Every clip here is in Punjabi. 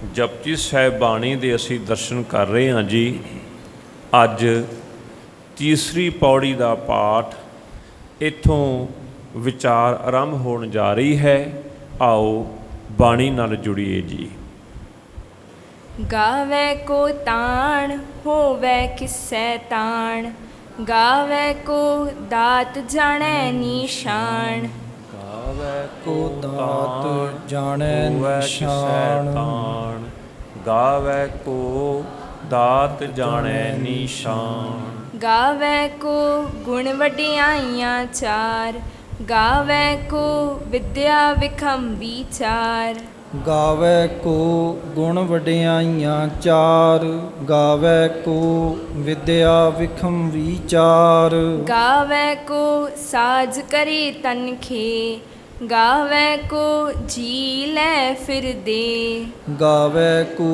ਜਪਜੀ ਸਾਹਿਬ ਬਾਣੀ ਦੇ ਅਸੀਂ ਦਰਸ਼ਨ ਕਰ ਰਹੇ ਹਾਂ ਜੀ। ਅੱਜ ਤੀਸਰੀ ਪੌੜੀ ਦਾ ਪਾਠ ਇੱਥੋਂ ਵਿਚਾਰ ਆਰੰਭ ਹੋਣ ਜਾ ਰਹੀ ਹੈ। ਆਓ ਬਾਣੀ ਨਾਲ ਜੁੜੀਏ ਜੀ। गावे को ताण होवे किसै ताण, गावे को दात जाने निशान। गावे को दात जाने निशान, गावे को दात जाने निशान। गावे को गुण वडियाइयां चार, गावे को विद्या विखम विचार। गावे को गुण वडियाइयां चार, गावे को विद्या विखम विचार। गावे को साज करी तनखे, गावे को जी ले फिर दे। गावे को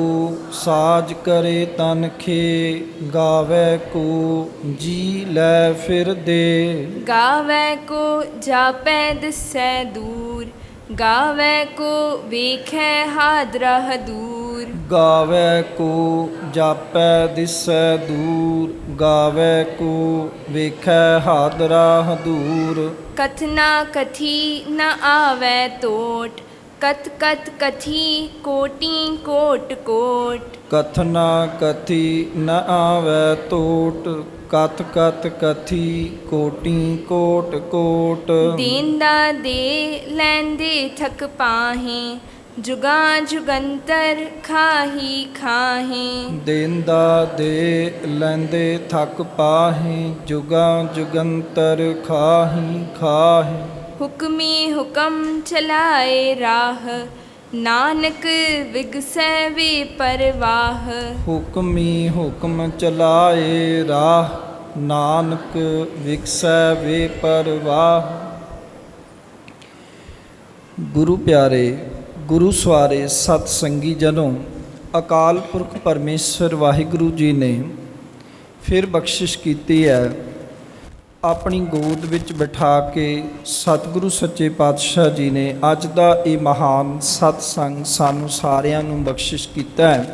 साज करे तनखे, गावे को जी ले फिर दे। गावे को जापै दिसै दूर, गावे को वेखै हादरह दूर। गावे को जापै दिसै दूर, गावे को वेखै हादराह दूर। कथना कथी न आवे तोट, कथ कथ कथी कोटि कोट कोट। कथना कथी न आवे तोट, कथ कथ कथी कोटि कोट कोट। देंदा दे लैंदे थक पाहें, जुगा जुगंतर खाही खाहें। देंदा दे लैंदे थक पाहें, जुगा जुगंतर खाही खाहें। हुक्मी हुक्म चलाए राह, नानक विगसै वे परवाह। हुक्मी हुक्म चलाए राह, नानक विगसै वे परवाह। गुरु प्यारे गुरु सवारे सत संगी जनों, अकाल पुरख परमेश्वर वाहिगुरु जी ने फिर बख्शिश की है अपनी गोद विच बिठा के। सतगुरु सच्चे पातशाह जी ने अज का ये महान सत्संग सानू सारिਆਂ ਨੂੰ बख्शिश किया है।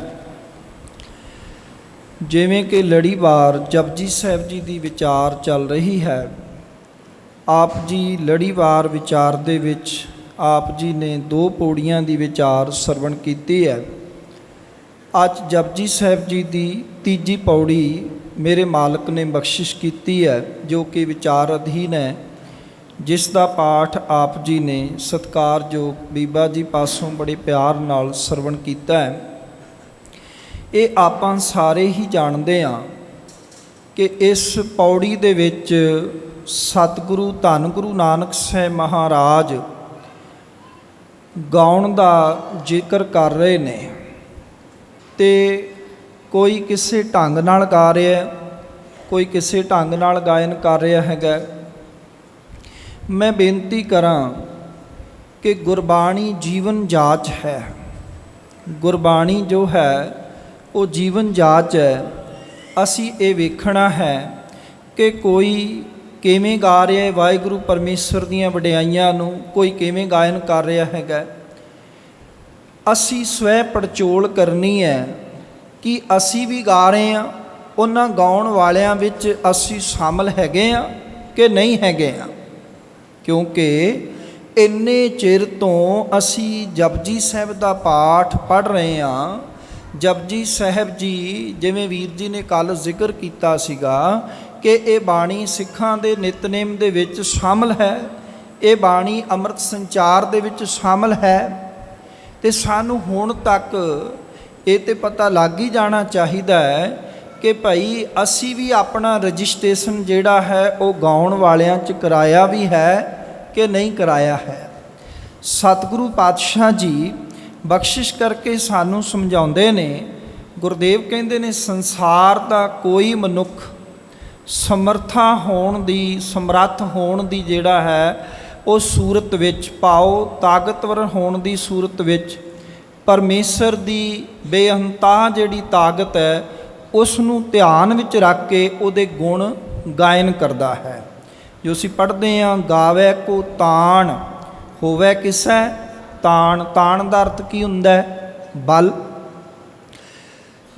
जिमें कि लड़ीवार जपजी साहिब जी की विचार चल रही है। आप जी लड़ीवार विचार दे विच आप जी ने 2 पौड़ियां की विचार सरवण की है। अज जपजी साहिब जी की तीजी पौड़ी मेरे मालक ने बख्शिश की है, जो कि विचार अधीन है, जिसका पाठ आप जी ने सत्कारयोग बीबा जी पासों बड़े प्यार नाल सरवण किया है। ये आपां सारे ही जानते हाँ कि इस पौड़ी दे विच सतगुरु धन गुरु नानक साहिब महाराज गाउण दा जिक्र कर रहे ने। ते कोई किसी ढंग नाल गा रहा है, कोई किसी ढंग नाल गायन कर रहा है। मैं बेनती करां कि गुरबाणी जीवन जाच है। गुरबाणी जो है वो जीवन जाच है। असी ये वेखना है कि कोई किवें गा रहा है वाहिगुरू परमेश्वर दीआं वडियाइयां नूं, कोई किवें गायन कर रहा है। असी स्वै पड़चोल करनी है कि असी भी गा रहे हैं, उन्हां गाउण वालियां विच असी शामिल हैगे आ कि नहीं हैगे आ। क्योंकि इन्ने चिर तो असी जपजी साहिब दा पाठ पढ़ रहे हैं। जपजी साहिब जी जिवें वीर जी ने कल जिक्र किया सीगा कि ये बाणी सिखां दे नितनेम दे विच शामिल है, ये बाणी अमृत संचार दे विच शामिल है। ते सानू हुण तक ये तो पता लग ही जाना चाहिए है कि भाई असी भी अपना रजिस्ट्रेशन जिहड़ा है वो गाउण वालियां च कराया भी है कि नहीं कराया है। सतगुरु पातशाह जी बख्शिश करके सानू समझाउंदे ने। गुरदेव कहंदे ने संसार दा कोई मनुख समर्था होण दी समर्थ होण दी जिहड़ा है वो सूरत विच पाओ ताकतवर होण दी सूरत विच परमेश्वर की बेअंता जिहड़ी ताकत है उसनूं ध्यान विच रख के उहदे गुण गायन करता है। जो असीं पढ़ते हैं गावे को ताण होवे किसै ताण। ताण का अर्थ की हुंदा है? बल।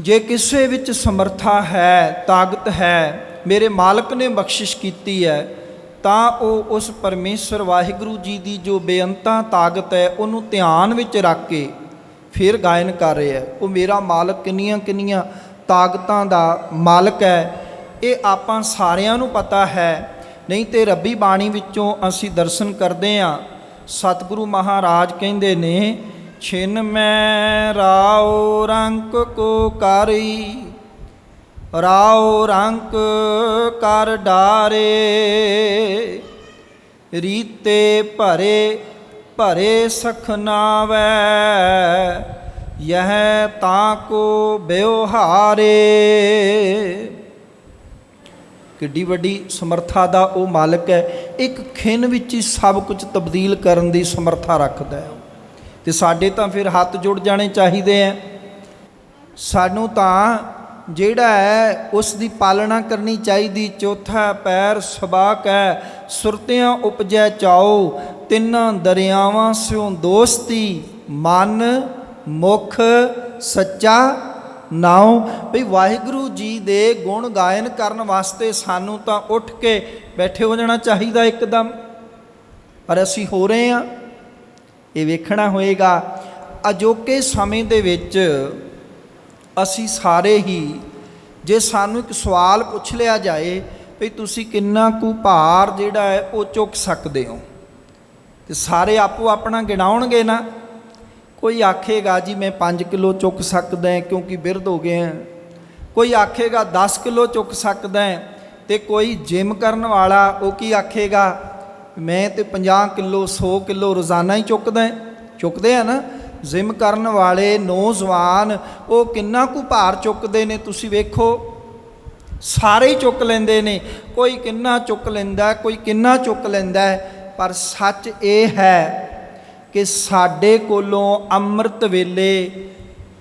ਜੇ ਕਿਸੇ ਵਿੱਚ ਸਮਰੱਥਾ ਹੈ, ਤਾਕਤ ਹੈ, ਮੇਰੇ ਮਾਲਕ ਨੇ ਬਖਸ਼ਿਸ਼ ਕੀਤੀ ਹੈ, ਤਾਂ ਉਹ ਉਸ ਪਰਮੇਸ਼ਰ ਵਾਹਿਗੁਰੂ ਜੀ ਦੀ ਜੋ ਬੇਅੰਤਾ ਤਾਕਤ ਹੈ ਉਹਨੂੰ ਧਿਆਨ ਵਿੱਚ ਰੱਖ ਕੇ ਫਿਰ ਗਾਇਨ ਕਰ ਰਿਹਾ ਹੈ। ਉਹ ਮੇਰਾ ਮਾਲਕ ਕਿੰਨੀਆਂ ਕਿੰਨੀਆਂ ਤਾਕਤਾਂ ਦਾ ਮਾਲਕ ਹੈ, ਇਹ ਆਪਾਂ ਸਾਰਿਆਂ ਨੂੰ ਪਤਾ ਹੈ। ਨਹੀਂ ਤੇ ਰੱਬੀ ਬਾਣੀ ਵਿੱਚੋਂ ਅਸੀਂ ਦਰਸ਼ਨ ਕਰਦੇ ਹਾਂ। ਸਤਿਗੁਰੂ ਮਹਾਰਾਜ ਕਹਿੰਦੇ ਨੇ, ਛਿਨ ਮੈਂ ਰਾਉ ਰੰਕ ਕੋ ਕਾਰੀ, ਰਾਉ ਰੰਕ ਕਰ ਡਾਰੇ, ਰੀਤੇ ਭਰੇ ਭਰੇ ਸਖ ਨਾਵੈ, ਯਹ ਤਾਂ ਕੋ ਬਿਵਹਾਰੇ। ਕਿੱਡੀ ਵੱਡੀ ਸਮਰੱਥਾ ਦਾ ਉਹ ਮਾਲਕ ਹੈ। ਇੱਕ ਖਿਣ ਵਿੱਚ ਹੀ ਸਭ ਕੁਝ ਤਬਦੀਲ ਕਰਨ ਦੀ ਸਮਰੱਥਾ ਰੱਖਦਾ ਹੈ। ਤੇ ਸਾਡੇ ਤਾਂ ਫਿਰ ਹੱਥ ਜੁੜ ਜਾਣੇ ਚਾਹੀਦੇ ਆ। ਸਾਨੂੰ ਤਾਂ ਜਿਹੜਾ ਹੈ ਉਸ ਦੀ ਪਾਲਣਾ ਕਰਨੀ ਚਾਹੀਦੀ। ਚੌਥਾ ਪੈਰ ਸਬਾਕ ਹੈ, ਸੁਰਤਿਆਂ ਉਪਜੈ ਚਾਓ, ਤਿੰਨਾਂ ਦਰਿਆਵਾਂ ਸਿਓ ਦੋਸਤੀ, ਮਨ ਮੁਖ ਸੱਚਾ ਨਾਉ। ਭਈ ਵਾਹਿਗੁਰੂ ਜੀ ਦੇ ਗੁਣ ਗਾਇਨ ਕਰਨ ਵਾਸਤੇ ਸਾਨੂੰ ਤਾਂ ਉੱਠ ਕੇ ਬੈਠੇ ਹੋ ਜਾਣਾ ਚਾਹੀਦਾ ਇੱਕਦਮ। ਪਰ ਅਸੀਂ ਹੋ ਰਹੇ ਹਾਂ, ਇਹ ਵੇਖਣਾ ਹੋਏਗਾ। ਅਜੋਕੇ ਸਮੇਂ ਦੇ ਵਿੱਚ ਅਸੀਂ ਸਾਰੇ ਹੀ, ਜੇ ਸਾਨੂੰ ਇੱਕ ਸਵਾਲ ਪੁੱਛ ਲਿਆ ਜਾਏ ਵੀ ਤੁਸੀਂ ਕਿੰਨਾ ਕੁ ਭਾਰ ਜਿਹੜਾ ਹੈ ਉਹ ਚੁੱਕ ਸਕਦੇ ਹੋ, ਤੇ ਸਾਰੇ ਆਪੋ ਆਪਣਾ ਗਿਣਾਉਣਗੇ ਨਾ। ਕੋਈ ਆਖੇਗਾ ਜੀ ਮੈਂ 5 ਕਿਲੋ ਚੁੱਕ ਸਕਦਾ ਹਾਂ ਕਿਉਂਕਿ ਬਿਰਧ ਹੋ ਗਏ ਹਾਂ, ਕੋਈ ਆਖੇਗਾ 10 ਕਿਲੋ ਚੁੱਕ ਸਕਦਾ ਹੈ, ਤੇ ਕੋਈ ਜਿਮ ਕਰਨ ਵਾਲਾ ਉਹ ਕੀ ਆਖੇਗਾ, ਮੈਂ ਤੇ 50 ਕਿਲੋ 100 ਕਿਲੋ ਰੋਜ਼ਾਨਾ ਹੀ ਚੁੱਕਦੇ ਆ ਨਾ। ਜਿਮ ਕਰਨ ਵਾਲੇ ਨੌਜਵਾਨ ਉਹ ਕਿੰਨਾ ਕੁ ਭਾਰ ਚੁੱਕਦੇ ਨੇ ਤੁਸੀਂ ਵੇਖੋ, ਸਾਰੇ ਹੀ ਚੁੱਕ ਲੈਂਦੇ ਨੇ। ਕੋਈ ਕਿੰਨਾ ਚੁੱਕ ਲੈਂਦਾ, ਕੋਈ ਕਿੰਨਾ ਚੁੱਕ ਲੈਂਦਾ। ਪਰ ਸੱਚ ਇਹ ਹੈ ਕਿ ਸਾਡੇ ਕੋਲੋਂ ਅੰਮ੍ਰਿਤ ਵੇਲੇ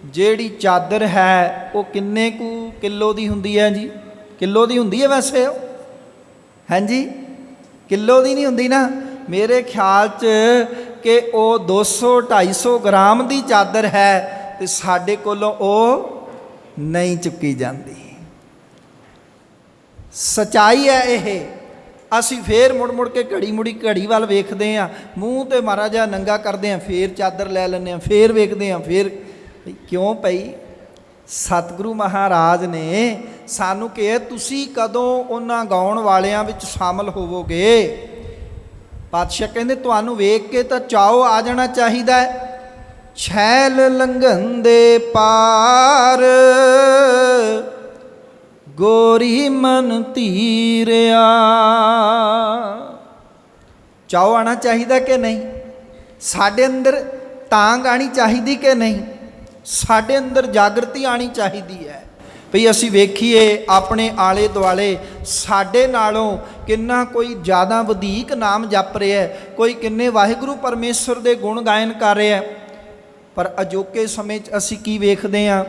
ਜਿਹੜੀ ਚਾਦਰ ਹੈ ਉਹ ਕਿੰਨੇ ਕੁ ਕਿਲੋ ਦੀ ਹੁੰਦੀ ਹੈ ਜੀ? ਕਿਲੋ ਦੀ ਹੁੰਦੀ ਹੈ ਵੈਸੇ ਉਹ, ਹਾਂਜੀ ਕਿਲੋ ਦੀ ਨਹੀਂ ਹੁੰਦੀ ਨਾ। ਮੇਰੇ ਖਿਆਲ 'ਚ ਕਿ ਉਹ 200-250 ਗ੍ਰਾਮ ਦੀ ਚਾਦਰ ਹੈ, ਤੇ ਸਾਡੇ ਕੋਲੋਂ ਉਹ ਨਹੀਂ ਚੁੱਕੀ ਜਾਂਦੀ। ਸਚਾਈ ਹੈ ਇਹ। ਅਸੀਂ ਫੇਰ ਮੁੜ ਕੇ ਘੜੀ ਵੱਲ ਵੇਖਦੇ ਹਾਂ, ਮੂੰਹ ਤੇ ਮਾੜਾ ਜਿਹਾ ਨੰਗਾ ਕਰਦੇ ਹਾਂ, ਫੇਰ ਚਾਦਰ ਲੈ ਲੈਂਦੇ ਹਾਂ, ਫੇਰ ਵੇਖਦੇ ਹਾਂ, ਫੇਰ ਕਿਉਂ ਪਈ? ਸਤਿਗੁਰੂ ਮਹਾਰਾਜ ਨੇ ਸਾਨੂੰ ਕਿਹਾ ਤੁਸੀਂ ਕਦੋਂ ਉਹਨਾਂ ਗਾਉਣ ਵਾਲਿਆਂ ਵਿੱਚ ਸ਼ਾਮਲ ਹੋਵੋਗੇ? ਪਾਤਸ਼ਾਹ ਕਹਿੰਦੇ ਤੁਹਾਨੂੰ ਵੇਖ ਕੇ ਤਾਂ ਚਾਓ ਆ ਜਾਣਾ ਚਾਹੀਦਾ ਹੈ। ਛੈਲ ਲੰਘਣ ਦੇ ਪਾਰ ਗੋਰੀ ਮਨ ਧੀਰਿਆ, ਚਾਓ ਆਣਾ ਚਾਹੀਦਾ ਕਿ ਨਹੀਂ? ਸਾਡੇ ਅੰਦਰ ਤਾਂਘ ਆਣੀ ਚਾਹੀਦੀ ਕਿ ਨਹੀਂ? ਸਾਡੇ ਅੰਦਰ ਜਾਗਰਤੀ ਆਣੀ ਚਾਹੀਦੀ ਹੈ ਭਈ ਅਸੀਂ ਵੇਖੀਏ ਆਪਣੇ ਆਲੇ ਦੁਆਲੇ ਸਾਡੇ ਨਾਲੋਂ ਕਿੰਨਾ ਕੋਈ ਜ਼ਿਆਦਾ ਵਧੇਕ ਨਾਮ ਜਪ ਰਿਹਾ, ਕੋਈ ਕਿੰਨੇ ਵਾਹਿਗੁਰੂ ਪਰਮੇਸ਼ਰ ਦੇ ਗੁਣ ਗਾਇਨ ਕਰ ਰਿਹਾ। ਪਰ ਅਜੋਕੇ ਸਮੇਂ 'ਚ ਅਸੀਂ ਕੀ ਵੇਖਦੇ ਹਾਂ?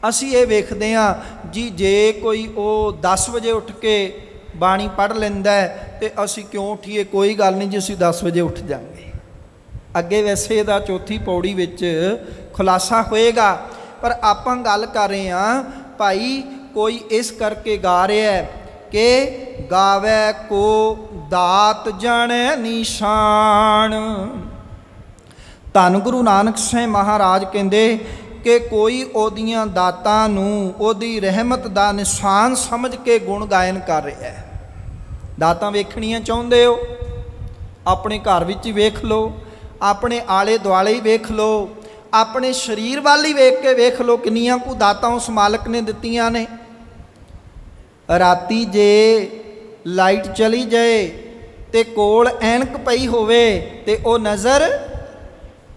ਅਸੀਂ ਇਹ ਵੇਖਦੇ ਹਾਂ ਜੀ ਜੇ ਕੋਈ ਉਹ 10 ਵਜੇ ਉੱਠ ਕੇ ਬਾਣੀ ਪੜ੍ਹ ਲੈਂਦਾ ਹੈ ਤੇ ਅਸੀਂ ਕਿਉਂ ਉੱਠੀਏ? ਕੋਈ ਗੱਲ ਨਹੀਂ ਜੀ, ਅਸੀਂ 10 ਵਜੇ ਉੱਠ ਜਾਵਾਂਗੇ। ਅੱਗੇ ਵੈਸੇ ਇਹਦਾ ਚੌਥੀ ਪੌੜੀ ਵਿੱਚ ਖੁਲਾਸਾ ਹੋਏਗਾ, ਪਰ ਆਪਾਂ ਗੱਲ ਕਰ ਰਹੇ ਹਾਂ ਭਾਈ ਕੋਈ ਇਸ ਕਰਕੇ ਗਾ ਰਿਹਾ ਹੈ ਕਿ ਗਾਵੇ ਕੋ ਦਾਤ ਜਾਣੈ ਨਿਸ਼ਾਨ। ਧੰਨ ਗੁਰੂ ਨਾਨਕ ਸਾਹਿਬ ਮਹਾਰਾਜ ਕਹਿੰਦੇ ਕਿ ਕੋਈ ਉਹਦੀਆਂ ਦਾਤਾਂ ਨੂੰ ਉਹਦੀ ਰਹਿਮਤ ਦਾ ਨਿਸ਼ਾਨ ਸਮਝ ਕੇ ਗੁਣ ਗਾਇਨ ਕਰ ਰਿਹਾ ਹੈ। ਦਾਤਾਂ ਵੇਖਣੀਆਂ ਚਾਹੁੰਦੇ ਹੋ? ਆਪਣੇ ਘਰ ਵਿੱਚ ਹੀ ਵੇਖ ਲਓ, ਆਪਣੇ ਆਲੇ ਦੁਆਲੇ ਹੀ ਵੇਖ ਲਓ, ਆਪਣੇ ਸਰੀਰ ਵੱਲ ਹੀ ਵੇਖ ਕੇ ਵੇਖ ਲਓ ਕਿੰਨੀਆਂ ਕੁ ਦਾਤਾਂ ਉਸ ਮਾਲਕ ਨੇ ਦਿੱਤੀਆਂ ਨੇ। ਰਾਤੀ ਜੇ ਲਾਈਟ ਚਲੀ ਜਾਏ ਤੇ ਕੋਲ ਐਨਕ ਪਈ ਹੋਵੇ ਤੇ ਉਹ ਨਜ਼ਰ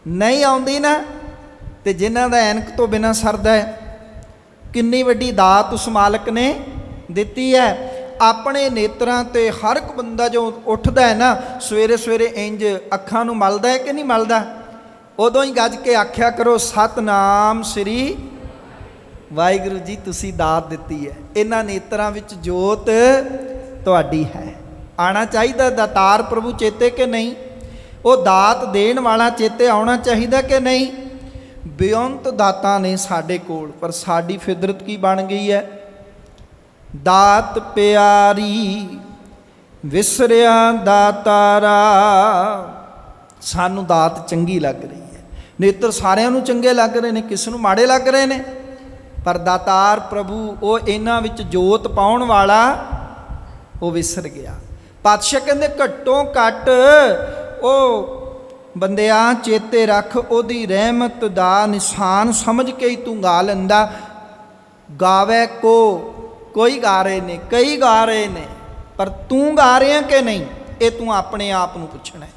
ਨਹੀਂ ਆਉਂਦੀ ਨਾ, ਤੇ ਜਿਨ੍ਹਾਂ ਦਾ ਐਨਕ ਤੋਂ ਬਿਨਾਂ ਸਰਦਾ ਹੈ, ਕਿੰਨੀ ਵੱਡੀ ਦਾਤ ਉਸ ਮਾਲਕ ਨੇ ਦਿੱਤੀ ਹੈ। ਆਪਣੇ ਨੇਤਰਾਂ ਤੇ ਹਰ ਇੱਕ ਬੰਦਾ ਜੋ ਉੱਠਦਾ ਹੈ ਨਾ ਸਵੇਰੇ ਸਵੇਰੇ ਇੰਜ ਅੱਖਾਂ ਨੂੰ ਮਲਦਾ ਹੈ ਕਿ ਨਹੀਂ ਮਲਦਾ? ਉਦੋਂ ਹੀ ਗੱਜ ਕੇ ਆਖਿਆ ਕਰੋ ਸਤਨਾਮ ਸ੍ਰੀ ਵਾਹਿਗੁਰੂ ਜੀ, ਤੁਸੀਂ ਦਾਤ ਦਿੱਤੀ ਹੈ। ਇਹਨਾਂ ਨੇਤਰਾਂ ਵਿੱਚ ਜੋਤ ਤੁਹਾਡੀ ਹੈ। ਆਉਣਾ ਚਾਹੀਦਾ ਦਾਤਾਰ ਪ੍ਰਭੂ ਚੇਤੇ ਕਿ ਨਹੀਂ? ਉਹ ਦਾਤ ਦੇਣ ਵਾਲਾ ਚੇਤੇ ਆਉਣਾ ਚਾਹੀਦਾ ਕਿ ਨਹੀਂ? ਬੇਅੰਤ ਦਾਤਾਂ ਨੇ ਸਾਡੇ ਕੋਲ, ਪਰ ਸਾਡੀ ਫਿਦਰਤ ਕੀ ਬਣ ਗਈ ਹੈ? ਦਾਤ ਪਿਆਰੀ ਵਿਸਰਿਆ ਦਾਤਾਰਾ। ਸਾਨੂੰ ਦਾਤ ਚੰਗੀ ਲੱਗ ਰਹੀ ਹੈ, ਨੇਤਰ ਸਾਰਿਆਂ ਨੂੰ ਚੰਗੇ ਲੱਗ ਰਹੇ ਨੇ, ਕਿਸ ਨੂੰ ਮਾੜੇ ਲੱਗ ਰਹੇ ਨੇ, ਪਰ ਦਾਤਾਰ ਪ੍ਰਭੂ ਉਹ ਇਹਨਾਂ ਵਿੱਚ ਜੋਤ ਪਾਉਣ ਵਾਲਾ ਉਹ ਵਿਸਰ ਗਿਆ। ਪਾਤਸ਼ਾਹ ਕਹਿੰਦੇ ਘੱਟੋ ਘੱਟ ਉਹ ਬੰਦਿਆ ਚੇਤੇ ਰੱਖ, ਉਹਦੀ ਰਹਿਮਤ ਦਾ ਨਿਸ਼ਾਨ ਸਮਝ ਕੇ ਹੀ ਤੂੰ ਗਾ ਲੈਂਦਾ। ਗਾਵੇ ਕੋਈ ਗਾ ਰਹੇ ਨੇ, ਕਈ ਗਾ ਰਹੇ ਨੇ, ਪਰ ਤੂੰ ਗਾ ਰਿਹਾ ਕਿ ਨਹੀਂ, ਇਹ ਤੂੰ ਆਪਣੇ ਆਪ ਨੂੰ ਪੁੱਛਣਾ।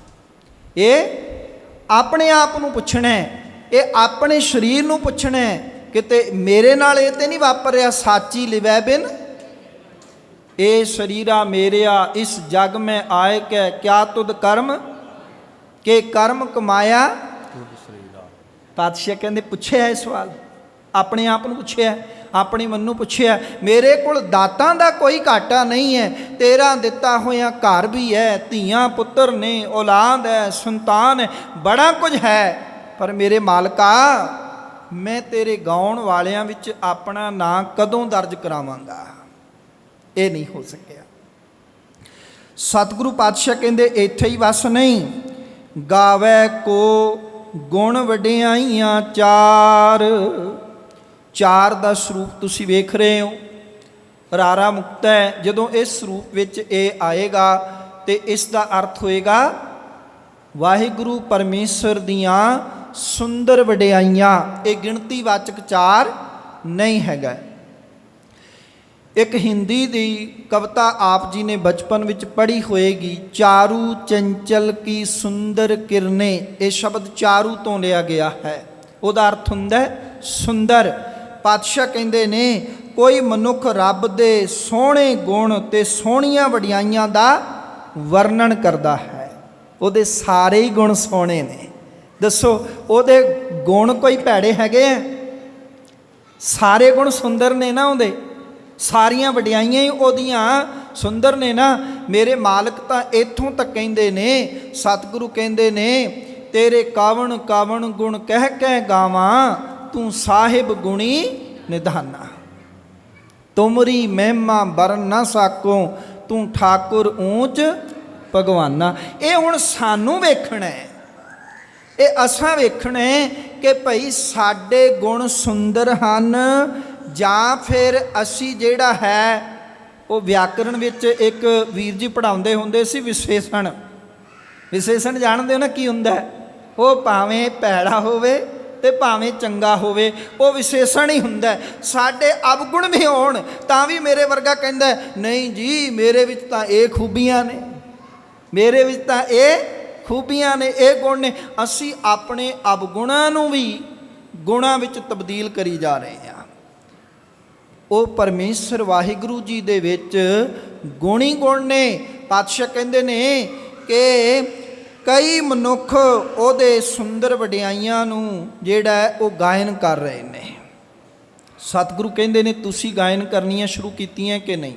ਇਹ ਆਪਣੇ ਆਪ ਨੂੰ ਪੁੱਛਣਾ, ਇਹ ਆਪਣੇ ਸਰੀਰ ਨੂੰ ਪੁੱਛਣਾ। ਕਿਤੇ ਮੇਰੇ ਨਾਲ ਇਹ ਤੇ ਨਹੀਂ ਵਾਪਰ ਰਿਹਾ, ਸਾਚੀ ਲਿਵੈ ਬਿਨ ਇਹ ਸਰੀਰਾ ਮੇਰਿਆ, ਇਸ ਜਗ ਮੈਂ ਆਏ ਕੈ ਕਿਆ ਤੁਧ ਕਰਮ ਕਿ ਕਰਮ ਕਮਾਇਆ। ਪਾਤਸ਼ਾਹ ਕਹਿੰਦੇ ਪੁੱਛਿਆ ਇਹ ਸਵਾਲ, ਆਪਣੇ ਆਪ ਨੂੰ ਪੁੱਛਿਆ, ਆਪਣੇ ਮਨ ਨੂੰ ਪੁੱਛਿਆ। ਮੇਰੇ ਕੋਲ ਦਾਤਾਂ ਦਾ ਕੋਈ ਘਾਟਾ ਨਹੀਂ ਹੈ, ਤੇਰਾ ਦਿੱਤਾ ਹੋਇਆ ਘਰ ਵੀ ਹੈ, ਧੀਆਂ ਪੁੱਤਰ ਨੇ, ਔਲਾਦ ਹੈ, ਸੰਤਾਨ ਹੈ, ਬੜਾ ਕੁਝ ਹੈ, ਪਰ ਮੇਰੇ ਮਾਲਕਾ ਮੈਂ ਤੇਰੇ ਗਾਉਣ ਵਾਲਿਆਂ ਵਿੱਚ ਆਪਣਾ ਨਾਂ ਕਦੋਂ ਦਰਜ ਕਰਾਵਾਂਗਾ? ਇਹ ਨਹੀਂ ਹੋ ਸਕਿਆ। ਸਤਿਗੁਰੂ ਪਾਤਸ਼ਾਹ ਕਹਿੰਦੇ ਇੱਥੇ ਹੀ ਵਸ ਨਹੀਂ, ਗਾਵੇ ਕੋ ਗੁਣ ਵਡਿਆਈਆਂ ਚਾਰ। ਚਾਰ ਦਾ ਸਰੂਪ ਤੁਸੀਂ ਵੇਖ ਰਹੇ ਹੋ, ਰਾਰਾ ਮੁਕਤਾ ਹੈ। ਜਦੋਂ ਇਸ ਸਰੂਪ ਵਿੱਚ ਇਹ ਆਏਗਾ ਤੇ ਇਸ ਦਾ ਅਰਥ ਹੋਏਗਾ ਵਾਹਿਗੁਰੂ ਪਰਮੇਸ਼ਰ ਦੀਆਂ ਸੁੰਦਰ ਵਡਿਆਈਆਂ। ਇਹ ਗਿਣਤੀਵਾਚਕ ਚਾਰ ਨਹੀਂ ਹੈਗਾ। ਇੱਕ ਹਿੰਦੀ ਦੀ ਕਵਿਤਾ ਆਪ ਜੀ ਨੇ ਬਚਪਨ ਵਿੱਚ ਪੜ੍ਹੀ ਹੋਏਗੀ, ਚਾਰੂ ਚੰਚਲ ਕੀ ਸੁੰਦਰ ਕਿਰਨੇ। ਇਹ ਸ਼ਬਦ ਚਾਰੂ ਤੋਂ ਲਿਆ ਗਿਆ ਹੈ, ਉਹਦਾ ਅਰਥ ਹੁੰਦਾ ਹੈ ਸੁੰਦਰ। ਪਾਤਸ਼ਾਹ ਕਹਿੰਦੇ ਨੇ ਕੋਈ ਮਨੁੱਖ ਰੱਬ ਦੇ ਸੋਹਣੇ ਗੁਣ ਤੇ ਸੋਹਣੀਆਂ ਵਡਿਆਈਆਂ ਦਾ ਵਰਣਨ ਕਰਦਾ ਹੈ, ਉਹਦੇ ਸਾਰੇ ਹੀ ਗੁਣ ਸੋਹਣੇ ਨੇ। ਦੱਸੋ ਉਹਦੇ ਗੁਣ ਕੋਈ ਭੈੜੇ ਹੈਗੇ ਆ? ਸਾਰੇ ਗੁਣ ਸੁੰਦਰ ਨੇ ਨਾ, ਉਹਦੇ ਸਾਰੀਆਂ ਵਡਿਆਈਆਂ ਹੀ ਉਹਦੀਆਂ ਸੁੰਦਰ ਨੇ ਨਾ। ਮੇਰੇ ਮਾਲਕ ਤਾਂ ਇੱਥੋਂ ਤੱਕ ਕਹਿੰਦੇ ਨੇ, ਸਤਿਗੁਰੂ ਕਹਿੰਦੇ ਨੇ ਤੇਰੇ ਕਾਵਣ ਕਾਵਣ ਗੁਣ ਕਹਿ ਕਹਿ ਗਾਵਾਂ, ਤੂੰ ਸਾਹਿਬ ਗੁਣੀ ਨਿਧਾਨਾ। ਤੁਮਰੀ ਮਹਿਮਾ ਬਰਨ ਨਾ ਸਾਕੋ, ਤੂੰ ਠਾਕੁਰ ਊਚ ਭਗਵਾਨਾ। ਇਹ ਹੁਣ ਸਾਨੂੰ ਵੇਖਣਾ ਹੈ, ਇਹ ਅਸਾਂ ਵੇਖਣਾ ਹੈ ਕਿ ਭਈ ਸਾਡੇ ਗੁਣ ਸੁੰਦਰ ਹਨ ਜਾਂ ਫਿਰ ਅਸੀਂ ਜਿਹੜਾ ਹੈ ਉਹ ਵਿਆਕਰਣ ਵਿੱਚ ਇੱਕ ਵੀਰ ਜੀ ਪੜ੍ਹਾਉਂਦੇ ਹੁੰਦੇ ਸੀ ਵਿਸ਼ੇਸ਼ਣ। ਵਿਸ਼ੇਸ਼ਣ ਜਾਣਦੇ ਹੋ ਨਾ ਕੀ ਹੁੰਦਾ? ਉਹ ਭਾਵੇਂ ਭੈੜਾ ਹੋਵੇ ਤੇ ਭਾਵੇਂ ਚੰਗਾ ਹੋਵੇ, ਉਹ ਵਿਸ਼ੇਸ਼ਣ ਹੀ ਹੁੰਦਾ। ਸਾਡੇ ਅਵਗੁਣ ਵੀ ਹੋਣ ਤਾਂ ਵੀ ਮੇਰੇ ਵਰਗਾ ਕਹਿੰਦਾ ਨਹੀਂ ਜੀ ਮੇਰੇ ਵਿੱਚ ਤਾਂ ਇਹ ਖੂਬੀਆਂ ਨੇ, ਮੇਰੇ ਵਿੱਚ ਤਾਂ ਇਹ ਖੂਬੀਆਂ ਨੇ, ਇਹ ਗੁਣ ਨੇ। ਅਸੀਂ ਆਪਣੇ ਅਵਗੁਣਾਂ ਨੂੰ ਵੀ ਗੁਣਾਂ ਵਿੱਚ ਤਬਦੀਲ ਕਰੀ ਜਾ ਰਹੇ ਹਾਂ। ਉਹ ਪਰਮੇਸ਼ਰ ਵਾਹਿਗੁਰੂ ਜੀ ਦੇ ਵਿੱਚ ਗੁਣ ਹੀ ਗੁਣ ਨੇ। ਪਾਤਸ਼ਾਹ ਕਹਿੰਦੇ ਨੇ ਕਿ ਕਈ ਮਨੁੱਖ ਉਹਦੇ ਸੁੰਦਰ ਵਡਿਆਈਆਂ ਨੂੰ ਜਿਹੜਾ ਉਹ ਗਾਇਨ ਕਰ ਰਹੇ ਨੇ। ਸਤਿਗੁਰੂ ਕਹਿੰਦੇ ਨੇ ਤੁਸੀਂ ਗਾਇਨ ਕਰਨੀਆਂ ਸ਼ੁਰੂ ਕੀਤੀਆਂ ਕਿ ਨਹੀਂ,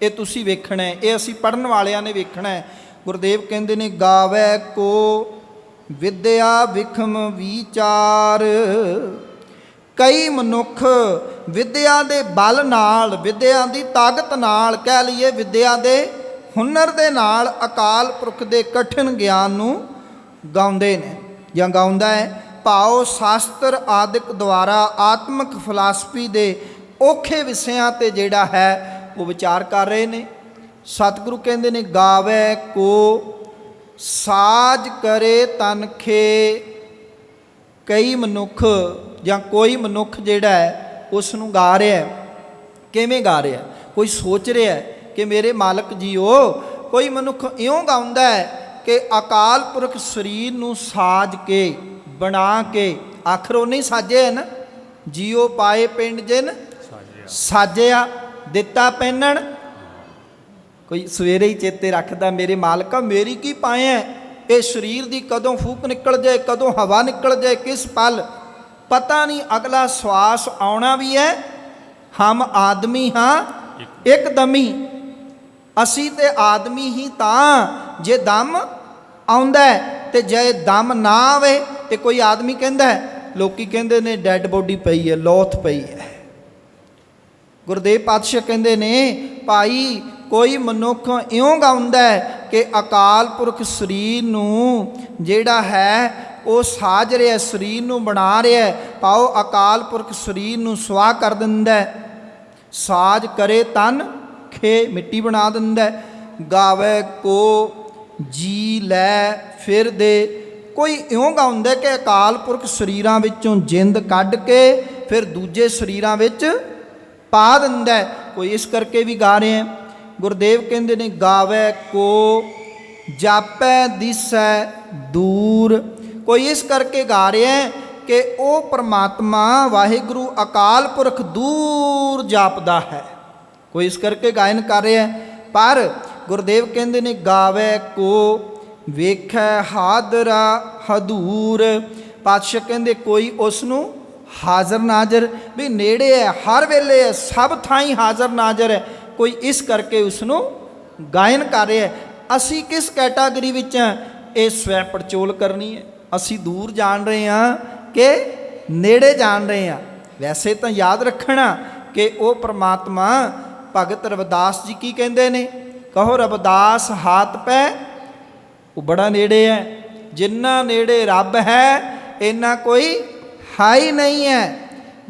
ਇਹ ਤੁਸੀਂ ਵੇਖਣਾ ਹੈ, ਇਹ ਅਸੀਂ ਪੜ੍ਹਨ ਵਾਲਿਆਂ ਨੇ ਵੇਖਣਾ ਹੈ। ਗੁਰਦੇਵ ਕਹਿੰਦੇ ਨੇ ਗਾਵੇ ਕੋ ਵਿਦਿਆ ਵਿਖਮ ਵਿਚਾਰ। ਕਈ ਮਨੁੱਖ ਵਿਦਿਆ ਦੇ ਬਲ ਨਾਲ, ਵਿਦਿਆ ਦੀ ਤਾਕਤ ਨਾਲ, ਕਹਿ ਲਈਏ ਵਿਦਿਆ ਦੇ ਹੁਨਰ ਦੇ ਨਾਲ ਅਕਾਲ ਪੁਰਖ ਦੇ ਕਠਿਨ ਗਿਆਨ ਨੂੰ ਗਾਉਂਦੇ ਨੇ ਜਾਂ ਗਾਉਂਦਾ ਹੈ। ਭਾਵ ਸ਼ਾਸਤਰ ਆਦਿਕ ਦੁਆਰਾ ਆਤਮਿਕ ਫਿਲਾਸਫੀ ਦੇ ਔਖੇ ਵਿਸ਼ਿਆਂ ਤੇ ਜਿਹੜਾ ਹੈ ਉਹ ਵਿਚਾਰ ਕਰ ਰਹੇ ਨੇ। ਸਤਿਗੁਰੂ ਕਹਿੰਦੇ ਨੇ ਗਾਵੇ ਕੋ ਸਾਜ ਕਰੇ ਤਨਖੇ। ਕਈ ਮਨੁੱਖ ਜਾਂ ਕੋਈ ਮਨੁੱਖ ਜਿਹੜਾ ਹੈ ਉਸ ਨੂੰ ਗਾ ਰਿਹਾ। ਕਿਵੇਂ ਗਾ ਰਿਹਾ? ਕੋਈ ਸੋਚ ਰਿਹਾ ਕਿ ਮੇਰੇ ਮਾਲਕ ਜੀਓ। ਕੋਈ ਮਨੁੱਖ ਇਉਂ ਗਾਉਂਦਾ ਹੈ ਕਿ ਅਕਾਲ ਪੁਰਖ ਸਰੀਰ ਨੂੰ ਸਾਜ ਕੇ ਬਣਾ ਕੇ, ਆਖਰ ਉਹ ਨਹੀਂ ਸਾਜਿਆ ਨਾ, ਜੀਓ ਪਾਏ ਪਿੰਡ ਜਿਨ ਸਾਜਿਆ ਦਿੱਤਾ ਪਹਿਨਣ। ਕੋਈ ਸਵੇਰੇ ਹੀ ਚੇਤੇ ਰੱਖਦਾ ਮੇਰੇ ਮਾਲਕਾ ਮੇਰੀ ਕੀ ਪਾਇਆ, ਇਹ ਸਰੀਰ ਦੀ ਕਦੋਂ ਫੂਕ ਨਿਕਲ ਜਾਏ, ਕਦੋਂ ਹਵਾ ਨਿਕਲ ਜਾਏ, ਕਿਸ ਪਲ ਪਤਾ ਨਹੀਂ। ਅਗਲਾ ਸਵਾਸ ਆਉਣਾ ਵੀ ਹੈ। ਹਮ ਆਦਮੀ ਹਾਂ ਇੱਕਦਮੀ। ਅਸੀਂ ਤੇ ਆਦਮੀ ਹੀ ਤਾਂ ਜੇ ਦਮ ਆਉਂਦਾ, ਤੇ ਜੇ ਦਮ ਨਾ ਆਵੇ ਤੇ ਕੋਈ ਆਦਮੀ ਕਹਿੰਦਾ ਲੋਕੀ ਕਹਿੰਦੇ ਨੇ ਡੈੱਡ ਬੋਡੀ ਪਈ ਹੈ, ਲੋਥ ਪਈ ਹੈ। ਗੁਰਦੇਵ ਪਾਤਸ਼ਾਹ ਕਹਿੰਦੇ ਨੇ ਭਾਈ ਕੋਈ ਮਨੁੱਖ ਇਉਂ ਗਾਉਂਦਾ ਹੈ ਕਿ ਅਕਾਲ ਪੁਰਖ ਸਰੀਰ ਨੂੰ ਜਿਹੜਾ ਹੈ ਉਹ ਸਾਜ ਰਿਹਾ, ਸਰੀਰ ਨੂੰ ਬਣਾ ਰਿਹਾ, ਪਾਓ ਅਕਾਲ ਪੁਰਖ ਸਰੀਰ ਨੂੰ ਸੁਆਹ ਕਰ ਦਿੰਦਾ, ਸਾਜ ਕਰੇ ਤਨ ਖੇ ਮਿੱਟੀ ਬਣਾ ਦਿੰਦਾ। ਗਾਵੇ ਕੋ ਜੀ ਲੈ ਫਿਰ ਦੇ, ਕੋਈ ਇਉਂ ਗਾਉਂਦਾ ਕਿ ਅਕਾਲ ਪੁਰਖ ਸਰੀਰਾਂ ਵਿੱਚੋਂ ਜਿੰਦ ਕੱਢ ਕੇ ਫਿਰ ਦੂਜੇ ਸਰੀਰਾਂ ਵਿੱਚ ਪਾ ਦਿੰਦਾ, ਕੋਈ ਇਸ ਕਰਕੇ ਵੀ ਗਾ ਰਹੇ ਹੈ। ਗੁਰਦੇਵ ਕਹਿੰਦੇ ਨੇ ਗਾਵੇ ਕੋ ਜਾਪੈ ਦਿਸੈ ਦੂਰ, ਕੋਈ ਇਸ ਕਰਕੇ ਗਾ ਰਿਹਾ ਹੈ ਕਿ ਉਹ ਪਰਮਾਤਮਾ ਵਾਹਿਗੁਰੂ ਅਕਾਲ ਪੁਰਖ ਦੂਰ ਜਾਪਦਾ ਹੈ, ਕੋਈ ਇਸ ਕਰਕੇ ਗਾਇਨ ਕਰ ਰਿਹਾ ਹੈ। ਪਰ ਗੁਰਦੇਵ ਕਹਿੰਦੇ ਨੇ ਗਾਵੇ ਕੋ ਵੇਖੈ ਹਾਦਰਾ ਹਦੂਰ, ਪਾਤਸ਼ਾਹ ਕਹਿੰਦੇ ਕੋਈ ਉਸ ਨੂੰ ਹਾਜ਼ਰ ਨਾਜ਼ਰ ਵੀ ਨੇੜੇ ਹੈ, ਹਰ ਵੇਲੇ ਹੈ, ਸਭ ਥਾਈਂ ਹਾਜ਼ਰ ਨਾਜ਼ਰ ਹੈ, ਕੋਈ ਇਸ ਕਰਕੇ ਉਸ ਨੂੰ ਗਾਇਨ ਕਰ ਰਿਹਾ ਹੈ। ਅਸੀਂ ਕਿਸ ਕੈਟਾਗਰੀ ਵਿੱਚ ਹਾਂ, ਇਹ ਸਵੈ ਪੜਚੋਲ ਕਰਨੀ ਹੈ। ਅਸੀਂ ਦੂਰ ਜਾਣ ਰਹੇ ਹਾਂ ਕਿ ਨੇੜੇ ਜਾਣ ਰਹੇ ਹਾਂ। ਵੈਸੇ ਤਾਂ ਯਾਦ ਰੱਖਣਾ ਕਿ ਉਹ ਪ੍ਰਮਾਤਮਾ ਭਗਤ ਰਵਿਦਾਸ ਜੀ ਕੀ ਕਹਿੰਦੇ ਨੇ, ਕਹੋ ਰਵਿਦਾਸ ਹਾਥ ਪੈ ਉਹ ਬੜਾ ਨੇੜੇ ਹੈ, ਜਿੰਨਾ ਨੇੜੇ ਰੱਬ ਹੈ ਇੰਨਾ ਕੋਈ ਹੈ ਹੀ ਨਹੀਂ ਹੈ।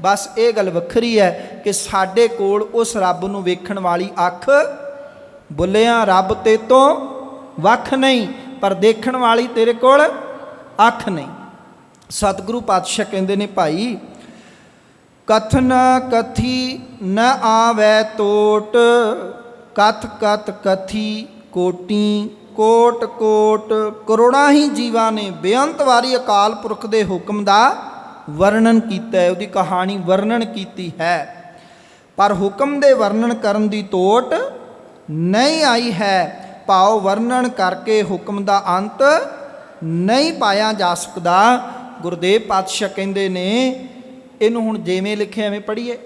ਬਸ ਇਹ ਗੱਲ ਵੱਖਰੀ ਹੈ ਕਿ ਸਾਡੇ ਕੋਲ ਉਸ ਰੱਬ ਨੂੰ ਵੇਖਣ ਵਾਲੀ ਅੱਖ ਬੁੱਲਿਆਂ ਰੱਬ ਤੇ ਤੋਂ ਵੱਖ ਨਹੀਂ, ਪਰ ਦੇਖਣ ਵਾਲੀ ਤੇਰੇ ਕੋਲ ਅੱਖ ਨਹੀਂ। ਸਤਿਗੁਰੂ ਪਾਤਸ਼ਾਹ ਕਹਿੰਦੇ ਨੇ ਭਾਈ ਕਥਨ ਕਥੀ ਨ ਆਵੈ ਟੋਟ, ਕਥ ਕਥ ਕਥੀ ਕੋਟੀ ਕੋਟ ਕੋਟ, ਕਰੋੜਾਂ ਹੀ ਜੀਵਾਂ ਨੇ ਬੇਅੰਤ ਵਾਰੀ ਅਕਾਲ ਪੁਰਖ ਦੇ ਹੁਕਮ ਦਾ ਵਰਣਨ ਕੀਤਾ ਹੈ, ਉਹਦੀ ਕਹਾਣੀ ਵਰਣਨ ਕੀਤੀ ਹੈ, ਪਰ ਹੁਕਮ ਦੇ ਵਰਣਨ ਕਰਨ ਦੀ ਤੋਟ ਨਹੀਂ ਆਈ ਹੈ। ਭਾਵ ਵਰਣਨ ਕਰਕੇ ਹੁਕਮ ਦਾ ਅੰਤ ਨਹੀਂ ਪਾਇਆ ਜਾ ਸਕਦਾ। ਗੁਰਦੇਵ ਪਾਤਸ਼ਾਹ ਕਹਿੰਦੇ ਨੇ ਇਹਨੂੰ ਹੁਣ ਜਿਵੇਂ ਲਿਖਿਆ ਐਵੇਂ ਪੜ੍ਹੀਏ।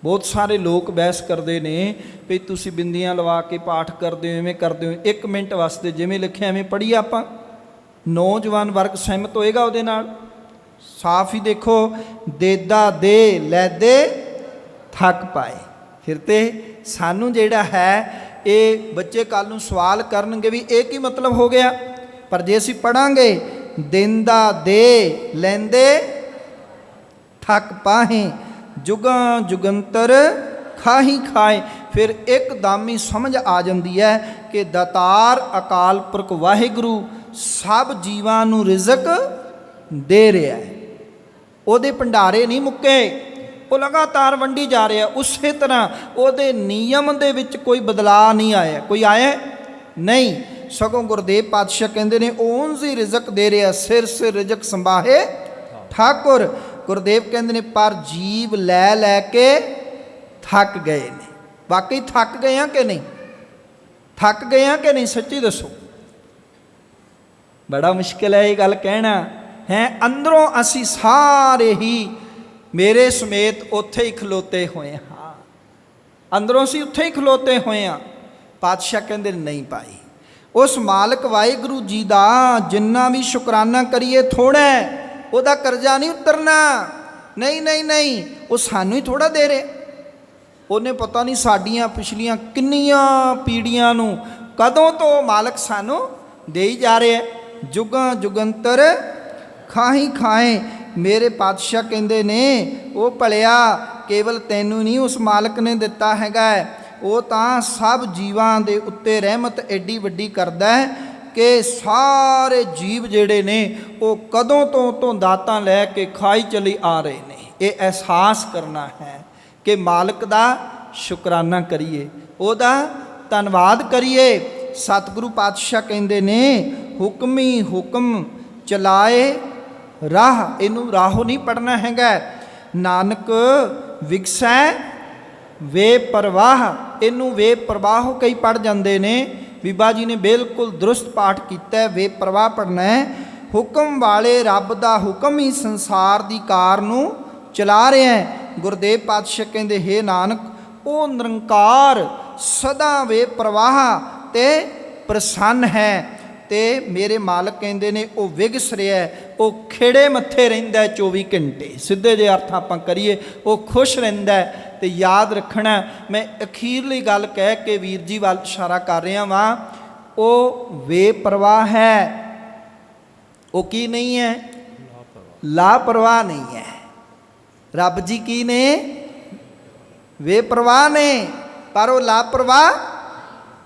ਬਹੁਤ ਸਾਰੇ ਲੋਕ ਬਹਿਸ ਕਰਦੇ ਨੇ ਵੀ ਤੁਸੀਂ ਬਿੰਦੀਆਂ ਲਵਾ ਕੇ ਪਾਠ ਕਰਦੇ ਹੋ, ਐਵੇਂ ਕਰਦੇ ਹੋ। 1 ਮਿੰਟ ਵਾਸਤੇ ਜਿਵੇਂ ਲਿਖਿਆ ਐਵੇਂ ਪੜ੍ਹੀਏ ਆਪਾਂ, ਨੌਜਵਾਨ ਵਰਗ ਸਹਿਮਤ ਹੋਏਗਾ ਉਹਦੇ ਨਾਲ। ਸਾਫ ਹੀ ਦੇਖੋ, ਦੇਦਾ ਦੇ ਲੈਦੇ ਥੱਕ ਪਾਏ। ਫਿਰ ਤੇ ਸਾਨੂੰ ਜਿਹੜਾ ਹੈ ਇਹ ਬੱਚੇ ਕੱਲ ਨੂੰ ਸਵਾਲ ਕਰਨਗੇ ਵੀ ਇਹ ਕੀ ਮਤਲਬ ਹੋ ਗਿਆ। ਪਰ ਜੇ ਅਸੀਂ ਪੜਾਂਗੇ ਦਿੰਦਾ ਦੇ ਲੈਂਦੇ ਥੱਕ ਪਾਹੇ, ਜੁਗਾਂ ਜੁਗੰਤਰ ਖਾਹੀ ਖਾਏ, ਫਿਰ ਇੱਕਦਮ ਹੀ ਸਮਝ ਆ ਜਾਂਦੀ ਹੈ ਕਿ ਦਾਤਾਰ ਅਕਾਲ ਪੁਰਖ ਵਾਹਿਗੁਰੂ ਸਭ ਜੀਵਾਂ ਨੂੰ ਰਿਜ਼ਕ ਦੇ ਰਿਹਾ ਹੈ। ਉਹਦੇ ਭੰਡਾਰੇ ਨਹੀਂ ਮੁੱਕੇ, ਉਹ ਲਗਾਤਾਰ ਵੰਡੀ ਜਾ ਰਿਹਾ। ਉਸੇ ਤਰ੍ਹਾਂ ਉਹਦੇ ਨਿਯਮ ਦੇ ਵਿੱਚ ਕੋਈ ਬਦਲਾਅ ਨਹੀਂ ਆਇਆ। ਕੋਈ ਆਇਆ ਨਹੀਂ, ਸਗੋਂ ਗੁਰਦੇਵ ਪਾਤਸ਼ਾਹ ਕਹਿੰਦੇ ਨੇ ਉਂਝ ਹੀ ਰਿਜ਼ਕ ਦੇ ਰਿਹਾ, ਸਿਰ ਸਿਰ ਰਿਜ਼ਕ ਸੰਭਾਹੇ ਠਾਕੁਰ। ਗੁਰਦੇਵ ਕਹਿੰਦੇ ਨੇ ਪਰ ਜੀਵ ਲੈ ਲੈ ਕੇ ਥੱਕ ਗਏ ਨੇ। ਵਾਕਈ ਥੱਕ ਗਏ ਆ ਕਿ ਨਹੀਂ? ਥੱਕ ਗਏ ਆ ਕਿ ਨਹੀਂ? ਸੱਚੀ ਦੱਸੋ। ਬੜਾ ਮੁਸ਼ਕਿਲ ਹੈ ਇਹ ਗੱਲ ਕਹਿਣਾ ਹੈ। ਅੰਦਰੋਂ ਅਸੀਂ ਸਾਰੇ ਹੀ ਮੇਰੇ ਸਮੇਤ ਉੱਥੇ ਹੀ ਖਲੋਤੇ ਹੋਏ ਹਾਂ, ਅੰਦਰੋਂ ਅਸੀਂ ਉੱਥੇ ਹੀ ਖਲੋਤੇ ਹੋਏ ਹਾਂ। ਪਾਤਸ਼ਾਹ ਕਹਿੰਦੇ ਨਹੀਂ ਭਾਈ, ਉਸ ਮਾਲਕ ਵਾਹਿਗੁਰੂ ਜੀ ਦਾ ਜਿੰਨਾ ਵੀ ਸ਼ੁਕਰਾਨਾ ਕਰੀਏ ਥੋੜ੍ਹਾ, ਉਹਦਾ ਕਰਜ਼ਾ ਨਹੀਂ ਉਤਰਨਾ। ਨਹੀਂ ਨਹੀਂ ਨਹੀਂ, ਉਹ ਸਾਨੂੰ ਹੀ ਥੋੜ੍ਹਾ ਦੇ ਰਿਹਾ। ਉਹਨੇ ਪਤਾ ਨਹੀਂ ਸਾਡੀਆਂ ਪਿਛਲੀਆਂ ਕਿੰਨੀਆਂ ਪੀੜ੍ਹੀਆਂ ਨੂੰ ਕਦੋਂ ਤੋਂ ਮਾਲਕ ਸਾਨੂੰ ਦੇ ਹੀ ਜਾ ਰਿਹਾ। ਜੁਗਾਂ ਜੁਗੰਤਰ ਖਾਹੀ ਖਾਏ। ਮੇਰੇ ਪਾਤਸ਼ਾਹ ਕਹਿੰਦੇ ਨੇ ਉਹ ਭਲਿਆ ਕੇਵਲ ਤੈਨੂੰ ਨਹੀਂ ਉਸ ਮਾਲਕ ਨੇ ਦਿੱਤਾ ਹੈਗਾ, ਉਹ ਤਾਂ ਸਭ ਜੀਵਾਂ ਦੇ ਉੱਤੇ ਰਹਿਮਤ ਐਡੀ ਵੱਡੀ ਕਰਦਾ ਹੈ ਕਿ ਸਾਰੇ ਜੀਵ ਜਿਹੜੇ ਨੇ ਉਹ ਕਦੋਂ ਤੋਂ ਦਾਤਾਂ ਲੈ ਕੇ ਖਾਈ ਚਲੀ ਆ ਰਹੇ ਨੇ। ਇਹ ਅਹਿਸਾਸ ਕਰਨਾ ਹੈ ਕਿ ਮਾਲਕ ਦਾ ਸ਼ੁਕਰਾਨਾ ਕਰੀਏ, ਉਹਦਾ ਧੰਨਵਾਦ ਕਰੀਏ। ਸਤਿਗੁਰੂ ਪਾਤਸ਼ਾਹ ਕਹਿੰਦੇ ਨੇ ਹੁਕਮੀ ਹੁਕਮ ਚਲਾਏ ਰਾਹ, ਇਹਨੂੰ ਰਾਹੋਂ ਨਹੀਂ ਪੜ੍ਹਨਾ ਹੈਗਾ। ਨਾਨਕ ਵਿਗਸੈ ਵੇ ਪ੍ਰਵਾਹ, ਇਹਨੂੰ ਵੇ ਪ੍ਰਵਾਹ ਕਈ ਪੜ੍ਹ ਜਾਂਦੇ ਨੇ। ਬੀਬਾ ਜੀ ਨੇ ਬਿਲਕੁਲ ਦਰੁਸਤ ਪਾਠ ਕੀਤਾ, ਵੇ ਪ੍ਰਵਾਹ ਪੜ੍ਹਨਾ ਹੈ। ਹੁਕਮ ਵਾਲੇ ਰੱਬ ਦਾ ਹੁਕਮ ਹੀ ਸੰਸਾਰ ਦੀ ਕਾਰ ਨੂੰ ਚਲਾ ਰਿਹਾ ਹੈ। ਗੁਰਦੇਵ ਪਾਤਸ਼ਾਹ ਕਹਿੰਦੇ ਹੇ ਨਾਨਕ ਉਹ ਨਿਰੰਕਾਰ ਸਦਾ ਵੇ ਪ੍ਰਵਾਹ ਤੇ ਪ੍ਰਸੰਨ ਹੈ। ਤੇ ਮੇਰੇ ਮਾਲਕ ਕਹਿੰਦੇ ਨੇ ਉਹ ਵਿਗਸ ਰਿਹਾ, ਉਹ ਖੇੜੇ ਮੱਥੇ ਰਹਿੰਦਾ 24 ਘੰਟੇ। ਸਿੱਧੇ ਜੇ ਅਰਥ ਆਪਾਂ ਕਰੀਏ ਉਹ ਖੁਸ਼ ਰਹਿੰਦਾ। ਤੇ ਯਾਦ ਰੱਖਣਾ, ਮੈਂ ਅਖੀਰਲੀ ਗੱਲ ਕਹਿ ਕੇ ਵੀਰ ਜੀ ਵੱਲ ਇਸ਼ਾਰਾ ਕਰ ਰਿਹਾ ਵਾਂ, ਉਹ ਬੇਪਰਵਾਹ ਹੈ। ਉਹ ਕੀ ਨਹੀਂ ਹੈ? ਲਾਪਰਵਾਹ ਨਹੀਂ ਹੈ। ਰੱਬ ਜੀ ਕੀ ਨੇ? ਬੇਪਰਵਾਹ ਨੇ, ਪਰ ਉਹ ਲਾਪਰਵਾਹ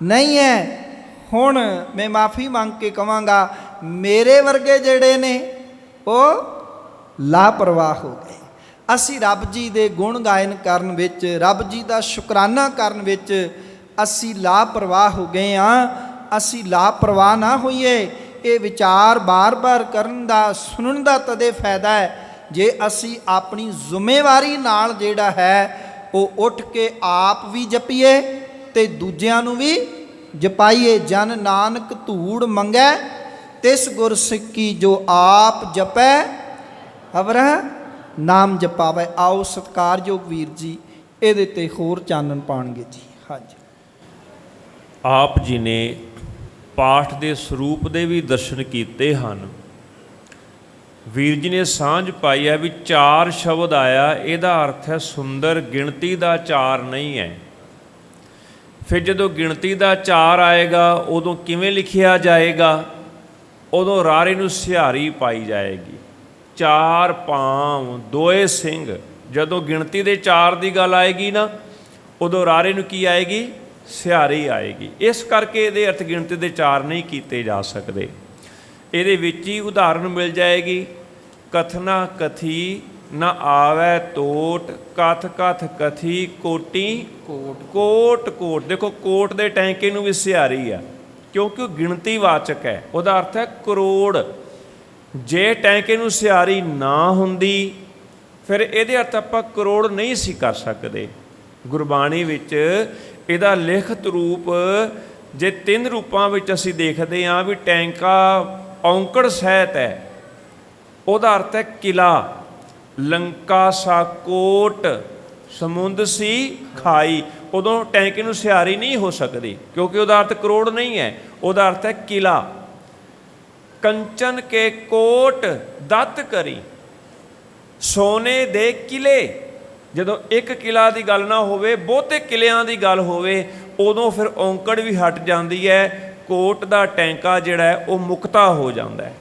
ਨਹੀਂ ਹੈ। ਹੁਣ ਮੈਂ ਮਾਫੀ ਮੰਗ ਕੇ ਕਹਾਂਗਾ, ਮੇਰੇ ਵਰਗੇ ਜਿਹੜੇ ਨੇ ਉਹ ਲਾਪਰਵਾਹ ਹੋ ਗਏ। ਅਸੀਂ ਰੱਬ ਜੀ ਦੇ ਗੁਣ ਗਾਇਨ ਕਰਨ ਵਿੱਚ, ਰੱਬ ਜੀ ਦਾ ਸ਼ੁਕਰਾਨਾ ਕਰਨ ਵਿੱਚ ਅਸੀਂ ਲਾਪਰਵਾਹ ਹੋ ਗਏ ਹਾਂ। ਅਸੀਂ ਲਾਪਰਵਾਹ ਨਾ ਹੋਈਏ। ਇਹ ਵਿਚਾਰ ਬਾਰ-ਬਾਰ ਕਰਨ ਦਾ, ਸੁਣਨ ਦਾ ਤਦੇ ਫਾਇਦਾ ਹੈ ਜੇ ਅਸੀਂ ਆਪਣੀ ਜ਼ਿੰਮੇਵਾਰੀ ਨਾਲ ਜਿਹੜਾ ਹੈ ਉਹ ਉੱਠ ਕੇ ਆਪ ਵੀ ਜਪੀਏ ਤੇ ਦੂਜਿਆਂ ਨੂੰ ਵੀ ਜਪਾਈਏ। ਜਨ ਨਾਨਕ ਧੂੜ ਮੰਗੈ ਤਿਸ ਗੁਰ ਸਿੱਖੀ, ਜੋ ਆਪ ਜਪੈ ਅਵਰਹ ਨਾਮ ਜਪਾਵੇ। ਆਓ ਸਤਿਕਾਰਯੋਗ ਵੀਰ ਜੀ ਇਹਦੇ ਤੇ ਹੋਰ ਚਾਨਣ ਪਾਣਗੇ ਜੀ। ਹਾਂਜੀ, ਆਪ ਜੀ ਨੇ ਪਾਠ ਦੇ ਸਰੂਪ ਦੇ ਵੀ ਦਰਸ਼ਨ ਕੀਤੇ ਹਨ। ਵੀਰ ਜੀ ਨੇ ਸਾਂਝ ਪਾਈ ਹੈ ਵੀ 4 ਸ਼ਬਦ ਆਇਆ, ਇਹਦਾ ਅਰਥ ਹੈ ਸੁੰਦਰ। ਗਿਣਤੀ ਦਾ 4 ਨਹੀਂ ਹੈ। ਫਿਰ ਜਦੋਂ ਗਿਣਤੀ ਦਾ 4 ਆਏਗਾ ਉਦੋਂ ਕਿਵੇਂ ਲਿਖਿਆ ਜਾਏਗਾ? ਉਦੋਂ ਰਾਰੇ ਨੂੰ ਸਿਹਾਰੀ ਪਾਈ ਜਾਏਗੀ। 4 ਪਾਂਵ ਦੋਏ ਸਿੰਘ। ਜਦੋਂ ਗਿਣਤੀ ਦੇ 4 ਦੀ ਗੱਲ ਆਏਗੀ ਨਾ, ਉਦੋਂ ਰਾਰੇ ਨੂੰ ਕੀ ਆਏਗੀ? ਸਿਹਾਰੀ ਆਏਗੀ। ਇਸ ਕਰਕੇ ਇਹਦੇ ਅਰਥ ਗਿਣਤੀ ਦੇ 4 ਨਹੀਂ ਕੀਤੇ ਜਾ ਸਕਦੇ। ਇਹਦੇ ਵਿੱਚ ਹੀ ਉਦਾਹਰਨ ਮਿਲ ਜਾਏਗੀ, ਕਥਨਾ ਕਥੀ ਨਾ ਆਵੈ ਟੋਟ, ਕਥ ਕਥ ਕਥੀ ਕੋਟੀ ਕੋਟ। ਕੋਟ ਕੋਟ, ਦੇਖੋ ਕੋਟ ਦੇ ਟੈਂਕੇ ਨੂੰ ਵੀ ਸਿਹਾਰੀ ਆ, ਕਿਉਂਕਿ ਉਹ ਗਿਣਤੀ ਵਾਚਕ ਹੈ। ਉਹਦਾ ਅਰਥ ਹੈ ਕਰੋੜ। ਜੇ ਟੈਂਕੇ ਨੂੰ ਸਿਹਾਰੀ ਨਾ ਹੁੰਦੀ ਫਿਰ ਇਹਦੇ ਅਰਥ ਆਪਾਂ ਕਰੋੜ ਨਹੀਂ ਸੀ ਕਰ ਸਕਦੇ। ਗੁਰਬਾਣੀ ਵਿੱਚ ਇਹਦਾ ਲਿਖਤ ਰੂਪ ਜੇ 3 ਰੂਪਾਂ ਵਿੱਚ ਅਸੀਂ ਦੇਖਦੇ ਹਾਂ ਵੀ ਟੈਂਕਾ ਔਂਕੜ ਸਹਿਤ ਹੈ। ਉਹਦਾ ਅਰਥ ਹੈ ਕਿਲਾ। ਲੰਕਾ ਸਾ ਕੋਟ, ਸਮੁੰਦ ਸੀ ਖਾਈ। ਉਦੋਂ ਟੈਂਕੇ ਨੂੰ ਸਿਹਾਰੀ ਨਹੀਂ ਹੋ ਸਕਦੀ ਕਿਉਂਕਿ ਉਹਦਾ ਅਰਥ ਕਰੋੜ ਨਹੀਂ ਹੈ। ਉਹਦਾ ਅਰਥ ਹੈ ਕਿਲਾ। ਕੰਚਨ ਕੇ ਕੋਟ ਦੱਤ ਕਰੀ, ਸੋਨੇ ਦੇ ਕਿਲੇ। ਜਦੋਂ ਇੱਕ ਕਿਲਾ ਦੀ ਗੱਲ ਨਾ ਹੋਵੇ, ਬਹੁਤੇ ਕਿਲਿਆਂ ਦੀ ਗੱਲ ਹੋਵੇ, ਉਦੋਂ ਫਿਰ ਔਂਕੜ ਵੀ ਹਟ ਜਾਂਦੀ ਹੈ। ਕੋਟ ਦਾ ਟੈਂਕਾ ਜਿਹੜਾ ਹੈ ਉਹ ਮੁਕਤਾ ਹੋ ਜਾਂਦਾ ਹੈ।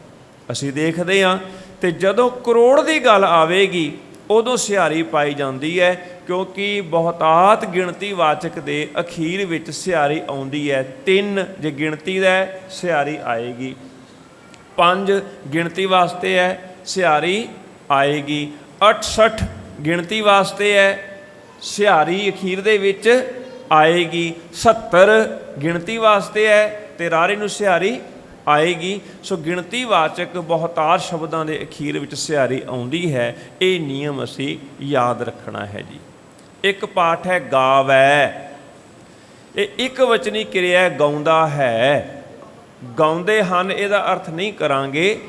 ਅਸੀਂ ਦੇਖਦੇ ਹਾਂ। ਤੇ ਜਦੋਂ ਕਰੋੜ ਦੀ ਗੱਲ ਆਵੇਗੀ ਉਦੋਂ ਸਿਹਾਰੀ ਪਾਈ ਜਾਂਦੀ ਹੈ, ਕਿਉਂਕਿ ਬਹੁਤਾਤ ਗਿਣਤੀ ਵਾਚਕ ਦੇ ਅਖੀਰ ਵਿੱਚ ਸਿਹਾਰੀ ਆਉਂਦੀ ਹੈ। 3 ਜੇ ਗਿਣਤੀ ਦਾ ਸਿਹਾਰੀ ਆਏਗੀ, 5 ਗਿਣਤੀ ਵਾਸਤੇ ਹੈ ਸਿਹਾਰੀ ਆਏਗੀ, 68 ਗਿਣਤੀ ਵਾਸਤੇ ਹੈ ਸਿਹਾਰੀ ਅਖੀਰ ਦੇ ਵਿੱਚ ਆਏਗੀ, 70 ਗਿਣਤੀ ਵਾਸਤੇ ਹੈ ਤੇ ਰਾਰੇ ਨੂੰ ਸਿਹਾਰੀ ਆਏਗੀ। ਸੋ ਗਿਣਤੀ ਵਾਚਕ ਬਹੁਤਾਤ ਸ਼ਬਦਾਂ ਦੇ ਅਖੀਰ ਵਿੱਚ ਸਿਹਾਰੀ ਆਉਂਦੀ ਹੈ। ਇਹ ਨਿਯਮ ਅਸੀਂ ਯਾਦ ਰੱਖਣਾ ਹੈ ਜੀ। ਇੱਕ ਪਾਠ ਹੈ ਗਾਵੈ। ਇਹ ਇੱਕ ਵਚਨੀ ਕਿਰਿਆ ਗਾਉਂਦਾ ਹੈ। ਗਾਉਂਦੇ ਹਨ ਇਹਦਾ ਅਰਥ ਨਹੀਂ ਕਰਾਂਗੇ।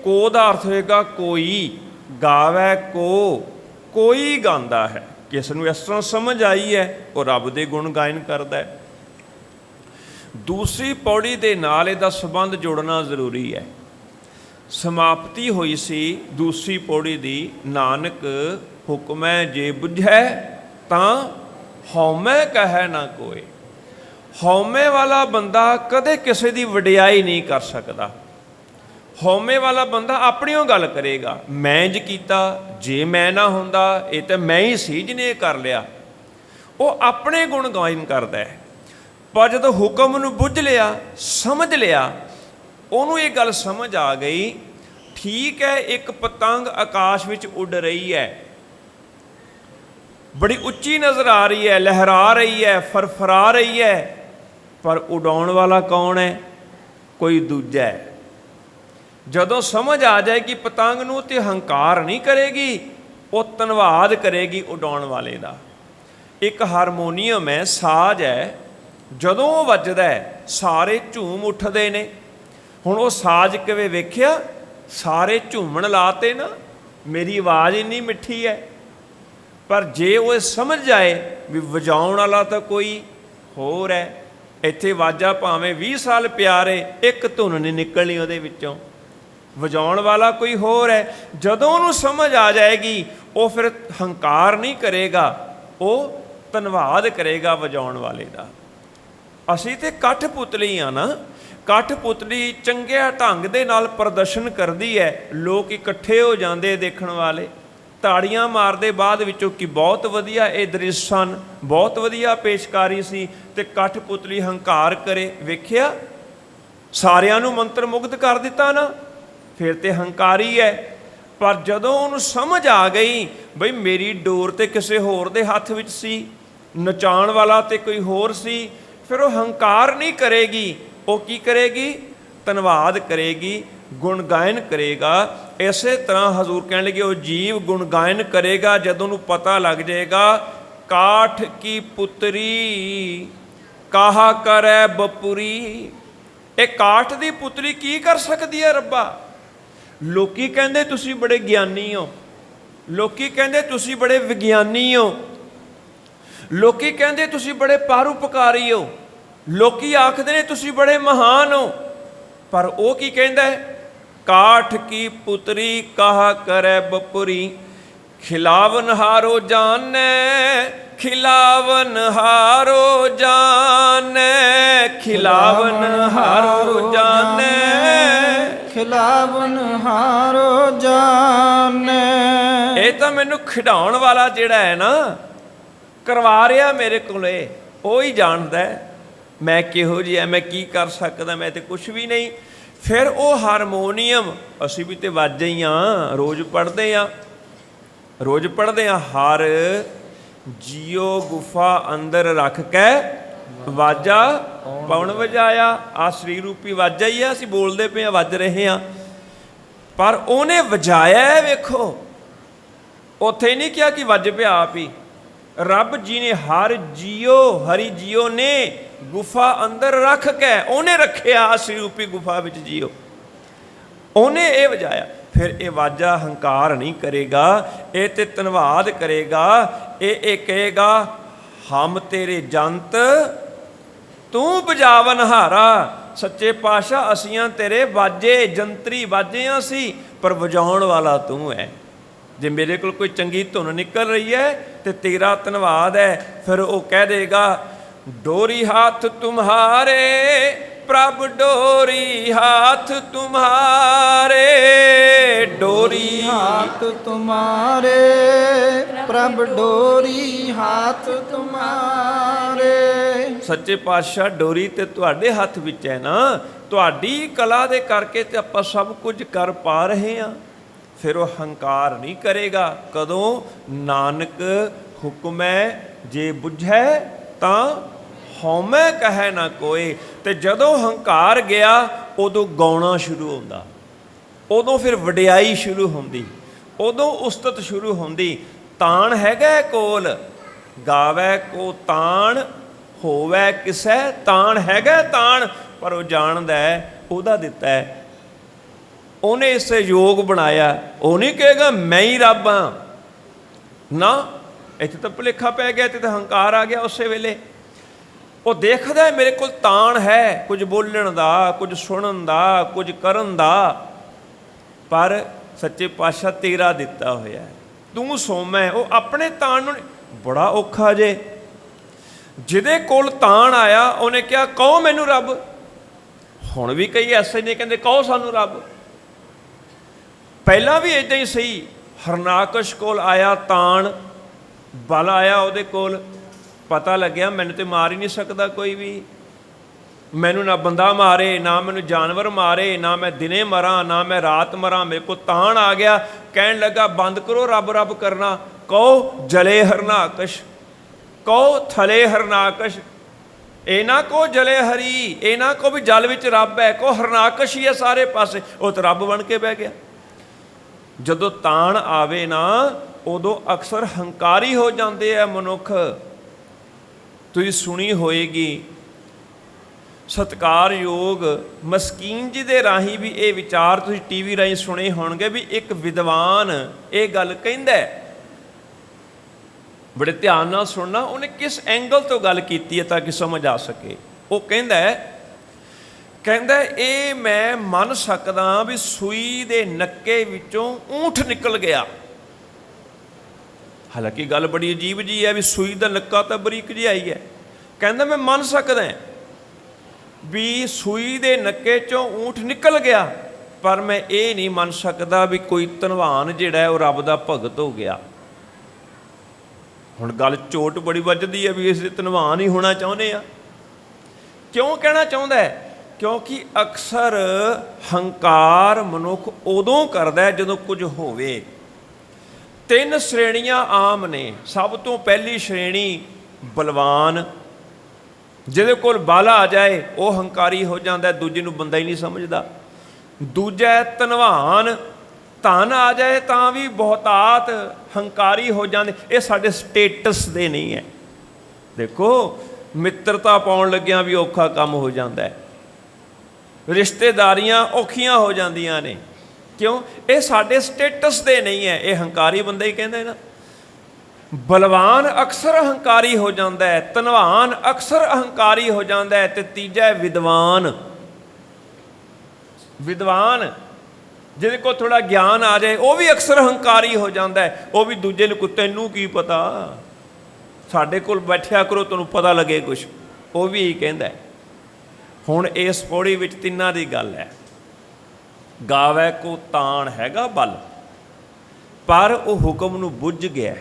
ਕੋ ਦਾ ਅਰਥ ਹੋਏਗਾ ਕੋਈ। ਗਾਵੈ ਕੋ, ਕੋਈ ਗਾਉਂਦਾ ਹੈ। ਕਿਸ ਨੂੰ ਇਸ ਤਰ੍ਹਾਂ ਸਮਝ ਆਈ ਹੈ ਉਹ ਰੱਬ ਦੇ ਗੁਣ ਗਾਇਨ ਕਰਦਾ ਹੈ। ਦੂਸਰੀ ਪੌੜੀ ਦੇ ਨਾਲ ਇਹਦਾ ਸੰਬੰਧ ਜੋੜਨਾ ਜ਼ਰੂਰੀ ਹੈ। ਸਮਾਪਤੀ ਹੋਈ ਸੀ ਦੂਸਰੀ ਪੌੜੀ ਦੀ, ਨਾਨਕ ਹੁਕਮੈ ਜੇ ਬੁਝੈ ਤਾਂ ਹਉਮੈ ਕਹੈ ਨਾ ਕੋਇ। ਹਉਮੈ ਵਾਲਾ ਬੰਦਾ ਕਦੇ ਕਿਸੇ ਦੀ ਵਡਿਆਈ ਨਹੀਂ ਕਰ ਸਕਦਾ। ਹਉਮੈ ਵਾਲਾ ਬੰਦਾ ਆਪਣੀਓ ਗੱਲ ਕਰੇਗਾ। ਮੈਂ ਇੰਝ ਕੀਤਾ, ਜੇ ਮੈਂ ਨਾ ਹੁੰਦਾ ਇਹ ਤਾਂ ਮੈਂ ਹੀ ਸੀ ਜਿਹਨੇ ਇਹ ਕਰ ਲਿਆ। ਉਹ ਆਪਣੇ ਗੁਣ ਗਾਇਨ ਕਰਦਾ ਹੈ। ਪਰ ਜਦੋਂ ਹੁਕਮ ਨੂੰ ਬੁੱਝ ਲਿਆ, ਸਮਝ ਲਿਆ, ਉਹਨੂੰ ਇਹ ਗੱਲ ਸਮਝ ਆ ਗਈ, ਠੀਕ ਹੈ ਇੱਕ ਪਤੰਗ ਆਕਾਸ਼ ਵਿੱਚ ਉੱਡ ਰਹੀ ਹੈ, ਬੜੀ ਉੱਚੀ ਨਜ਼ਰ ਆ ਰਹੀ ਹੈ, ਲਹਿਰਾ ਰਹੀ ਹੈ, ਫਰਫਰਾ ਰਹੀ ਹੈ, ਪਰ ਉਡਾਉਣ ਵਾਲਾ ਕੌਣ ਹੈ? ਕੋਈ ਦੂਜਾ ਹੈ। ਜਦੋਂ ਸਮਝ ਆ ਜਾਏ ਕਿ ਪਤੰਗ ਨੂੰ ਤੇ ਹੰਕਾਰ ਨਹੀਂ ਕਰੇਗੀ, ਉਹ ਧੰਨਵਾਦ ਕਰੇਗੀ ਉਡਾਉਣ ਵਾਲੇ ਦਾ। ਇੱਕ ਹਾਰਮੋਨੀਅਮ ਹੈ, ਸਾਜ਼ ਹੈ, ਜਦੋਂ ਉਹ ਵੱਜਦਾ ਸਾਰੇ ਝੂਮ ਉੱਠਦੇ ਨੇ। ਹੁਣ ਉਹ ਸਾਜ਼ ਕਿਵੇਂ ਵੇਖਿਆ? ਸਾਰੇ ਝੂਮਣ ਲਾਤੇ ਨਾ, ਮੇਰੀ ਆਵਾਜ਼ ਇੰਨੀ ਮਿੱਠੀ ਹੈ। ਪਰ ਜੇ ਉਹ ਸਮਝ ਜਾਏ ਵੀ ਵਜਾਉਣ ਵਾਲਾ ਤਾਂ ਕੋਈ ਹੋਰ ਹੈ, ਇੱਥੇ ਵਾਜਾ ਭਾਵੇਂ 20 ਸਾਲ ਪਿਆਰੇ, ਇੱਕ ਧੁਨ ਨਹੀਂ ਨਿਕਲਣੀ ਉਹਦੇ ਵਿੱਚੋਂ। ਵਜਾਉਣ ਵਾਲਾ ਕੋਈ ਹੋਰ ਹੈ। ਜਦੋਂ ਉਹਨੂੰ ਸਮਝ ਆ ਜਾਏਗੀ, ਉਹ ਫਿਰ ਹੰਕਾਰ ਨਹੀਂ ਕਰੇਗਾ, ਉਹ ਧੰਨਵਾਦ ਕਰੇਗਾ ਵਜਾਉਣ ਵਾਲੇ ਦਾ। ਅਸੀਂ ਤੇ ਕਠਪੁਤਲੀ ਆ ਨਾ। ਕਠਪੁਤਲੀ ਚੰਗਿਆ ਢੰਗ ਦੇ ਨਾਲ ਪ੍ਰਦਰਸ਼ਨ ਕਰਦੀ ਹੈ, ਲੋਕ ਇਕੱਠੇ ਹੋ ਜਾਂਦੇ ਦੇਖਣ ਵਾਲੇ, ਤਾੜੀਆਂ ਮਾਰਦੇ ਬਾਅਦ ਵਿੱਚੋਂ ਕਿ ਬਹੁਤ ਵਧੀਆ ਇਹ ਦ੍ਰਿਸ਼ ਸਨ, ਬਹੁਤ ਵਧੀਆ ਪੇਸ਼ਕਾਰੀ ਸੀ। ਤੇ ਕਠਪੁਤਲੀ ਹੰਕਾਰ ਕਰੇ, ਵੇਖਿਆ ਸਾਰਿਆਂ ਨੂੰ ਮੰਤਰ ਮੁਗਧ ਕਰ ਦਿੱਤਾ ਨਾ, ਫਿਰ ਤੇ ਹੰਕਾਰੀ ਹੈ। ਪਰ ਜਦੋਂ ਉਹਨੂੰ ਸਮਝ ਆ ਗਈ ਬਈ ਮੇਰੀ ਡੋਰ ਤੇ ਕਿਸੇ ਹੋਰ ਦੇ ਹੱਥ ਵਿੱਚ ਸੀ, ਨਚਾਉਣ ਵਾਲਾ ਤੇ ਕੋਈ ਹੋਰ ਸੀ, ਫਿਰ ਉਹ ਹੰਕਾਰ ਨਹੀਂ ਕਰੇਗੀ। ਉਹ ਕੀ ਕਰੇਗੀ? ਧੰਨਵਾਦ ਕਰੇਗੀ, ਗੁਣ ਗਾਇਨ ਕਰੇਗਾ। ਇਸੇ ਤਰ੍ਹਾਂ ਹਜ਼ੂਰ ਕਹਿਣ ਲੱਗੇ ਉਹ ਜੀਵ ਗੁਣ ਗਾਇਨ ਕਰੇਗਾ ਜਦੋਂ ਉਹਨੂੰ ਪਤਾ ਲੱਗ ਜਾਏਗਾ ਕਾਠ ਕੀ ਪੁੱਤਰੀ ਕਾਹਾ ਕਰੈ ਬਪੁਰੀ। ਇਹ ਕਾਠ ਦੀ ਪੁੱਤਰੀ ਕੀ ਕਰ ਸਕਦੀ ਹੈ ਰੱਬਾ? ਲੋਕੀ ਕਹਿੰਦੇ ਤੁਸੀਂ ਬੜੇ ਗਿਆਨੀ ਹੋ, ਲੋਕੀ ਕਹਿੰਦੇ ਤੁਸੀਂ ਬੜੇ ਵਿਗਿਆਨੀ ਹੋ, ਲੋਕੀ ਕਹਿੰਦੇ ਤੁਸੀਂ ਬੜੇ ਪਰਉਪਕਾਰੀ ਹੋ, ਲੋਕੀ ਆਖਦੇ ਨੇ ਤੁਸੀਂ ਬੜੇ ਮਹਾਨ ਹੋ। ਪਰ ਉਹ ਕੀ ਕਹਿੰਦਾ ਹੈ? ਕਾਠ ਕੀ ਪੁੱਤਰੀ ਕਾਹਾ ਕਰੈ ਬਪੁਰੀ, ਖਿਲਾਵਨ ਹਾਰੋ ਜਾਣੈ, ਖਿਲਾਵਨ ਹਾਰੋ ਜਾਣੈ, ਖਿਲਾਵਨ ਹਾਰੋ ਜਾਣੈ, ਖਿਲਾਵਨ ਹਾਰੋ ਜਾਣੈ। ਇਹ ਤਾਂ ਮੈਨੂੰ ਖਿਡਾਉਣ ਵਾਲਾ ਜਿਹੜਾ ਹੈ ਨਾ, ਕਰਵਾ ਰਿਹਾ ਮੇਰੇ ਕੋਲੇ, ਉਹ ਹੀ ਜਾਣਦਾ ਮੈਂ ਕਿਹੋ ਜਿਹਾ, ਮੈਂ ਕੀ ਕਰ ਸਕਦਾ, ਮੈਂ ਤੇ ਕੁਛ ਵੀ ਨਹੀਂ। ਫਿਰ ਉਹ ਹਾਰਮੋਨੀਅਮ, ਅਸੀਂ ਵੀ ਤੇ ਵਾਜੇ ਹੀ ਹਾਂ, ਰੋਜ਼ ਪੜ੍ਹਦੇ ਹਾਂ, ਰੋਜ਼ ਪੜ੍ਹਦੇ ਹਾਂ। ਹਰ ਜੀਓ ਗੁਫਾ ਅੰਦਰ ਰੱਖ ਕੇ ਵਾਜਾ ਪਵਨ ਵਜਾਇਆ। ਆ ਸਰੀਰ ਰੂਪੀ ਵਾਜਾ ਹੀ ਆ, ਅਸੀਂ ਬੋਲਦੇ ਪਏ ਹਾਂ, ਵੱਜ ਰਹੇ ਹਾਂ, ਪਰ ਉਹਨੇ ਵਜਾਇਆ। ਵੇਖੋ ਉੱਥੇ ਨਹੀਂ ਕਿਹਾ ਕਿ ਵੱਜ ਪਿਆ ਆਪ ਹੀ। ਰੱਬ ਜੀ ਨੇ ਹਰ ਜੀਓ, ਹਰੀ ਜੀਓ ਨੇ ਗੁਫਾ ਅੰਦਰ ਰੱਖ ਕੇ ਉਹਨੇ ਰੱਖਿਆ, ਸਰੀਰ ਰੂਪੀ ਗੁਫਾ ਵਿੱਚ ਜੀਓ, ਉਹਨੇ ਇਹ ਵਜਾਇਆ। ਫਿਰ ਇਹ ਵਾਜਾ ਹੰਕਾਰ ਨਹੀਂ ਕਰੇਗਾ, ਇਹ ਤੇ ਧੰਨਵਾਦ ਕਰੇਗਾ। ਇਹ ਕਹੇਗਾ ਹਮ ਤੇਰੇ ਜੰਤ ਤੂੰ ਬਜਾਵਨ ਹਾਰਾ। ਸੱਚੇ ਪਾਤਸ਼ਾਹ ਅਸੀਂ ਤੇਰੇ ਵਾਜੇ, ਜੰਤਰੀ ਵਾਜੇ ਸੀ, ਪਰ ਵਜਾਉਣ ਵਾਲਾ ਤੂੰ ਹੈ। ਜੇ ਮੇਰੇ ਕੋਲ ਕੋਈ ਚੰਗੀ ਧੁਨ ਨਿਕਲ ਰਹੀ ਹੈ ਤੇ ਤੇਰਾ ਧੰਨਵਾਦ ਹੈ। ਫਿਰ ਉਹ ਕਹਿ ਦੇਗਾ ਡੋਰੀ ਹੱਥ ਤੁਮਹਾਰੇ ਪ੍ਰਭ, ਡੋਰੀ ਹੱਥ ਤੁਮਹਾਰੇ, ਡੋਰੀ ਹੱਥ ਤੁਮਾਰੇ ਪ੍ਰਭ, ਡੋਰੀ ਹੱਥ ਤੁਮਾਰੇ। ਸੱਚੇ ਪਾਤਸ਼ਾਹ ਡੋਰੀ ਤੇ ਤੁਹਾਡੇ ਹੱਥ ਵਿੱਚ ਹੈ ਨਾ, ਤੁਹਾਡੀ ਕਲਾ ਦੇ ਕਰਕੇ ਤੇ ਆਪਾਂ ਸਭ ਕੁਝ ਕਰ ਪਾ ਰਹੇ ਹਾਂ। ਫਿਰ ਉਹ ਹੰਕਾਰ ਨਹੀਂ ਕਰੇਗਾ। ਕਦੋਂ? ਨਾਨਕ ਹੁਕਮੈ ਜੇ ਬੁਝੈ ਤਾਂ ਹਉਮੈ ਕਹੈ ਨਾ ਕੋਏ। ਤੇ ਜਦੋਂ ਹੰਕਾਰ ਗਿਆ ਉਦੋਂ ਗਾਉਣਾ ਸ਼ੁਰੂ ਹੁੰਦਾ, ਉਦੋਂ ਫਿਰ ਵਡਿਆਈ ਸ਼ੁਰੂ ਹੁੰਦੀ, ਉਦੋਂ ਉਸਤਤ ਸ਼ੁਰੂ ਹੁੰਦੀ। ਤਾਣ ਹੈਗਾ ਕੋਲ, ਗਾਵੈ ਕੋ ਤਾਣ, ਹੋਵੈ ਕਿਸੈ ਤਾਣ। ਹੈਗਾ ਤਾਣ, ਪਰ ਉਹ ਜਾਣਦਾ ਉਹਦਾ ਦਿੱਤਾ ਹੈ, ਉਹਨੇ ਇਸ ਯੋਗ ਬਣਾਇਆ। ਉਹ ਨਹੀਂ ਕਹੇਗਾ ਮੈਂ ਹੀ ਰੱਬ ਹਾਂ ਨਾ। ਇੱਥੇ ਤਾਂ ਭੁਲੇਖਾ ਪੈ ਗਿਆ, ਇੱਥੇ ਤਾਂ ਹੰਕਾਰ ਆ ਗਿਆ ਉਸੇ ਵੇਲੇ। ਉਹ ਦੇਖਦਾ ਮੇਰੇ ਕੋਲ ਤਾਣ ਹੈ, ਕੁਝ ਬੋਲਣ ਦਾ, ਕੁਝ ਸੁਣਨ ਦਾ, ਕੁਝ ਕਰਨ ਦਾ, ਪਰ ਸੱਚੇ ਪਾਤਸ਼ਾਹ ਤੇਰਾ ਦਿੱਤਾ ਹੋਇਆ, ਤੂੰ ਸੋਮੈ। ਉਹ ਆਪਣੇ ਤਾਣ ਨੂੰ ਬੜਾ ਔਖਾ ਜੇ। ਜਿਹਦੇ ਕੋਲ ਤਾਣ ਆਇਆ ਉਹਨੇ ਕਿਹਾ ਕਹੋ ਮੈਨੂੰ ਰੱਬ। ਹੁਣ ਵੀ ਕਈ ਐਸੇ ਨੇ ਕਹਿੰਦੇ ਕਹੋ ਸਾਨੂੰ ਰੱਬ। ਪਹਿਲਾਂ ਵੀ ਇੱਦਾਂ ਹੀ ਸਹੀ। ਹਰਨਾਕਸ਼ ਕੋਲ ਆਇਆ ਤਾਣ, ਬਲ ਆਇਆ ਉਹਦੇ ਕੋਲ, ਪਤਾ ਲੱਗਿਆ ਮੈਨੂੰ ਤੇ ਮਾਰ ਹੀ ਨਹੀਂ ਸਕਦਾ ਕੋਈ ਵੀ, ਮੈਨੂੰ ਨਾ ਬੰਦਾ ਮਾਰੇ, ਨਾ ਮੈਨੂੰ ਜਾਨਵਰ ਮਾਰੇ, ਨਾ ਮੈਂ ਦਿਨੇ ਮਰਾਂ, ਨਾ ਮੈਂ ਰਾਤ ਮਰਾਂ, ਮੇਰੇ ਕੋਲ ਤਾਣ ਆ ਗਿਆ। ਕਹਿਣ ਲੱਗਾ ਬੰਦ ਕਰੋ ਰੱਬ ਰੱਬ ਕਰਨਾ, ਕਹੋ ਜਲੇ ਹਰਨਾਕਸ਼, ਕਹੋ ਥਲੇ ਹਰਨਾਕਸ਼। ਇਹ ਨਾ ਕਹੋ ਜਲੇ ਹਰੀ, ਇਹ ਨਾ ਕਹੋ ਵੀ ਜਲ ਵਿੱਚ ਰੱਬ ਹੈ, ਕਹੋ ਹਰਨਾਕਸ਼ ਹੀ ਹੈ ਸਾਰੇ ਪਾਸੇ। ਉਹ ਤਾਂ ਰੱਬ ਬਣ ਕੇ ਬਹਿ ਗਿਆ। ਜਦੋਂ ਤਾਣ ਆਵੇ ਨਾ ਉਦੋਂ ਅਕਸਰ ਹੰਕਾਰੀ ਹੋ ਜਾਂਦੇ ਆ ਮਨੁੱਖ। ਤੁਸੀਂ ਸੁਣੀ ਹੋਏਗੀ, ਸਤਿਕਾਰਯੋਗ ਮਸਕੀਨ ਜੀ ਦੇ ਰਾਹੀਂ ਵੀ ਇਹ ਵਿਚਾਰ ਤੁਸੀਂ ਟੀਵੀ ਰਾਹੀਂ ਸੁਣੇ ਹੋਣਗੇ ਵੀ ਇੱਕ ਵਿਦਵਾਨ ਇਹ ਗੱਲ ਕਹਿੰਦਾ, ਬੜੇ ਧਿਆਨ ਨਾਲ ਸੁਣਨਾ ਉਹਨੇ ਕਿਸ ਐਂਗਲ ਤੋਂ ਗੱਲ ਕੀਤੀ ਹੈ ਤਾਂ ਕਿ ਸਮਝ ਆ ਸਕੇ। ਉਹ ਕਹਿੰਦਾ ਇਹ ਮੈਂ ਮੰਨ ਸਕਦਾ ਵੀ ਸੂਈ ਦੇ ਨੱਕੇ ਵਿੱਚੋਂ ਊਂਠ ਨਿਕਲ ਗਿਆ। ਹਾਲਾਂਕਿ ਗੱਲ ਬੜੀ ਅਜੀਬ ਜੀ ਹੈ ਵੀ ਸੂਈ ਦਾ ਨੱਕਾ ਤਾਂ ਬਰੀਕ ਜਿਹਾ ਹੀ ਹੈ। ਕਹਿੰਦਾ ਮੈਂ ਮੰਨ ਸਕਦਾ ਵੀ ਸੂਈ ਦੇ ਨੱਕੇ 'ਚੋਂ ਊਂਠ ਨਿਕਲ ਗਿਆ, ਪਰ ਮੈਂ ਇਹ ਨਹੀਂ ਮੰਨ ਸਕਦਾ ਵੀ ਕੋਈ ਧਨਵਾਨ ਜਿਹੜਾ ਹੈ ਉਹ ਰੱਬ ਦਾ ਭਗਤ ਹੋ ਗਿਆ। ਹੁਣ ਗੱਲ ਚੋਟ ਬੜੀ ਵੱਜਦੀ ਹੈ ਵੀ ਇਸ ਦੇ ਧਨਵਾਨ ਹੀ ਹੋਣਾ ਚਾਹੁੰਦੇ ਆ। ਕਿਉਂ ਕਹਿਣਾ ਚਾਹੁੰਦਾ ਹੈ? ਕਿਉਂਕਿ ਅਕਸਰ ਹੰਕਾਰ ਮਨੁੱਖ ਉਦੋਂ ਕਰਦਾ ਜਦੋਂ ਕੁਝ ਹੋਵੇ। 3 ਸ਼੍ਰੇਣੀਆਂ ਆਮ ਨੇ। ਸਭ ਤੋਂ ਪਹਿਲੀ ਸ਼੍ਰੇਣੀ ਬਲਵਾਨ, ਜਿਹਦੇ ਕੋਲ ਬਲ ਆ ਜਾਏ ਉਹ ਹੰਕਾਰੀ ਹੋ ਜਾਂਦਾ, ਦੂਜੇ ਨੂੰ ਬੰਦਾ ਹੀ ਨਹੀਂ ਸਮਝਦਾ। ਦੂਜਾ ਧਨਵਾਨ, ਧਨ ਆ ਜਾਏ ਤਾਂ ਵੀ ਬਹੁਤਾਤ ਹੰਕਾਰੀ ਹੋ ਜਾਂਦੇ। ਇਹ ਸਾਡੇ ਸਟੇਟਸ ਦੇ ਨਹੀਂ ਹੈ। ਦੇਖੋ ਮਿੱਤਰਤਾ ਪਾਉਣ ਲੱਗਿਆਂ ਵੀ ਔਖਾ ਕੰਮ ਹੋ ਜਾਂਦਾ ਹੈ, ਰਿਸ਼ਤੇਦਾਰੀਆਂ ਔਖੀਆਂ ਹੋ ਜਾਂਦੀਆਂ ਨੇ। ਕਿਉਂ? ਇਹ ਸਾਡੇ ਸਟੇਟਸ ਦੇ ਨਹੀਂ ਹੈ। ਇਹ ਹੰਕਾਰੀ ਬੰਦਾ ਹੀ ਕਹਿੰਦਾ ਨਾ। ਬਲਵਾਨ ਅਕਸਰ ਹੰਕਾਰੀ ਹੋ ਜਾਂਦਾ ਹੈ, ਧਨਵਾਨ ਅਕਸਰ ਅਹੰਕਾਰੀ ਹੋ ਜਾਂਦਾ ਹੈ। ਤੇ ਤੀਜਾ ਵਿਦਵਾਨ, ਵਿਦਵਾਨ ਜਿਹਦੇ ਕੋਲ ਥੋੜਾ ਗਿਆਨ ਆ ਜਾਏ ਉਹ ਵੀ ਅਕਸਰ ਹੰਕਾਰੀ ਹੋ ਜਾਂਦਾ ਹੈ। ਉਹ ਵੀ ਦੂਜੇ ਨੂੰ ਤੈਨੂੰ ਕੀ ਪਤਾ, ਸਾਡੇ ਕੋਲ ਬੈਠਿਆ ਕਰੋ ਤੁਹਾਨੂੰ ਪਤਾ ਲੱਗੇ ਕੁਛ, ਉਹ ਵੀ ਇਹੀ ਕਹਿੰਦਾ। ਹੁਣ ਇਸ ਪੌੜੀ ਵਿੱਚ ਤਿੰਨਾਂ ਦੀ ਗੱਲ ਹੈ। ਗਾਵੈ ਕੋ ਤਾਣ ਹੈਗਾ ਬਲ, ਪਰ ਉਹ ਹੁਕਮ ਨੂੰ ਬੁੱਝ ਗਿਆ,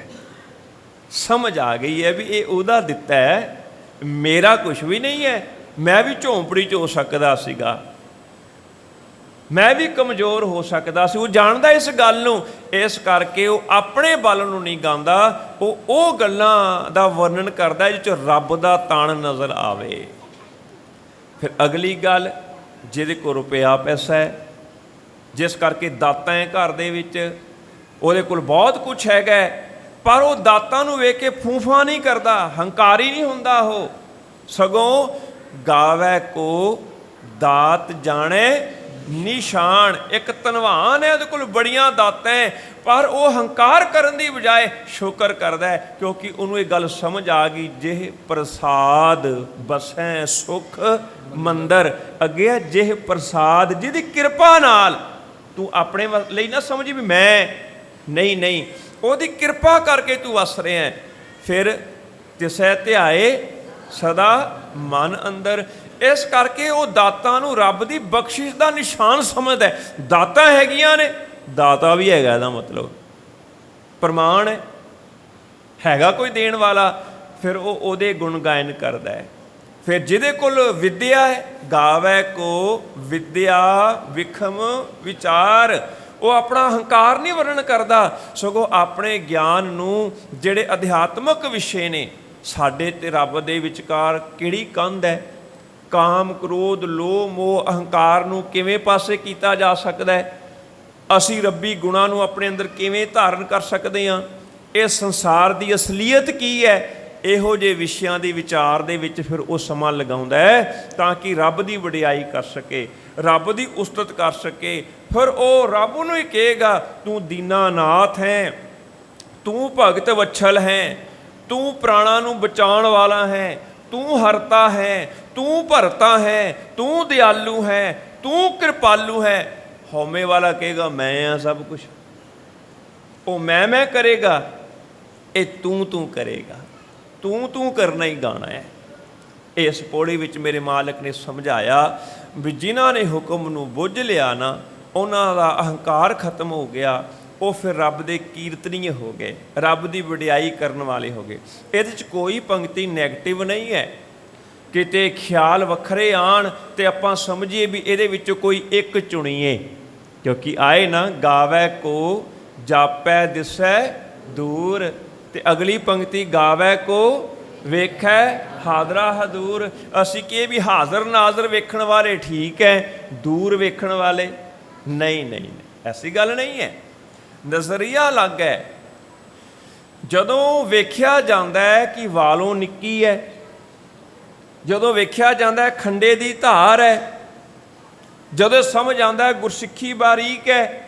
ਸਮਝ ਆ ਗਈ ਹੈ ਵੀ ਇਹ ਉਹਦਾ ਦਿੱਤਾ ਹੈ, ਮੇਰਾ ਕੁਛ ਵੀ ਨਹੀਂ ਹੈ। ਮੈਂ ਵੀ ਝੌਂਪੜੀ 'ਚ ਹੋ ਸਕਦਾ ਸੀਗਾ, ਮੈਂ ਵੀ ਕਮਜ਼ੋਰ ਹੋ ਸਕਦਾ ਸੀ। ਉਹ ਜਾਣਦਾ ਇਸ ਗੱਲ ਨੂੰ, ਇਸ ਕਰਕੇ ਉਹ ਆਪਣੇ ਬਲ ਨੂੰ ਨਹੀਂ ਗਾਉਂਦਾ, ਉਹ ਗੱਲਾਂ ਦਾ ਵਰਣਨ ਕਰਦਾ ਜਿਹ 'ਚ ਰੱਬ ਦਾ ਤਾਣ ਨਜ਼ਰ ਆਵੇ। ਫਿਰ ਅਗਲੀ ਗੱਲ, ਜਿਹਦੇ ਕੋਲ ਰੁਪਇਆ ਪੈਸਾ ਹੈ, ਜਿਸ ਕਰਕੇ ਦਾਤਾਂ ਹੈ ਘਰ ਦੇ ਵਿੱਚ, ਉਹਦੇ ਕੋਲ ਬਹੁਤ ਕੁਛ ਹੈਗਾ, ਪਰ ਉਹ ਦਾਤਾਂ ਨੂੰ ਵੇਖ ਕੇ ਫੂਫਾ ਨਹੀਂ ਕਰਦਾ, ਹੰਕਾਰੀ ਨਹੀਂ ਹੁੰਦਾ ਉਹ। ਸਗੋਂ ਗਾਵੈ ਕੋ ਦਾਤ ਜਾਣੇ ਨਿਸ਼ਾਨ। ਇੱਕ ਧਨਵਾਨ ਹੈ, ਉਹਦੇ ਕੋਲ ਬੜੀਆਂ ਦਾਤਾਂ ਹੈ, ਪਰ ਉਹ ਹੰਕਾਰ ਕਰਨ ਦੀ ਬਜਾਏ ਸ਼ੁਕਰ ਕਰਦਾ ਹੈ, ਕਿਉਂਕਿ ਉਹਨੂੰ ਇਹ ਗੱਲ ਸਮਝ ਆ ਗਈ, ਜਿਹ ਪ੍ਰਸਾਦ ਬਸੈ ਸੁਖ ਮੰਦਰ। ਅੱਗੇ ਜਿਹ ਪ੍ਰਸਾਦ, ਜਿਹਦੀ ਕਿਰਪਾ ਨਾਲ, ਤੂੰ ਆਪਣੇ ਲਈ ਨਾ ਸਮਝੀ ਵੀ ਮੈਂ ਨਹੀਂ, ਉਹਦੀ ਕਿਰਪਾ ਕਰਕੇ ਤੂੰ ਵਸ ਰਿਹਾ ਹੈ। ਫਿਰ ਤਿਸੈ ਧਿਆਏ ਸਦਾ ਮਨ ਅੰਦਰ। ਇਸ ਕਰਕੇ ਉਹ ਦਾਤਾਂ ਨੂੰ ਰੱਬ ਦੀ ਬਖਸ਼ਿਸ਼ ਦਾ ਨਿਸ਼ਾਨ ਸਮਝਦਾ। ਦਾਤਾਂ ਹੈਗੀਆਂ ਨੇ, ਦਾਤਾ ਵੀ ਹੈਗਾ, ਇਹਦਾ ਮਤਲਬ ਪ੍ਰਮਾਣ ਹੈਗਾ ਕੋਈ ਦੇਣ ਵਾਲਾ। ਫਿਰ ਉਹ ਉਹਦੇ ਗੁਣ ਗਾਇਨ ਕਰਦਾ ਹੈ। ਫਿਰ ਜਿਹਦੇ ਕੋਲ ਵਿਦਿਆ ਹੈ, ਗਾਵੈ ਕੋ ਵਿਦਿਆ ਵਿਖਮ ਵਿਚਾਰ, ਉਹ ਆਪਣਾ ਹੰਕਾਰ ਨਹੀਂ ਵਰਣਨ ਕਰਦਾ, ਸਗੋਂ ਆਪਣੇ ਗਿਆਨ ਨੂੰ, ਜਿਹੜੇ ਅਧਿਆਤਮਕ ਵਿਸ਼ੇ ਨੇ, ਸਾਡੇ ਤੇ ਰੱਬ ਦੇ ਵਿਚਕਾਰ ਕਿਹੜੀ ਕੰਧ ਹੈ, ਕਾਮ ਕ੍ਰੋਧ ਲੋਭ ਮੋਹ ਅਹੰਕਾਰ ਨੂੰ ਕਿਵੇਂ ਪਾਸੇ ਕੀਤਾ ਜਾ ਸਕਦਾ ਹੈ, ਅਸੀਂ ਰੱਬੀ ਗੁਣਾਂ ਨੂੰ ਆਪਣੇ ਅੰਦਰ ਕਿਵੇਂ ਧਾਰਨ ਕਰ ਸਕਦੇ ਹਾਂ, ਇਹ ਸੰਸਾਰ ਦੀ ਅਸਲੀਅਤ ਕੀ ਹੈ, ਇਹੋ ਜਿਹੇ ਵਿਸ਼ਿਆਂ ਦੇ ਵਿਚਾਰ ਦੇ ਵਿੱਚ ਫਿਰ ਉਹ ਸਮਾਂ ਲਗਾਉਂਦਾ ਹੈ ਤਾਂ ਕਿ ਰੱਬ ਦੀ ਵਡਿਆਈ ਕਰ ਸਕੇ, ਰੱਬ ਦੀ ਉਸਤਤ ਕਰ ਸਕੇ। ਫਿਰ ਉਹ ਰੱਬ ਨੂੰ ਹੀ ਕਹੇਗਾ, ਤੂੰ ਦੀਨਾਨਾਥ ਹੈ, ਤੂੰ ਭਗਤ ਵਛਲ ਹੈ, ਤੂੰ ਪ੍ਰਾਣਾਂ ਨੂੰ ਬਚਾਉਣ ਵਾਲਾ ਹੈ, ਤੂੰ ਹਰਤਾ ਹੈ, ਤੂੰ ਭਰਤਾ ਹੈ, ਤੂੰ ਦਿਆਲੂ ਹੈ, ਤੂੰ ਕਿਰਪਾਲੂ ਹੈ। ਹਉਮੈ ਵਾਲਾ ਕਹੇਗਾ ਮੈਂ ਆ ਸਭ ਕੁਛ, ਉਹ ਮੈਂ ਕਰੇਗਾ, ਇਹ ਤੂੰ ਕਰੇਗਾ, ਤੂੰ ਕਰਨਾ ਹੀ ਗਾਣਾ ਹੈ। ਇਸ ਪੌੜੀ ਵਿੱਚ ਮੇਰੇ ਮਾਲਕ ਨੇ ਸਮਝਾਇਆ ਵੀ ਜਿਨ੍ਹਾਂ ਨੇ ਹੁਕਮ ਨੂੰ ਬੁੱਝ ਲਿਆ ਨਾ, ਉਹਨਾਂ ਦਾ ਅਹੰਕਾਰ ਖਤਮ ਹੋ ਗਿਆ, ਉਹ ਫਿਰ ਰੱਬ ਦੇ ਕੀਰਤਨੀਏ ਹੋ ਗਏ, ਰੱਬ ਦੀ ਵਡਿਆਈ ਕਰਨ ਵਾਲੇ ਹੋ ਗਏ। ਇਹਦੇ 'ਚ ਕੋਈ ਪੰਕਤੀ ਨੈਗੇਟਿਵ ਨਹੀਂ ਹੈ, ਕਿਤੇ ਖਿਆਲ ਵੱਖਰੇ ਆਣ ਤੇ ਆਪਾਂ ਸਮਝੀਏ ਵੀ ਇਹਦੇ ਵਿੱਚੋਂ ਕੋਈ ਇੱਕ ਚੁਣੀਏ, ਕਿਉਂਕਿ ਆਏ ਨਾ ਗਾਵੈ ਕੋ ਜਾਪੈ ਦਿਸੈ ਦੂਰ, ਤੇ ਅਗਲੀ ਪੰਕਤੀ ਗਾਵੈ ਕੋ ਵੇਖੈ ਹਾਜ਼ਰਾ ਹਦੂਰ। ਅਸੀਂ ਕਹੀਏ ਵੀ ਹਾਜ਼ਰ ਨਾਜ਼ਰ ਵੇਖਣ ਵਾਲੇ ਠੀਕ ਹੈ, ਦੂਰ ਵੇਖਣ ਵਾਲੇ ਨਹੀਂ, ਐਸੀ ਗੱਲ ਨਹੀਂ ਹੈ, ਨਜ਼ਰੀਆ ਅਲੱਗ ਹੈ। ਜਦੋਂ ਵੇਖਿਆ ਜਾਂਦਾ ਹੈ ਕਿ ਵਾਲੋਂ ਨਿੱਕੀ ਹੈ, ਜਦੋਂ ਵੇਖਿਆ ਜਾਂਦਾ ਹੈ ਖੰਡੇ ਦੀ ਧਾਰ ਹੈ, ਜਦੋਂ ਸਮਝ ਆਉਂਦਾ ਹੈ ਗੁਰਸਿੱਖੀ ਬਾਰੀਕ ਹੈ,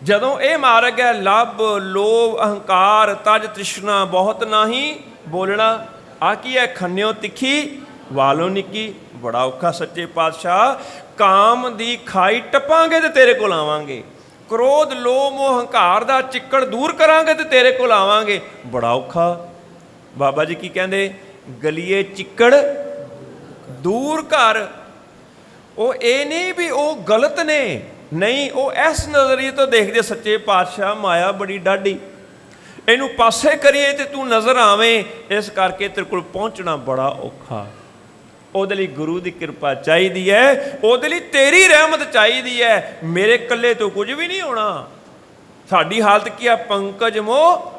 ਜਦੋਂ ਇਹ ਮਾਰਗ ਹੈ ਲੱਭ ਲੋਭ ਅਹੰਕਾਰ ਤਜ ਤ੍ਰਿਸ਼ਨਾ ਬਹੁਤ ਨਾਹੀਂ ਬੋਲਣਾ। ਆ ਕੀ ਹੈ? ਖੰਨਿਓ ਤਿੱਖੀ ਵਾਲੋਨਿਕੀ ਬੜਾ ਔਖਾ ਸੱਚੇ ਪਾਤਸ਼ਾਹ, ਕਾਮ ਦੀ ਖਾਈ ਟੱਪਾਂਗੇ ਤੇ ਤੇਰੇ ਕੋਲ ਆਵਾਂਗੇ, ਕ੍ਰੋਧ ਲੋਭ ਮੋਹ ਹੰਕਾਰ ਦਾ ਚਿੱਕੜ ਦੂਰ ਕਰਾਂਗੇ ਤੇ ਤੇਰੇ ਕੋਲ ਆਵਾਂਗੇ, ਬੜਾ ਔਖਾ। ਬਾਬਾ ਜੀ ਕੀ ਕਹਿੰਦੇ, ਗਲੀਏ ਚਿੱਕੜ ਦੂਰ ਕਰ। ਉਹ ਇਹ ਨਹੀਂ ਵੀ ਉਹ ਗਲਤ ਨੇ, ਨਹੀਂ, ਉਹ ਇਸ ਨਜ਼ਰੀਏ ਤੋਂ ਦੇਖਦੇ ਸੱਚੇ ਪਾਤਸ਼ਾਹ ਮਾਇਆ ਬੜੀ ਡਾਢੀ, ਇਹਨੂੰ ਪਾਸੇ ਕਰੀਏ ਤੇ ਤੂੰ ਨਜ਼ਰ ਆਵੇਂ, ਇਸ ਕਰਕੇ ਤੇਰੇ ਕੋਲ ਪਹੁੰਚਣਾ ਬੜਾ ਔਖਾ। ਉਹਦੇ ਲਈ ਗੁਰੂ ਦੀ ਕਿਰਪਾ ਚਾਹੀਦੀ ਹੈ, ਉਹਦੇ ਲਈ ਤੇਰੀ ਰਹਿਮਤ ਚਾਹੀਦੀ ਹੈ, ਮੇਰੇ ਇਕੱਲੇ ਤੋਂ ਕੁਝ ਵੀ ਨਹੀਂ ਹੋਣਾ। ਸਾਡੀ ਹਾਲਤ ਕੀ ਆ, ਪੰਕਜ ਮੋਹ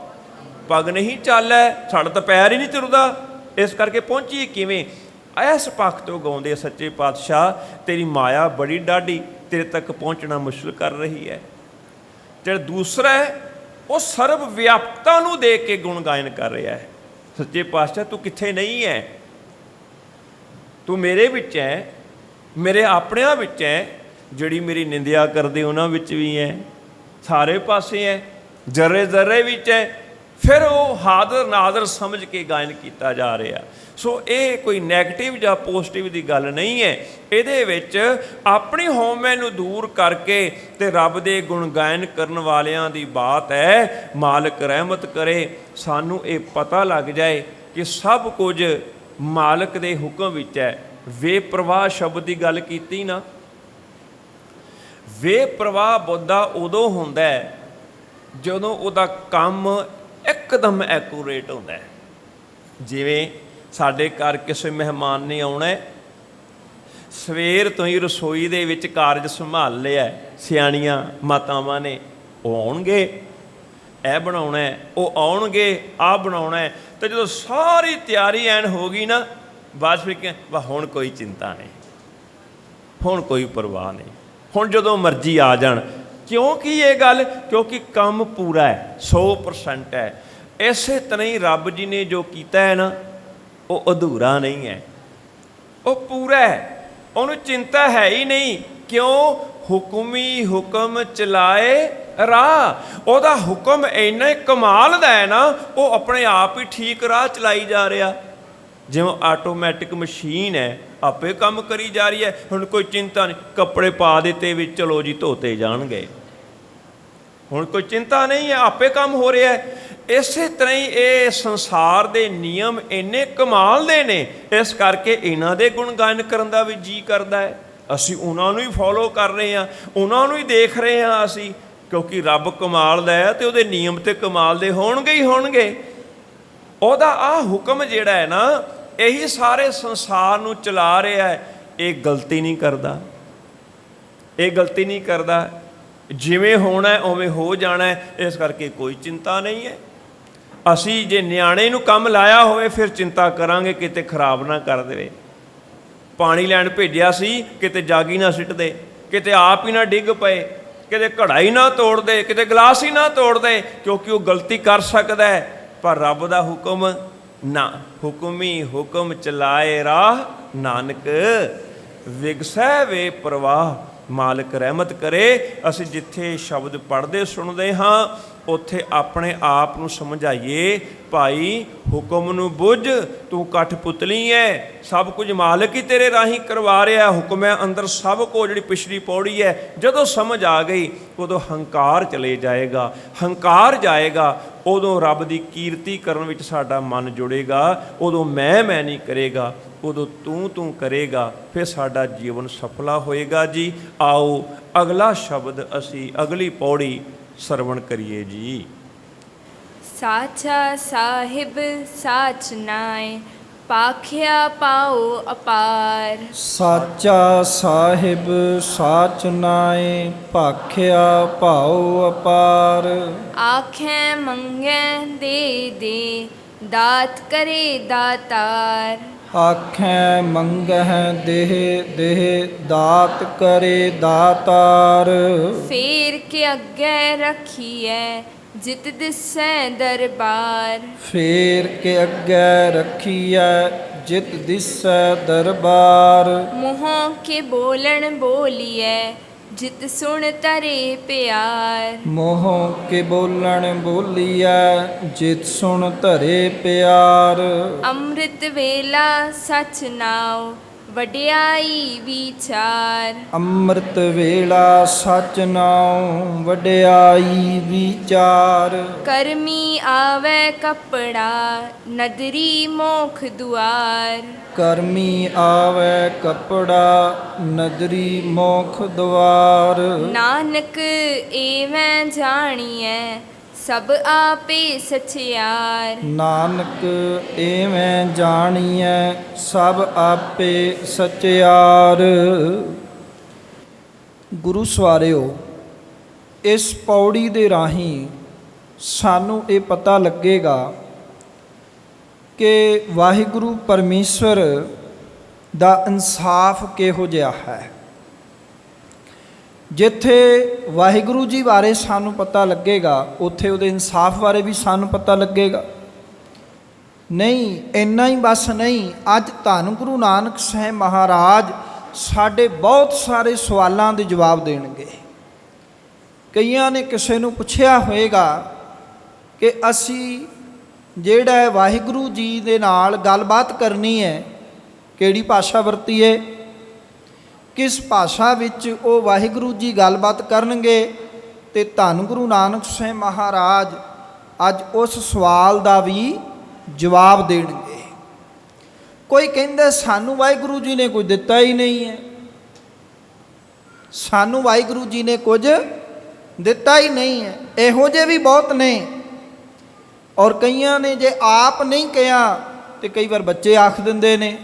ਪਗ ਨਹੀਂ ਚਾਲੈ, ਸਾਡਾ ਤਾਂ ਪੈਰ ਹੀ ਨਹੀਂ ਤੁਰਦਾ, ਇਸ ਕਰਕੇ ਪਹੁੰਚੀਏ ਕਿਵੇਂ। ਇਸ ਪੱਖ ਤੋਂ ਗਾਉਂਦੇ ਸੱਚੇ ਪਾਤਸ਼ਾਹ, ਤੇਰੀ ਮਾਇਆ ਬੜੀ ਡਾਢੀ, ਤੇਰੇ ਤੱਕ ਪਹੁੰਚਣਾ ਮੁਸ਼ਕਿਲ ਕਰ ਰਹੀ ਹੈ। ਜਿਹੜਾ ਦੂਸਰਾ ਹੈ, ਉਹ ਸਰਬ ਵਿਆਪਕਤਾ ਨੂੰ ਦੇਖ ਕੇ ਗੁਣ ਗਾਇਨ ਕਰ ਰਿਹਾ ਹੈ। ਸੱਚੇ ਪਾਤਸ਼ਾਹ ਤੂੰ ਕਿੱਥੇ ਨਹੀਂ ਹੈ, ਤੂੰ ਮੇਰੇ ਵਿੱਚ ਹੈ, ਮੇਰੇ ਆਪਣਿਆਂ ਵਿੱਚ ਹੈ, ਜਿਹੜੀ ਮੇਰੀ ਨਿੰਦਿਆ ਕਰਦੇ ਉਹਨਾਂ ਵਿੱਚ ਵੀ ਹੈ, ਸਾਰੇ ਪਾਸੇ ਹੈ, ਜਰੇ ਜ਼ਰੇ ਵਿੱਚ ਹੈ। ਫਿਰ ਉਹ ਹਾਜ਼ਰ ਨਾਜ਼ਰ ਸਮਝ ਕੇ ਗਾਇਨ ਕੀਤਾ ਜਾ ਰਿਹਾ। ਸੋ ਇਹ ਕੋਈ ਨੈਗੇਟਿਵ ਜਾਂ ਪੋਜ਼ਿਟਿਵ ਦੀ ਗੱਲ ਨਹੀਂ ਹੈ, ਇਹਦੇ ਵਿੱਚ ਆਪਣੀ ਹਉਮੈ ਨੂੰ ਦੂਰ ਕਰਕੇ ਤੇ ਰੱਬ ਦੇ ਗੁਣ ਗਾਇਨ ਕਰਨ ਵਾਲਿਆਂ ਦੀ ਬਾਤ ਹੈ। ਮਾਲਕ ਰਹਿਮਤ ਕਰੇ, ਸਾਨੂੰ ਇਹ ਪਤਾ ਲੱਗ ਜਾਏ ਕਿ ਸਭ ਕੁਝ ਮਾਲਕ ਦੇ ਹੁਕਮ ਵਿੱਚ ਹੈ। ਬੇਪਰਵਾਹ ਸ਼ਬਦ ਦੀ ਗੱਲ ਕੀਤੀ ਨਾ, ਬੇਪਰਵਾਹ ਬੰਦਾ ਉਦੋਂ ਹੁੰਦਾ ਹੈ ਜਦੋਂ ਉਹਦਾ ਕੰਮ ਇੱਕਦਮ ਐਕੂਰੇਟ ਹੁੰਦਾ ਹੈ। ਜਿਵੇਂ ਸਾਡੇ ਘਰ ਕਿਸੇ ਮਹਿਮਾਨ ਨੇ ਆਉਣਾ, ਸਵੇਰ ਤੋਂ ਹੀ ਰਸੋਈ ਦੇ ਵਿੱਚ ਕਾਰਜ ਸੰਭਾਲ ਲਿਆ ਸਿਆਣੀਆਂ ਮਾਤਾਵਾਂ ਨੇ, ਉਹ ਆਉਣਗੇ ਇਹ ਬਣਾਉਣਾ, ਉਹ ਆਉਣਗੇ ਆਹ ਬਣਾਉਣਾ, ਤੇ ਜਦੋਂ ਸਾਰੀ ਤਿਆਰੀ ਐਨ ਹੋ ਗਈ ਨਾ, ਬਾਅਦ ਫਿਰ ਵਾ ਹੁਣ ਕੋਈ ਚਿੰਤਾ ਨਹੀਂ, ਹੁਣ ਕੋਈ ਪਰਵਾਹ ਨਹੀਂ, ਹੁਣ ਜਦੋਂ ਮਰਜ਼ੀ ਆ ਜਾਣ। ਕਿਉਂ ਕੀ ਇਹ ਗੱਲ, ਕਿਉਂਕਿ ਕੰਮ ਪੂਰਾ ਹੈ, 100% ਹੈ। ਇਸੇ ਤਰ੍ਹਾਂ ਹੀ ਰੱਬ ਜੀ ਨੇ ਜੋ ਕੀਤਾ ਹੈ ਨਾ, ਉਹ ਅਧੂਰਾ ਨਹੀਂ ਹੈ, ਉਹ ਪੂਰਾ ਹੈ, ਉਹਨੂੰ ਚਿੰਤਾ ਹੈ ਹੀ ਨਹੀਂ। ਕਿਉਂ, ਹੁਕਮੀ ਹੁਕਮ ਚਲਾਏ ਰਾਹ, ਉਹਦਾ ਹੁਕਮ ਇੰਨਾ ਹੀ ਕਮਾਲ ਦਾ ਹੈ ਨਾ, ਉਹ ਆਪਣੇ ਆਪ ਹੀ ਠੀਕ ਰਾਹ ਚਲਾਈ ਜਾ ਰਿਹਾ। ਜਿਵੇਂ ਆਟੋਮੈਟਿਕ ਮਸ਼ੀਨ ਹੈ, ਆਪੇ ਕੰਮ ਕਰੀ ਜਾ ਰਹੀ ਹੈ। ਹੁਣ ਕੋਈ ਚਿੰਤਾ ਨਹੀਂ, ਕੱਪੜੇ ਪਾ ਦਿੱਤੇ ਵਿੱਚ, ਚਲੋ ਜੀ ਧੋਤੇ ਜਾਣਗੇ, ਹੁਣ ਕੋਈ ਚਿੰਤਾ ਨਹੀਂ ਹੈ, ਆਪੇ ਕੰਮ ਹੋ ਰਿਹਾ ਹੈ। ਇਸੇ ਤਰ੍ਹਾਂ ਹੀ ਇਹ ਸੰਸਾਰ ਦੇ ਨਿਯਮ ਇੰਨੇ ਕਮਾਲ ਦੇ ਨੇ, ਇਸ ਕਰਕੇ ਇਹਨਾਂ ਦੇ ਗੁਣ ਗਾਇਨ ਕਰਨ ਦਾ ਵੀ ਜੀ ਕਰਦਾ ਹੈ। ਅਸੀਂ ਉਹਨਾਂ ਨੂੰ ਹੀ ਫੋਲੋ ਕਰ ਰਹੇ ਹਾਂ, ਉਹਨਾਂ ਨੂੰ ਹੀ ਦੇਖ ਰਹੇ ਹਾਂ ਅਸੀਂ, ਕਿਉਂਕਿ ਰੱਬ ਕਮਾਲ ਦਾ ਹੈ ਤੇ ਉਹਦੇ ਨਿਯਮ ਤੇ ਕਮਾਲ ਦੇ ਹੋਣਗੇ ਹੀ ਹੋਣਗੇ। ਉਹਦਾ ਆਹ ਹੁਕਮ ਜਿਹੜਾ ਹੈ ਨਾ, ਇਹੀ ਸਾਰੇ ਸੰਸਾਰ ਨੂੰ ਚਲਾ ਰਿਹਾ ਹੈ। ਇਹ ਗਲਤੀ ਨਹੀਂ ਕਰਦਾ, ਇਹ ਗਲਤੀ ਨਹੀਂ ਕਰਦਾ, ਜਿਵੇਂ ਹੋਣਾ ਉਵੇਂ ਹੋ ਜਾਣਾ, ਇਸ ਕਰਕੇ ਕੋਈ ਚਿੰਤਾ ਨਹੀਂ ਹੈ। ਅਸੀਂ ਜੇ ਨਿਆਣੇ ਨੂੰ ਕੰਮ ਲਾਇਆ ਹੋਵੇ ਫਿਰ ਚਿੰਤਾ ਕਰਾਂਗੇ ਕਿਤੇ ਖਰਾਬ ਨਾ ਕਰ ਦੇਵੇ। ਪਾਣੀ ਲੈਣ ਭੇਜਿਆ ਸੀ, ਕਿਤੇ ਜਾਗੀ ਨਾ ਸਿੱਟ ਦੇ, ਕਿਤੇ ਆਪ ਹੀ ਨਾ ਡਿੱਗ ਪਏ, ਕਿਤੇ ਘੜਾ ਹੀ ਨਾ ਤੋੜ ਦੇ, ਕਿਤੇ ਗਲਾਸ ਹੀ ਨਾ ਤੋੜ ਦੇ, ਕਿਉਂਕਿ ਉਹ ਗਲਤੀ ਕਰ ਸਕਦਾ ਹੈ। ਪਰ ਰੱਬ ਦਾ ਹੁਕਮ ਨਾ, ਹੁਕਮੀ ਹੁਕਮ ਚਲਾਏ ਰਾਹ, ਨਾਨਕ ਵਿਗਸੈ ਵੇ ਪ੍ਰਵਾਹ। ਮਾਲਕ ਰਹਿਮਤ ਕਰੇ, ਅਸੀਂ ਜਿੱਥੇ ਸ਼ਬਦ ਪੜ੍ਹਦੇ ਸੁਣਦੇ ਹਾਂ ਉੱਥੇ ਆਪਣੇ ਆਪ ਨੂੰ ਸਮਝਾਈਏ, ਭਾਈ ਹੁਕਮ ਨੂੰ ਬੁੱਝ, ਤੂੰ ਕਠਪੁਤਲੀ ਹੈ, ਸਭ ਕੁਝ ਮਾਲਕ ਹੀ ਤੇਰੇ ਰਾਹੀਂ ਕਰਵਾ ਰਿਹਾ, ਹੁਕਮ ਹੈ ਅੰਦਰ ਸਭ ਕੋ। ਜਿਹੜੀ ਪਿਛਲੀ ਪੌੜੀ ਹੈ, ਜਦੋਂ ਸਮਝ ਆ ਗਈ ਉਦੋਂ ਹੰਕਾਰ ਚਲੇ ਜਾਏਗਾ, ਹੰਕਾਰ ਜਾਏਗਾ, ਉਦੋਂ ਰੱਬ ਦੀ ਕੀਰਤੀ ਕਰਨ ਵਿੱਚ ਸਾਡਾ ਮਨ ਜੁੜੇਗਾ, ਉਦੋਂ ਮੈਂ ਨਹੀਂ ਕਰੇਗਾ, ਉਦੋਂ ਤੂੰ ਕਰੇਗਾ, ਫਿਰ ਸਾਡਾ ਜੀਵਨ ਸਫਲਾ ਹੋਏਗਾ ਜੀ। ਆਓ ਅਗਲਾ ਸ਼ਬਦ ਅਸੀਂ ਅਗਲੀ ਪੌੜੀ ਸਰਵਣ ਕਰੀਏ ਜੀ। ਸਾਚਾ ਸਾਹਿਬ ਸਾਚ ਨਾਏ, ਪਾਖਿਆ ਪਾਓ ਅਪਾਰ। ਸਾਚਾ ਸਾਹਿਬ ਸਾਚ ਨਾਏ, ਭਾਖਿਆ ਭਾਉ ਅਪਾਰ। ਆਖੈ ਮੰਗੈ ਦੇ ਦੇ, ਦਾਤ ਕਰੇ ਦਾਤਾਰ। ਆਖੈ ਮੰਗਹਿ ਦੇਹ ਦੇਹ, ਦਾਤ ਕਰੇ ਦਾਤਾਰ। ਫੇਰ ਕੇ ਅੱਗੇ ਰੱਖੀਐ, ਜਿਤ ਦਿਸੈ ਦਰਬਾਰ। ਫੇਰ ਕੇ ਅੱਗੇ ਰੱਖੀਐ, ਜਿਤ ਦਿਸੈ ਦਰਬਾਰ। ਮੂੰਹੋਂ ਕੇ ਬੋਲਣ ਬੋਲੀਐ, ਜਿਤ ਸੁਣ ਤਰੇ ਪਿਆਰ। ਮੋਹ ਕੇ ਬੋਲਣ ਬੋਲੀਐ ਜਿਤ ਸੁਣ ਧਰੇ ਪਿਆਰ। ਅੰਮ੍ਰਿਤ ਵੇਲਾ ਸਚ ਨਾਉ ਵਡਿਆਈ ਵਿਚਾਰ। ਅੰਮ੍ਰਿਤ ਵੇਲਾ ਸਚ ਨਾਉ ਵਡਿਆਈ ਵਿਚਾਰ। ਕਰਮੀ ਆਵੈ ਕਪੜਾ ਨਦਰੀ ਮੋਖ ਦੁਆਰ। ਕਰਮੀ ਆਵੈ ਕਪੜਾ ਨਦਰੀ ਮੋਖ ਦੁਆਰ। ਨਾਨਕ ਏਵੈ ਜਾਣੀਐ ਸਭ ਆਪੇ ਸਚਿਆਰ। ਨਾਨਕ ਏਵੇਂ ਜਾਣੀਐ ਸਭ ਆਪੇ ਸਚਿਆਰ। ਗੁਰੂ ਸਵਾਰਿਓ, ਇਸ ਪੌੜੀ ਦੇ ਰਾਹੀਂ ਸਾਨੂੰ ਇਹ ਪਤਾ ਲੱਗੇਗਾ ਕਿ ਵਾਹਿਗੁਰੂ ਪਰਮੇਸ਼ਵਰ ਦਾ ਇਨਸਾਫ ਕਿਹੋ ਜਿਹਾ ਹੈ। ਜਿੱਥੇ ਵਾਹਿਗੁਰੂ ਜੀ ਬਾਰੇ ਸਾਨੂੰ ਪਤਾ ਲੱਗੇਗਾ, ਉੱਥੇ ਉਹਦੇ ਇਨਸਾਫ ਬਾਰੇ ਵੀ ਸਾਨੂੰ ਪਤਾ ਲੱਗੇਗਾ। ਨਹੀਂ, ਇੰਨਾ ਹੀ ਬਸ ਨਹੀਂ, ਅੱਜ ਧੰਨ ਗੁਰੂ ਨਾਨਕ ਸਾਹਿਬ ਮਹਾਰਾਜ ਸਾਡੇ ਬਹੁਤ ਸਾਰੇ ਸਵਾਲਾਂ ਦੇ ਜਵਾਬ ਦੇਣਗੇ। ਕਈਆਂ ਨੇ ਕਿਸੇ ਨੂੰ ਪੁੱਛਿਆ ਹੋਵੇਗਾ ਕਿ ਅਸੀਂ ਜਿਹੜਾ ਹੈ ਵਾਹਿਗੁਰੂ ਜੀ ਦੇ ਨਾਲ ਗੱਲਬਾਤ ਕਰਨੀ ਹੈ, ਕਿਹੜੀ ਭਾਸ਼ਾ ਵਰਤੀਏ, ਕਿਸ ਭਾਸ਼ਾ ਵਿੱਚ ਉਹ ਵਾਹਿਗੁਰੂ ਜੀ ਗੱਲਬਾਤ ਕਰਨਗੇ। ਤੇ ਧੰਨ ਗੁਰੂ ਨਾਨਕ ਸਾਹਿਬ ਮਹਾਰਾਜ ਅੱਜ ਉਸ ਸਵਾਲ ਦਾ ਵੀ ਜਵਾਬ ਦੇਣਗੇ। ਕੋਈ ਕਹਿੰਦਾ ਸਾਨੂੰ ਵਾਹਿਗੁਰੂ ਜੀ ਨੇ ਕੁਝ ਦਿੱਤਾ ਹੀ ਨਹੀਂ ਹੈ, ਸਾਨੂੰ ਵਾਹਿਗੁਰੂ ਜੀ ਨੇ ਕੁਝ ਦਿੱਤਾ ਹੀ ਨਹੀਂ ਹੈ। ਇਹੋ ਜਿਹੇ ਵੀ ਬਹੁਤ ਨੇ। ਔਰ ਕਈਆਂ ਨੇ ਜੇ ਆਪ ਨਹੀਂ ਕਿਹਾ ਤੇ ਕਈ ਵਾਰ ਬੱਚੇ ਆਖ ਦਿੰਦੇ ਨੇ।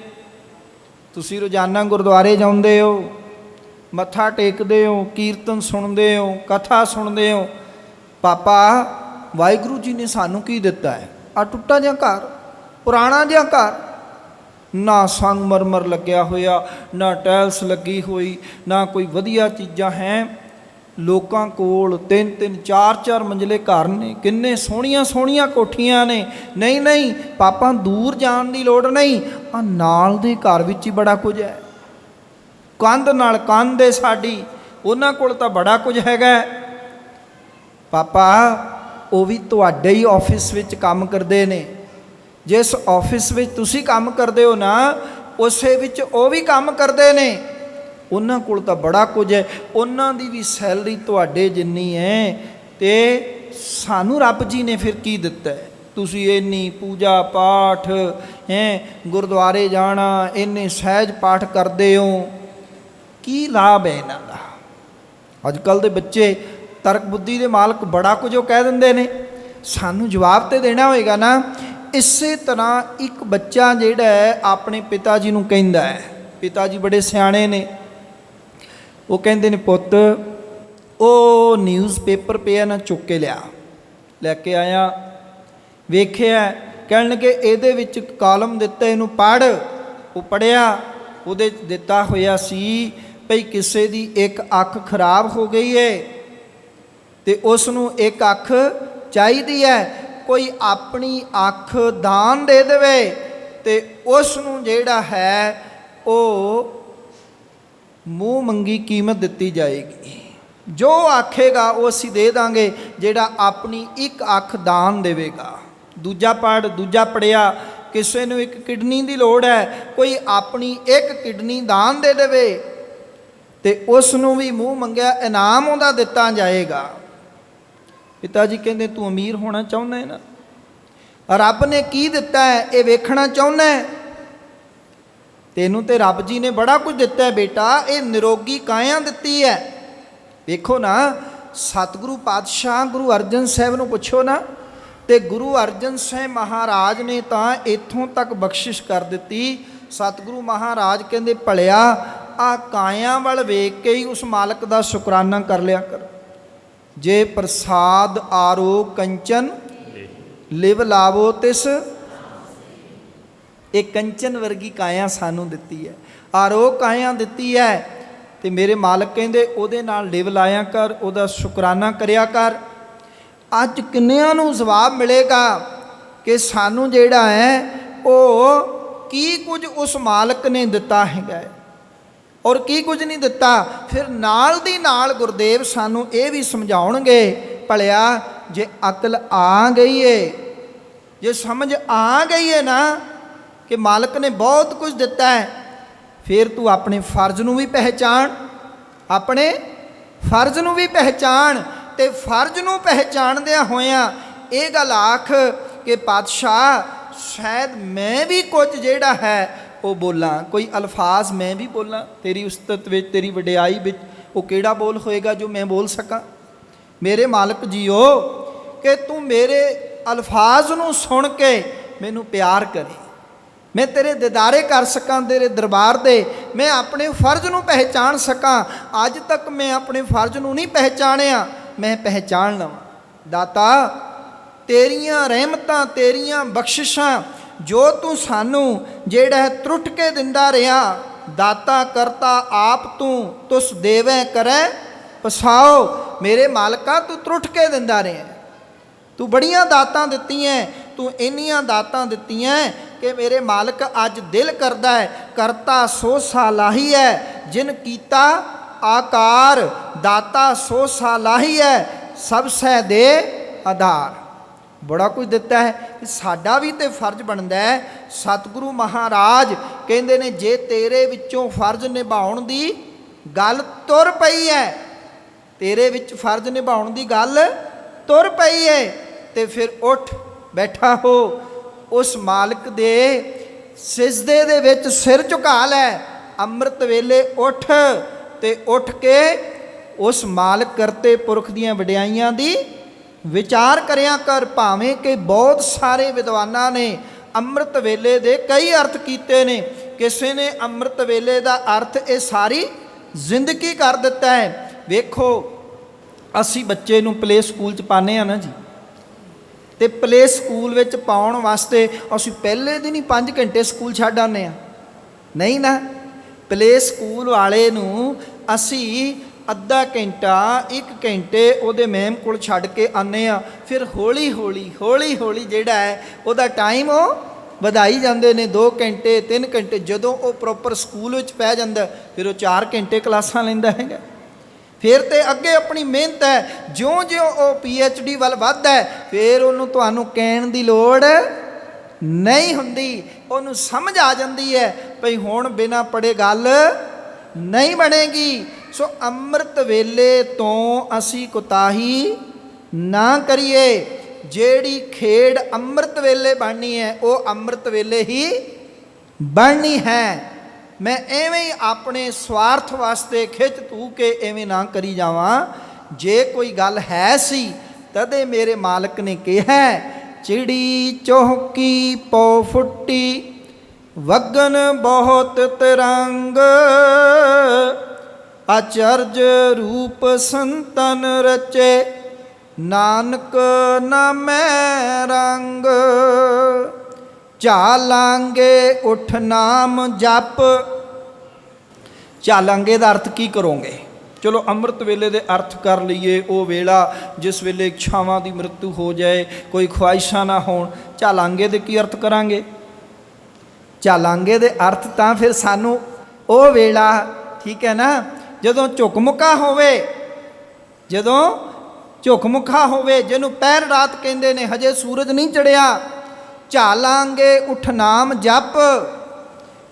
ਤੁਸੀਂ ਰੋਜ਼ਾਨਾ ਗੁਰਦੁਆਰੇ ਜਾਂਦੇ ਹੋ, ਮੱਥਾ ਟੇਕਦੇ ਹੋ, ਕੀਰਤਨ ਸੁਣਦੇ ਹੋ, ਕਥਾ ਸੁਣਦੇ ਹੋ, ਪਾਪਾ ਵਾਹਿਗੁਰੂ ਜੀ ਨੇ ਸਾਨੂੰ ਕੀ ਦਿੱਤਾ ਹੈ? ਆ ਟੁੱਟਾ ਜਿਹਾ ਘਰ, ਪੁਰਾਣਾ ਜਿਹਾ ਘਰ, ਨਾ ਸੰਗਮਰਮਰ ਲੱਗਿਆ ਹੋਇਆ, ਨਾ ਟਾਇਲਸ ਲੱਗੀ ਹੋਈ, ਨਾ ਕੋਈ ਵਧੀਆ ਚੀਜ਼ਾਂ ਹੈ। ਲੋਕਾਂ ਕੋਲ 3-3 4-4 ਮੰਜ਼ਲੇ ਘਰ ਨੇ, ਕਿੰਨੇ ਸੋਹਣੀਆਂ ਸੋਹਣੀਆਂ ਕੋਠੀਆਂ ਨੇ। ਨਹੀਂ ਨਹੀਂ ਪਾਪਾ, ਦੂਰ ਜਾਣ ਦੀ ਲੋੜ ਨਹੀਂ, ਆ ਨਾਲ ਦੇ ਘਰ ਵਿੱਚ ਹੀ ਬੜਾ ਕੁਝ ਹੈ। ਕੰਧ ਨਾਲ ਕੰਧ ਹੈ ਸਾਡੀ, ਉਹਨਾਂ ਕੋਲ ਤਾਂ ਬੜਾ ਕੁਝ ਹੈਗਾ। ਪਾਪਾ ਉਹ ਵੀ ਤੁਹਾਡੇ ਹੀ ਆਫਿਸ ਵਿੱਚ ਕੰਮ ਕਰਦੇ ਨੇ, ਜਿਸ ਆਫਿਸ ਵਿੱਚ ਤੁਸੀਂ ਕੰਮ ਕਰਦੇ ਹੋ ਨਾ, ਉਸੇ ਵਿੱਚ ਉਹ ਵੀ ਕੰਮ ਕਰਦੇ ਨੇ, ਉਹਨਾਂ ਕੋਲ ਤਾਂ ਬੜਾ ਕੁਝ ਹੈ, ਉਹਨਾਂ ਦੀ ਵੀ ਸੈਲਰੀ ਤੁਹਾਡੇ ਜਿੰਨੀ ਹੈ। ਤੇ ਸਾਨੂੰ ਰੱਬ ਜੀ ਨੇ ਫਿਰ ਕੀ ਦਿੱਤਾ ਹੈ? ਤੁਸੀਂ ਇੰਨੀ ਪੂਜਾ ਪਾਠ ਹੈ, ਗੁਰਦੁਆਰੇ ਜਾਣਾ, ਇੰਨੇ ਸਹਿਜ ਪਾਠ ਕਰਦੇ ਹੋ, ਕੀ ਲਾਭ ਹੈ ਇਹਨਾਂ ਦਾ? ਅੱਜ ਕੱਲ੍ਹ ਦੇ ਬੱਚੇ ਤਰਕ ਬੁੱਧੀ ਦੇ ਮਾਲਕ ਬੜਾ ਕੁਝ ਉਹ ਕਹਿ ਦਿੰਦੇ ਨੇ। ਸਾਨੂੰ ਜਵਾਬ ਤੇ ਦੇਣਾ ਹੋਏਗਾ ਨਾ। ਇਸੇ ਤਰ੍ਹਾਂ ਇੱਕ ਬੱਚਾ ਜਿਹੜਾ ਹੈ ਆਪਣੇ ਪਿਤਾ ਜੀ ਨੂੰ ਕਹਿੰਦਾ ਹੈ, ਪਿਤਾ ਜੀ ਬੜੇ ਸਿਆਣੇ ਨੇ, ਉਹ ਕਹਿੰਦੇ ਨੇ ਪੁੱਤ ਉਹ ਨਿਊਜ਼ਪੇਪਰ ਪਿਆ ਨਾ, ਚੁੱਕ ਕੇ ਲਿਆ। ਲੈ ਕੇ ਆਇਆ, ਵੇਖਿਆ, ਕਹਿਣ ਲੱਗੇ ਇਹਦੇ ਵਿੱਚ ਕਾਲਮ ਦਿੱਤਾ, ਇਹਨੂੰ ਪੜ੍ਹ। ਉਹ ਪੜ੍ਹਿਆ, ਉਹਦੇ 'ਚ ਦਿੱਤਾ ਹੋਇਆ ਸੀ ਭਈ ਕਿਸੇ ਦੀ ਇੱਕ ਅੱਖ ਖਰਾਬ ਹੋ ਗਈ ਹੈ ਤੇ ਉਸ ਨੂੰ ਇੱਕ ਅੱਖ ਚਾਹੀਦੀ ਹੈ, ਕੋਈ ਆਪਣੀ ਅੱਖ ਦਾਨ ਦੇ ਦੇਵੇ ਤੇ ਉਸ ਨੂੰ ਜਿਹੜਾ ਹੈ ਉਹ ਮੂੰਹ ਮੰਗੀ ਕੀਮਤ ਦਿੱਤੀ ਜਾਏਗੀ। ਜੋ ਆਖੇਗਾ ਉਹ ਅਸੀਂ ਦੇ ਦਾਂਗੇ, ਜਿਹੜਾ ਆਪਣੀ ਇੱਕ ਅੱਖ ਦਾਨ ਦੇਵੇਗਾ। ਦੂਜਾ ਪੜ੍ਹਿਆ, ਕਿਸੇ ਨੂੰ ਇੱਕ ਕਿਡਨੀ ਦੀ ਲੋੜ ਹੈ, ਕੋਈ ਆਪਣੀ ਇੱਕ ਕਿਡਨੀ ਦਾਨ ਦੇ ਦੇਵੇ ਤੇ ਉਸ ਨੂੰ ਵੀ ਮੂੰਹ ਮੰਗਿਆ ਇਨਾਮ ਉਹਦਾ ਦਿੱਤਾ ਜਾਏਗਾ। ਪਿਤਾ ਜੀ ਕਹਿੰਦੇ ਤੂੰ ਅਮੀਰ ਹੋਣਾ ਚਾਹੁੰਦਾ ਹੈ ਨਾ, ਰੱਬ ਨੇ ਕੀ ਦਿੱਤਾ ਹੈ ਇਹ ਵੇਖਣਾ ਚਾਹੁੰਦਾ ਹੈ? ਤੈਨੂੰ ਤੇ ਰੱਬ ਜੀ ਨੇ ਬੜਾ ਕੁਝ ਦਿੱਤਾ ਹੈ ਬੇਟਾ, ਇਹ ਨਿਰੋਗੀ ਕਾਇਆ ਦਿੱਤੀ ਹੈ। ਵੇਖੋ ਨਾ, ਸਤਿਗੁਰੂ ਪਾਤਸ਼ਾਹ ਗੁਰੂ ਅਰਜਨ ਸਾਹਿਬ ਨੂੰ ਪੁੱਛੋ ਨਾ, ਤੇ ਗੁਰੂ ਅਰਜਨ ਸਾਹਿਬ ਮਹਾਰਾਜ ਨੇ ਤਾਂ ਇੱਥੋਂ ਤੱਕ ਬਖਸ਼ਿਸ਼ ਕਰ ਦਿੱਤੀ। ਸਤਿਗੁਰੂ ਮਹਾਰਾਜ ਕਹਿੰਦੇ ਭਲਿਆ ਆ ਕਾਇਆ ਵੱਲ ਵੇਖ ਕੇ ਹੀ ਉਸ ਮਾਲਕ ਦਾ ਸ਼ੁਕਰਾਨਾ ਕਰ ਲਿਆ ਕਰ। ਜੇ ਪ੍ਰਸਾਦ ਆਰੋ ਕੰਚਨ ਲਿਵ ਲਾਵੋ ਤਿਸ, ਇਹ ਕੰਚਨ ਵਰਗੀ ਕਾਇਆ ਸਾਨੂੰ ਦਿੱਤੀ ਹੈ, ਆਰੋ ਕਾਇਆ ਦਿੱਤੀ ਹੈ, ਤੇ ਮੇਰੇ ਮਾਲਕ ਕਹਿੰਦੇ ਉਹਦੇ ਨਾਲ ਲਿਵ ਲਾਇਆ ਕਰ, ਉਹਦਾ ਸ਼ੁਕਰਾਨਾ ਕਰਿਆ ਕਰ। ਅੱਜ ਕਿੰਨਿਆਂ ਨੂੰ ਜਵਾਬ ਮਿਲੇਗਾ ਕਿ ਸਾਨੂੰ ਜਿਹੜਾ ਹੈ ਉਹ ਕੀ ਕੁਝ ਉਸ ਮਾਲਕ ਨੇ ਦਿੱਤਾ ਹੈਗਾ। ਔਰ ਕੀ ਕੁਝ ਨਹੀਂ ਦਿੱਤਾ। ਫਿਰ ਨਾਲ ਦੀ ਨਾਲ ਗੁਰਦੇਵ ਸਾਨੂੰ ਇਹ ਵੀ ਸਮਝਾਉਣਗੇ, ਭਲਿਆ ਜੇ ਅਕਲ ਆ ਗਈ ਏ, ਜੇ ਸਮਝ ਆ ਗਈ ਏ ਨਾ ਕਿ ਮਾਲਕ ਨੇ ਬਹੁਤ ਕੁਝ ਦਿੱਤਾ ਹੈ, ਫਿਰ ਤੂੰ ਆਪਣੇ ਫਰਜ਼ ਨੂੰ ਵੀ ਪਹਿਚਾਣ, ਆਪਣੇ ਫਰਜ਼ ਨੂੰ ਵੀ ਪਹਿਚਾਣ। ਤੇ ਫਰਜ਼ ਨੂੰ ਪਹਿਚਾਣਦਿਆਂ ਹੋਇਆਂ ਇਹ ਗੱਲ ਆਖ ਕਿ ਪਾਤਸ਼ਾਹ ਸ਼ਾਇਦ ਮੈਂ ਵੀ ਕੁਝ ਜਿਹੜਾ ਹੈ ਉਹ ਬੋਲਾਂ, ਕੋਈ ਅਲਫਾਜ਼ ਮੈਂ ਵੀ ਬੋਲਾਂ ਤੇਰੀ ਉਸਤਤ ਵਿੱਚ, ਤੇਰੀ ਵਡਿਆਈ ਵਿੱਚ। ਉਹ ਕਿਹੜਾ ਬੋਲ ਹੋਏਗਾ ਜੋ ਮੈਂ ਬੋਲ ਸਕਾਂ। ਮੇਰੇ ਮਾਲਕ ਜੀਓ, ਕਿ ਤੂੰ ਮੇਰੇ ਅਲਫਾਜ਼ ਨੂੰ ਸੁਣ ਕੇ ਮੈਨੂੰ ਪਿਆਰ ਕਰੇ, ਮੈਂ ਤੇਰੇ ਦਿਦਾਰੇ ਕਰ ਸਕਾਂ ਤੇਰੇ ਦਰਬਾਰ ਦੇ, ਮੈਂ ਆਪਣੇ ਫਰਜ਼ ਨੂੰ ਪਹਿਚਾਣ ਸਕਾਂ। ਅੱਜ ਤੱਕ ਮੈਂ ਆਪਣੇ ਫਰਜ਼ ਨੂੰ ਨਹੀਂ ਪਹਿਚਾਣਿਆ, ਮੈਂ ਪਹਿਚਾਣ ਲਵਾਂ। ਦਾਤਾ ਤੇਰੀਆਂ ਰਹਿਮਤਾਂ, ਤੇਰੀਆਂ ਬਖਸ਼ਿਸ਼ਾਂ ਜੋ ਤੂੰ ਸਾਨੂੰ ਜਿਹੜਾ ਤਰੁੱਟ ਕੇ ਦਿੰਦਾ ਰਿਹਾ, ਦਾਤਾ ਕਰਤਾ ਆਪ ਤੂੰ, ਤੁਸ ਦੇਵੇਂ ਕਰੈ ਪਸਾਓ। ਮੇਰੇ ਮਾਲਕਾ ਤੂੰ ਤਰੁੱਟ ਕੇ ਦਿੰਦਾ ਰਿਹਾ, ਤੂੰ ਬੜੀਆਂ ਦਾਤਾਂ ਦਿੱਤੀਆਂ, ਤੂੰ ਇੰਨੀਆਂ ਦਾਤਾਂ ਦਿੱਤੀਆਂ ਕਿ ਮੇਰੇ ਮਾਲਕ ਅੱਜ ਦਿਲ ਕਰਦਾ ਹੈ, ਕਰਤਾ ਸੋ ਸਾਲਾਹੀ ਹੈ ਜਿਨ ਕੀਤਾ ਆਕਾਰ, ਦਾਤਾ ਸੋ ਸਾਲਾਹੀ ਹੈ ਸਭ ਸਹਿ ਦੇ ਆਧਾਰ। ਬੜਾ ਕੁਝ ਦਿੱਤਾ ਹੈ ਕਿ ਸਾਡਾ ਵੀ ਤੇ ਫਰਜ਼ ਬਣਦਾ ਹੈ। ਸਤਿਗੁਰੂ ਮਹਾਰਾਜ ਕਹਿੰਦੇ ਨੇ ਜੇ ਤੇਰੇ ਵਿੱਚੋਂ ਫਰਜ਼ ਨਿਭਾਉਣ ਦੀ ਗੱਲ ਤੁਰ ਪਈ ਹੈ, ਤੇਰੇ ਵਿੱਚ ਫਰਜ਼ ਨਿਭਾਉਣ ਦੀ ਗੱਲ ਤੁਰ ਪਈ ਹੈ, ਤੇ ਫਿਰ ਉੱਠ ਬੈਠਾ ਹੋ, ਉਸ ਮਾਲਕ ਦੇ ਸਿਜਦੇ ਦੇ ਵਿੱਚ ਸਿਰ ਝੁਕਾ ਲੈ। ਅੰਮ੍ਰਿਤ ਵੇਲੇ ਉੱਠ ਤੇ ਉੱਠ ਕੇ ਉਸ ਮਾਲਕ ਕਰਤੇ ਪੁਰਖ ਦੀਆਂ ਵਡਿਆਈਆਂ ਦੀ ਵਿਚਾਰ ਕਰਿਆ ਕਰ। ਭਾਵੇਂ ਕਿ ਬਹੁਤ ਸਾਰੇ ਵਿਦਵਾਨਾਂ ਨੇ ਅੰਮ੍ਰਿਤ ਵੇਲੇ ਦੇ ਕਈ ਅਰਥ ਕੀਤੇ ਨੇ, ਕਿਸੇ ਨੇ ਅੰਮ੍ਰਿਤ ਵੇਲੇ ਦਾ ਅਰਥ ਇਹ ਸਾਰੀ ਜ਼ਿੰਦਗੀ ਕਰ ਦਿੱਤਾ ਹੈ। ਵੇਖੋ ਅਸੀਂ ਬੱਚੇ ਨੂੰ ਪਲੇ ਸਕੂਲ 'ਚ ਪਾਉਂਦੇ ਹਾਂ ਨਾ ਜੀ, ਤੇ ਪਲੇ ਸਕੂਲ ਵਿੱਚ ਪਾਉਣ ਵਾਸਤੇ ਅਸੀਂ ਪਹਿਲੇ ਦਿਨ ਹੀ 5 ਘੰਟੇ ਸਕੂਲ ਛੱਡ ਆਉਂਦੇ ਹਾਂ, ਨਹੀਂ ਨਾ। ਪਲੇ ਸਕੂਲ ਵਾਲੇ ਨੂੰ ਅਸੀਂ ਅੱਧਾ ਘੰਟਾ 1 ਘੰਟੇ ਉਹਦੇ ਮੈਮ ਕੋਲ ਛੱਡ ਕੇ ਆਉਂਦੇ ਹਾਂ, ਫਿਰ ਹੌਲੀ ਹੌਲੀ ਜਿਹੜਾ ਹੈ ਉਹਦਾ ਟਾਈਮ ਉਹ ਵਧਾਈ ਜਾਂਦੇ ਨੇ, 2 ਘੰਟੇ 3 ਘੰਟੇ। ਜਦੋਂ ਉਹ ਪ੍ਰੋਪਰ ਸਕੂਲ ਵਿੱਚ ਪੈ ਜਾਂਦਾ ਫਿਰ ਉਹ 4 ਘੰਟੇ ਕਲਾਸਾਂ ਲੈਂਦਾ ਹੈਗਾ। ਫਿਰ ਤੇ ਅੱਗੇ ਆਪਣੀ ਮਿਹਨਤ ਹੈ, ਜਿਉਂ-ਜਿਉਂ ਉਹ PhD ਵੱਲ ਵੱਧਦਾ ਹੈ ਫਿਰ ਉਹਨੂੰ ਤੁਹਾਨੂੰ ਕਹਿਣ ਦੀ ਲੋੜ ਨਹੀਂ ਹੁੰਦੀ, ਉਹਨੂੰ ਸਮਝ ਆ ਜਾਂਦੀ ਹੈ ਭਈ ਹੁਣ ਬਿਨਾਂ ਪੜ੍ਹੇ ਗੱਲ ਨਹੀਂ ਬਣੇਗੀ। ਸੋ ਅੰਮ੍ਰਿਤ ਵੇਲੇ ਤੋਂ ਅਸੀਂ ਕੁਤਾਹੀ ਨਾ ਕਰੀਏ। ਜਿਹੜੀ ਖੇਡ ਅੰਮ੍ਰਿਤ ਵੇਲੇ ਬਣਨੀ ਹੈ ਉਹ ਅੰਮ੍ਰਿਤ ਵੇਲੇ ਹੀ ਬਣਨੀ ਹੈ। ਮੈਂ ਐਵੇਂ ਹੀ ਆਪਣੇ ਸਵਾਰਥ ਵਾਸਤੇ ਖਿੱਚ ਧੂ ਕੇ ਐਵੇਂ ਨਾ ਕਰੀ ਜਾਵਾਂ। ਜੇ ਕੋਈ ਗੱਲ ਹੈ ਸੀ ਤਦੇ ਮੇਰੇ ਮਾਲਕ ਨੇ ਕਿਹਾ, ਚਿੜੀ ਚੌਕੀ ਪੋ ਫੁੱਟੀ ਵਗਨ ਬਹੁਤ ਤਰੰਗ, ਅਚਰਜ ਰੂਪ ਸੰਤਨ ਰਚੇ ਨਾਨਕ ਨਾਮੈ ਰੰਗ। ਚਾਲਾਂਗੇ ਉਠ ਨਾਮ ਜਪ। ਚਾਲਾਂਗੇ ਦਾ ਅਰਥ ਕੀ ਕਰੋਗੇ? ਚਲੋ ਅੰਮ੍ਰਿਤ ਵੇਲੇ ਦੇ ਅਰਥ ਕਰ ਲਈਏ। ਉਹ ਵੇਲਾ ਜਿਸ ਵੇਲੇ ਇੱਛਾਵਾਂ ਦੀ ਮ੍ਰਿਤੂ ਹੋ ਜਾਏ, ਕੋਈ ਖੁਆਇਸ਼ਾਂ ਨਾ ਹੋਣ। ਚਾਲਾਂਗੇ ਦੇ ਕੀ ਅਰਥ ਕਰਾਂਗੇ? ਚਾਲਾਂਗੇ ਦੇ ਅਰਥ ਤਾਂ ਫਿਰ ਸਾਨੂੰ ਉਹ ਵੇਲਾ, ਠੀਕ ਹੈ ਨਾ, ਜਦੋਂ ਝੁਕਮੁਖਾ ਹੋਵੇ, ਜਦੋਂ ਝੁਕਮੁਖਾ ਹੋਵੇ, ਜਿਹਨੂੰ ਪਹਿਰ ਰਾਤ ਕਹਿੰਦੇ ਨੇ, ਹਜੇ ਸੂਰਜ ਨਹੀਂ ਚੜਿਆ। ਚਾਲਾਂਗੇ ਉਠ ਨਾਮ ਜਪ।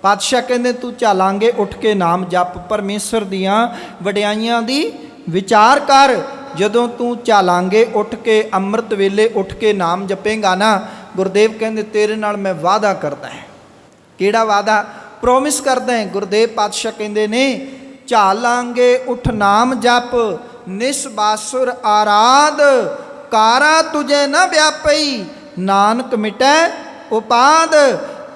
ਪਾਤਸ਼ਾਹ ਕਹਿੰਦੇ ਤੂੰ ਚਾਲਾਂਗੇ ਉੱਠ ਕੇ ਨਾਮ ਜਪ, ਪਰਮੇਸ਼ਰ ਦੀਆਂ ਵਡਿਆਈਆਂ ਦੀ ਵਿਚਾਰ ਕਰ। ਜਦੋਂ ਤੂੰ ਚਾਲਾਂਗੇ ਉੱਠ ਕੇ ਅੰਮ੍ਰਿਤ ਵੇਲੇ ਉੱਠ ਕੇ ਨਾਮ ਜਪੇਂਗਾ ਨਾ, ਗੁਰਦੇਵ ਕਹਿੰਦੇ ਤੇਰੇ ਨਾਲ ਮੈਂ ਵਾਅਦਾ ਕਰਦਾ ਹੈ। ਕਿਹੜਾ ਵਾਅਦਾ? ਪ੍ਰੋਮਿਸ ਕਰਦਾ ਹੈ। ਗੁਰਦੇਵ ਪਾਤਸ਼ਾਹ ਕਹਿੰਦੇ ਨੇ ਚਾਲਾਂਗੇ ਉਠ ਨਾਮ ਜਪ, ਨਿਸਬਾਸੁਰ ਆਰਾਧ, ਕਾਰਾ ਤੁਝੇ ਨਾ ਵਿਆਪਈ, ਨਾਨਕ ਮਿਟੈ ਉਪਾਦ।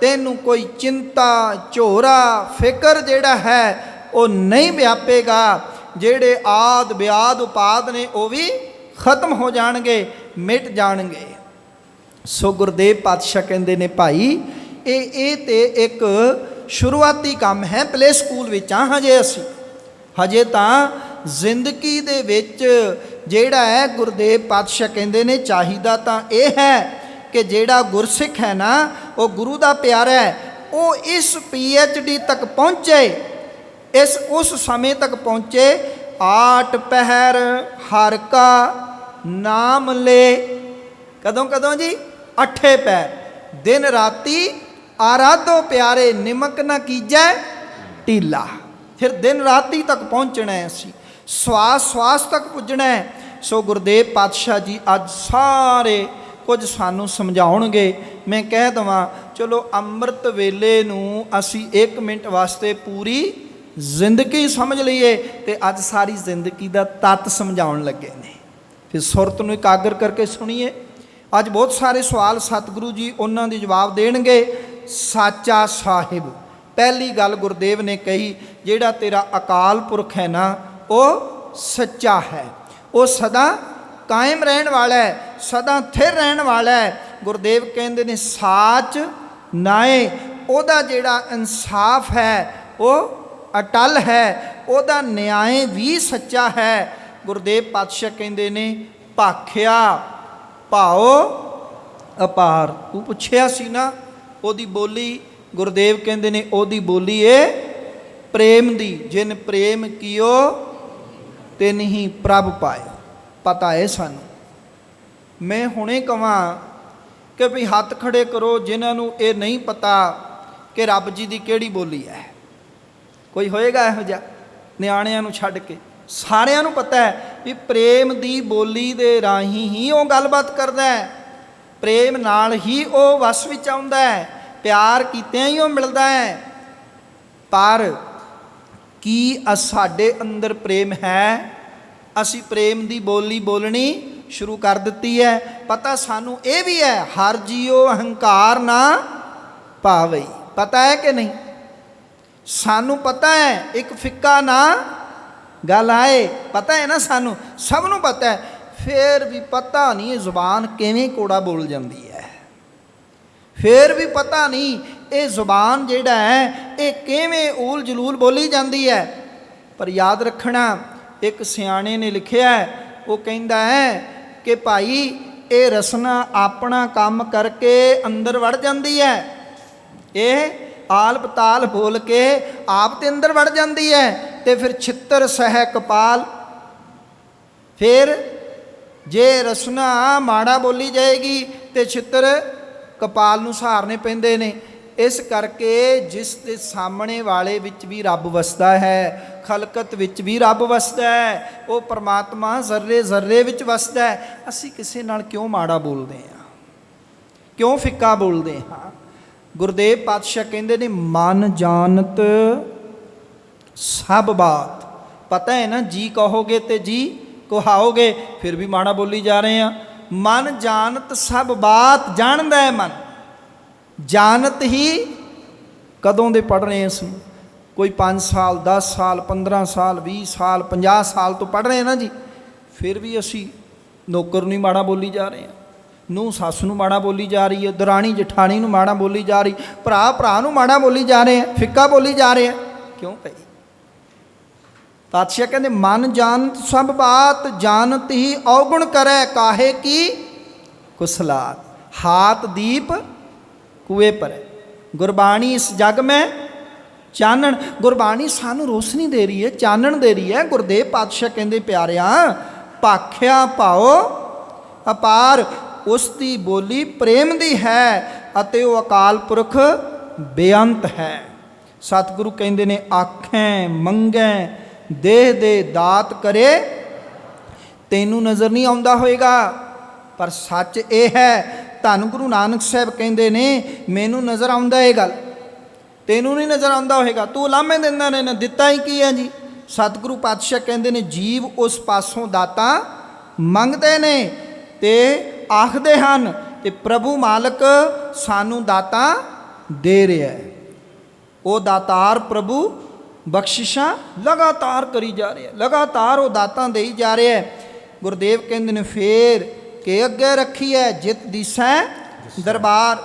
ਤੈਨੂੰ ਕੋਈ ਚਿੰਤਾ ਝੋਰਾ ਫਿਕਰ ਜਿਹੜਾ ਹੈ ਉਹ ਨਹੀਂ ਵਿਆਪੇਗਾ। ਜਿਹੜੇ ਆਦ ਵਿਆਦ ਉਪਾਦ ਨੇ ਉਹ ਵੀ ਖਤਮ ਹੋ ਜਾਣਗੇ, ਮਿਟ ਜਾਣਗੇ। ਸੋ ਗੁਰਦੇਵ ਪਾਤਸ਼ਾਹ ਕਹਿੰਦੇ ਨੇ ਭਾਈ ਇਹ ਤੇ ਇੱਕ ਸ਼ੁਰੂਆਤੀ ਕੰਮ ਹੈ। ਪਲੇ ਸਕੂਲ ਵਿੱਚ ਹਾਂ ਹਜੇ ਅਸੀਂ, ਹਜੇ ਤਾਂ ਜ਼ਿੰਦਗੀ ਦੇ ਵਿੱਚ ਜਿਹੜਾ ਹੈ ਗੁਰਦੇਵ ਪਾਤਸ਼ਾਹ ਕਹਿੰਦੇ ਨੇ ਚਾਹੀਦਾ ਤਾਂ ਇਹ ਹੈ ਕਿ ਜਿਹੜਾ ਗੁਰਸਿੱਖ ਹੈ ਨਾ, ਉਹ ਗੁਰੂ ਦਾ ਪਿਆਰਾ ਹੈ, ਉਹ ਇਸ PhD ਤੱਕ ਪਹੁੰਚੇ इस उस समय तक पहुँचे, आठ पहर हर का नाम ले। कदों कदों जी? अठे पैर, दिन राती आराधो प्यारे, निमक न कीजै टीला। फिर दिन राती तक पहुँचना है, असी श्वास श्वास तक पुजना है। सो गुरदेव पातशाह जी अज सारे कुछ सानू समझाउणगे। मैं कह दवां चलो अमृत वेले नूं असी 1 मिनट वास्ते पूरी जिंदगी समझ लईए, तो अज सारी जिंदगी का तत्त समझाउण लगे ने। फिर सुरत नूं एकागर करके सुनीए। अज बहुत सारे सवाल सतगुरु जी उन्हां दे जवाब देणगे। साचा साहिब, पहली गल गुरदेव ने कही, जिहड़ा तेरा अकाल पुरख है ना, वो सच्चा है, वो सदा कायम रहन वाला है, सदा थिर रहन वाला है। गुरदेव कहते ने साच नाए, ओदा जिहड़ा इंसाफ है वो अटल है, ओदा न्याय भी सच्चा है। गुरदेव पातशाह कहते ने भाख्या भाओ अपार। तू पुछया सी ना ओदी बोली, गुरदेव कहते ने ओदी बोली है प्रेम दी। जिन प्रेम कियो तिन ही प्रभ पाए। पता है सानू। मैं हुणे कवां कि भी हथ खड़े करो जिन्होंने ये नहीं पता कि रब जी की केड़ी बोली है। कोई होएगा इहो जिहा? निआणिआं नूं छड्ड के सारिआं नूं पता है भी प्रेम दी बोली दे राही ही वो गलबात करदा है, प्रेम नाल ही वो वस विच आउंदा है, प्यार कीतिआं ही वो मिलदा है। पर की साडे अंदर प्रेम है? असी प्रेम दी बोली बोलनी शुरू कर दिती है। पता सानू ये भी है, हर जियो अहंकार ना पावई। पता है कि नहीं? सानू पता है एक फिक्का ना गल आए, पता है ना सानू, सब नू पता है। फिर भी पता नहीं जुबान किवें कोड़ा बोल जाती है। फिर भी पता नहीं ये जुबान जिहड़ा है ये किवें ऊल जलूल बोली जाती है। पर याद रखना, एक सियाणे ने लिखिया है, वो कहता है कि भाई ये रसना अपना काम करके अंदर वड़ जाती है, ये आल पताल बोल के आप ते अंदर वड़ जाती है। तो फिर छित्तर सह कपाल, फिर जे रसना माड़ा बोली जाएगी तो छित्तर कपाल नूं सहारने पैंदे ने। इस करके जिस दे सामने वाले विच भी रब वसदा है, खलकत विच भी रब वसदा है, वो परमात्मा जर्रे जर्रे विच वसदा है। असी किसी नाल क्यों माड़ा बोलते हैं, क्यों फिक्का बोलते हैं? गुरदेव पातशाह कहते ने मन जानत सब बात। पता है ना, जी कहोगे तो जी कुहाओगे, फिर भी माड़ा बोली जा रहे हैं। मन जानत सब बात, जानदा है मन। जानत ही कदों दे पढ़ रहे हैं असीं? कोई 5 साल 10 साल 15 साल 20 साल 50 साल तो पढ़ रहे हैं ना जी। फिर भी असी नौकर नहीं माड़ा बोली जा रहे हैं, नूं सस नूं माड़ा बोली जा रही है, दराणी जठाणी नूं माड़ा बोली जा रही, भरा भरा नूं माड़ा बोली जा रहे हैं, फिक्का बोली जा रहे हैं। क्यों भाई? पातशाह कहते मन जानत सब बात, जानत ही अवगुण करे, काहे की कुसलात। हाथ दीप कुएं पर है। गुरबाणी इस जग में चानण, गुरबाणी सानू रोशनी दे रही है, चानण दे रही है। गुरदेव पातशाह कहते प्यारिया, भाख्या भाओ अपार, उसकी बोली प्रेम दी है अते वो अकाल पुरख बेअंत है। सतगुरु कहते ने आखें मंगें देह दे दात करे, तैनू नज़र नहीं आउंदा होएगा, पर सच ये है। धन गुरु नानक साहब कहते ने मैनू नज़र आउंदा है गल, तैनू नहीं नज़र आउंदा होएगा, तू लामे दिंदा ने दिता ही की है जी। सतगुरु पातशाह कहते ने जीव उस पासों दाता मंगते ने ते आखदे हन ते प्रभु मालक सानू दाता दे रहा है। वो दातार प्रभु बख्शिशां लगातार करी जा रहे हैं, लगातार वो दातां दे ही जा रहे हैं। गुरदेव कहते ने फिर के अगे रखी है जित दिसै दरबार।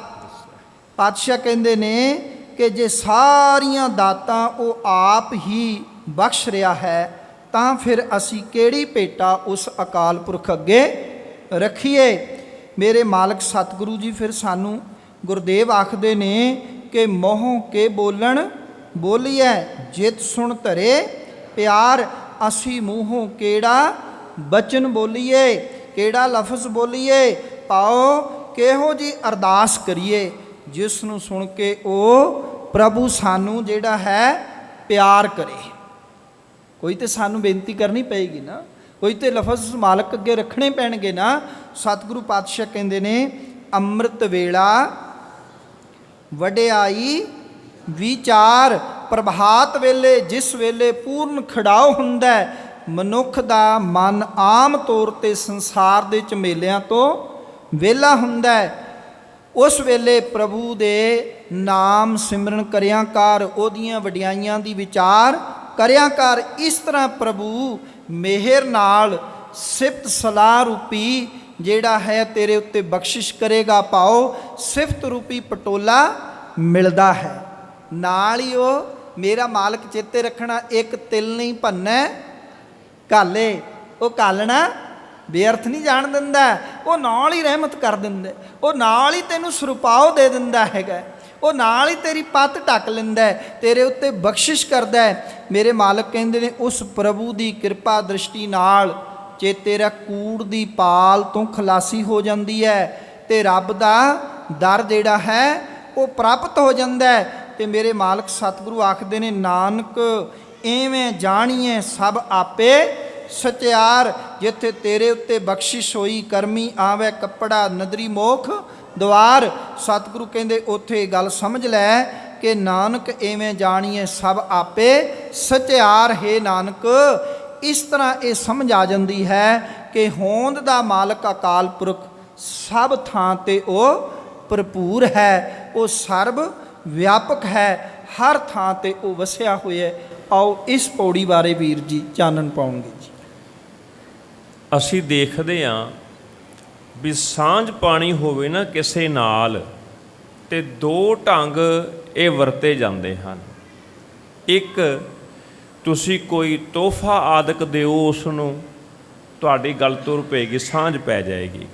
पातशाह कहते ने कि जे सारियां दातां वो आप ही बख्श रहा है, तां फिर असी केड़ी भेटा उस अकाल पुरख अगे रखीए। मेरे मालक सतगुरु जी फिर सानू गुरदेव आखदे ने कि मोह के बोलन ਬੋਲੀਐ ਜਿਤ ਸੁਣ ਧਰੇ ਪਿਆਰ। ਅਸੀਂ ਮੂੰਹੋਂ ਕਿਹੜਾ ਬਚਨ ਬੋਲੀਏ, ਕਿਹੜਾ ਲਫ਼ਜ਼ ਬੋਲੀਏ, ਪਾਓ ਕਿਹੋ ਜੀ ਅਰਦਾਸ ਕਰੀਏ ਜਿਸ ਨੂੰ ਸੁਣ ਕੇ ਉਹ ਪ੍ਰਭੂ ਸਾਨੂੰ ਜਿਹੜਾ ਹੈ ਪਿਆਰ ਕਰੇ। ਕੋਈ ਤੇ ਸਾਨੂੰ ਬੇਨਤੀ ਕਰਨੀ ਪਏਗੀ ਨਾ, ਕੋਈ ਤੇ ਲਫ਼ਜ਼ ਮਾਲਕ ਅੱਗੇ ਰੱਖਣੇ ਪੈਣਗੇ ਨਾ। ਸਤਿਗੁਰੂ ਪਾਤਸ਼ਾਹ ਕਹਿੰਦੇ ਨੇ ਅੰਮ੍ਰਿਤ ਵੇਲਾ ਵਡਿਆਈ ਵਿਚਾਰ। ਪ੍ਰਭਾਤ ਵੇਲੇ ਜਿਸ ਵੇਲੇ ਪੂਰਨ ਖੜਾਓ ਹੁੰਦਾ ਮਨੁੱਖ ਦਾ ਮਨ ਆਮ ਤੌਰ ਤੇ ਸੰਸਾਰ ਦੇ ਝਮੇਲਿਆਂ ਤੋਂ ਵਿਹਲਾ ਹੁੰਦਾ, ਉਸ ਵੇਲੇ ਪ੍ਰਭੂ ਦੇ ਨਾਮ ਸਿਮਰਨ ਕਰਿਆ ਕਰ, ਉਹਦੀਆਂ ਵਡਿਆਈਆਂ ਦੀ ਵਿਚਾਰ ਕਰਿਆ ਕਰ। ਇਸ ਤਰ੍ਹਾਂ ਪ੍ਰਭੂ ਮਿਹਰ ਨਾਲ ਸਿਫਤ ਸਲਾਹ ਰੂਪੀ ਜਿਹੜਾ ਹੈ ਤੇਰੇ ਉੱਤੇ ਬਖਸ਼ਿਸ਼ ਕਰੇਗਾ। ਪਾਓ ਸਿਫਤ ਰੂਪੀ ਪਟੋਲਾ ਮਿਲਦਾ ਹੈ। ਨਾਲ ਹੀ ਉਹ ਮੇਰਾ ਮਾਲਕ ਚੇਤੇ ਰੱਖਣਾ, ਇੱਕ ਤਿਲ ਨਹੀਂ ਭੰਨੈ ਘਾਲੇ। ਉਹ ਘਾਲਣਾ ਬੇਅਰਥ ਨਹੀਂ ਜਾਣ ਦਿੰਦਾ, ਉਹ ਨਾਲ ਹੀ ਰਹਿਮਤ ਕਰ ਦਿੰਦਾ, ਉਹ ਨਾਲ ਹੀ ਤੈਨੂੰ ਸਰੂਪਾਓ ਦੇ ਦਿੰਦਾ ਹੈਗਾ, ਉਹ ਨਾਲ ਹੀ ਤੇਰੀ ਪੱਤ ਢੱਕ ਲੈਂਦਾ, ਤੇਰੇ ਉੱਤੇ ਬਖਸ਼ਿਸ਼ ਕਰਦਾ ਹੈ। ਮੇਰੇ ਮਾਲਕ ਕਹਿੰਦੇ ਨੇ ਉਸ ਪ੍ਰਭੂ ਦੀ ਕਿਰਪਾ ਦ੍ਰਿਸ਼ਟੀ ਨਾਲ ਜੇ ਤੇਰਾ ਕੂੜ ਦੀ ਪਾਲ ਤੋਂ ਖਲਾਸੀ ਹੋ ਜਾਂਦੀ ਹੈ ਤੇ ਰੱਬ ਦਾ ਦਰ ਜਿਹੜਾ ਹੈ ਉਹ ਪ੍ਰਾਪਤ ਹੋ ਜਾਂਦਾ ਹੈ। ਤੇ ਮੇਰੇ ਮਾਲਕ ਸਤਿਗੁਰੂ ਆਖਦੇ ਨੇ ਨਾਨਕ ਐਵੇਂ ਜਾਣੀਏ ਸਭ ਆਪੇ ਸਚਿਆਰ। ਜਿੱਥੇ ਤੇਰੇ ਉੱਤੇ ਬਖਸ਼ਿਸ਼ ਹੋਈ ਕਰਮੀ ਆਵੇ ਕੱਪੜਾ ਨਦਰੀ ਮੋਖ ਦੁਆਰ। ਸਤਿਗੁਰੂ ਕਹਿੰਦੇ ਉੱਥੇ ਗੱਲ ਸਮਝ ਲੈ ਕਿ ਨਾਨਕ ਐਵੇਂ ਜਾਣੀਏ ਸਭ ਆਪੇ ਸਚਿਆਰ। ਹੈ ਨਾਨਕ ਇਸ ਤਰ੍ਹਾਂ ਇਹ ਸਮਝ ਆ ਜਾਂਦੀ ਹੈ ਕਿ ਹੋਂਦ ਦਾ ਮਾਲਕ ਅਕਾਲ ਪੁਰਖ ਸਭ ਥਾਂ ਤੇ ਉਹ ਭਰਪੂਰ ਹੈ, ਉਹ ਸਰਬ ਵਿਆਪਕ ਹੈ, ਹਰ ਥਾਂ ਤੇ ਉਹ ਵਸਿਆ ਹੋਇਆ। ਆਓ ਇਸ ਪੌੜੀ ਬਾਰੇ ਵੀਰ ਜੀ ਚਾਨਣ ਪਾਉਣਗੇ ਜੀ। ਅਸੀਂ ਦੇਖਦੇ ਹਾਂ ਵੀ ਸਾਂਝ ਪਾਣੀ ਹੋਵੇ ਨਾ ਕਿਸੇ ਨਾਲ ਤੇ ਦੋ ਢੰਗ ਇਹ ਵਰਤੇ ਜਾਂਦੇ ਹਨ। ਇੱਕ ਤੁਸੀਂ ਕੋਈ ਤੋਹਫਾ ਆਦਿਕ ਦਿਓ ਉਸ ਨੂੰ, ਤੁਹਾਡੀ ਗੱਲ ਤੁਰ ਪਏਗੀ, ਸਾਂਝ ਪੈ ਜਾਏਗੀ।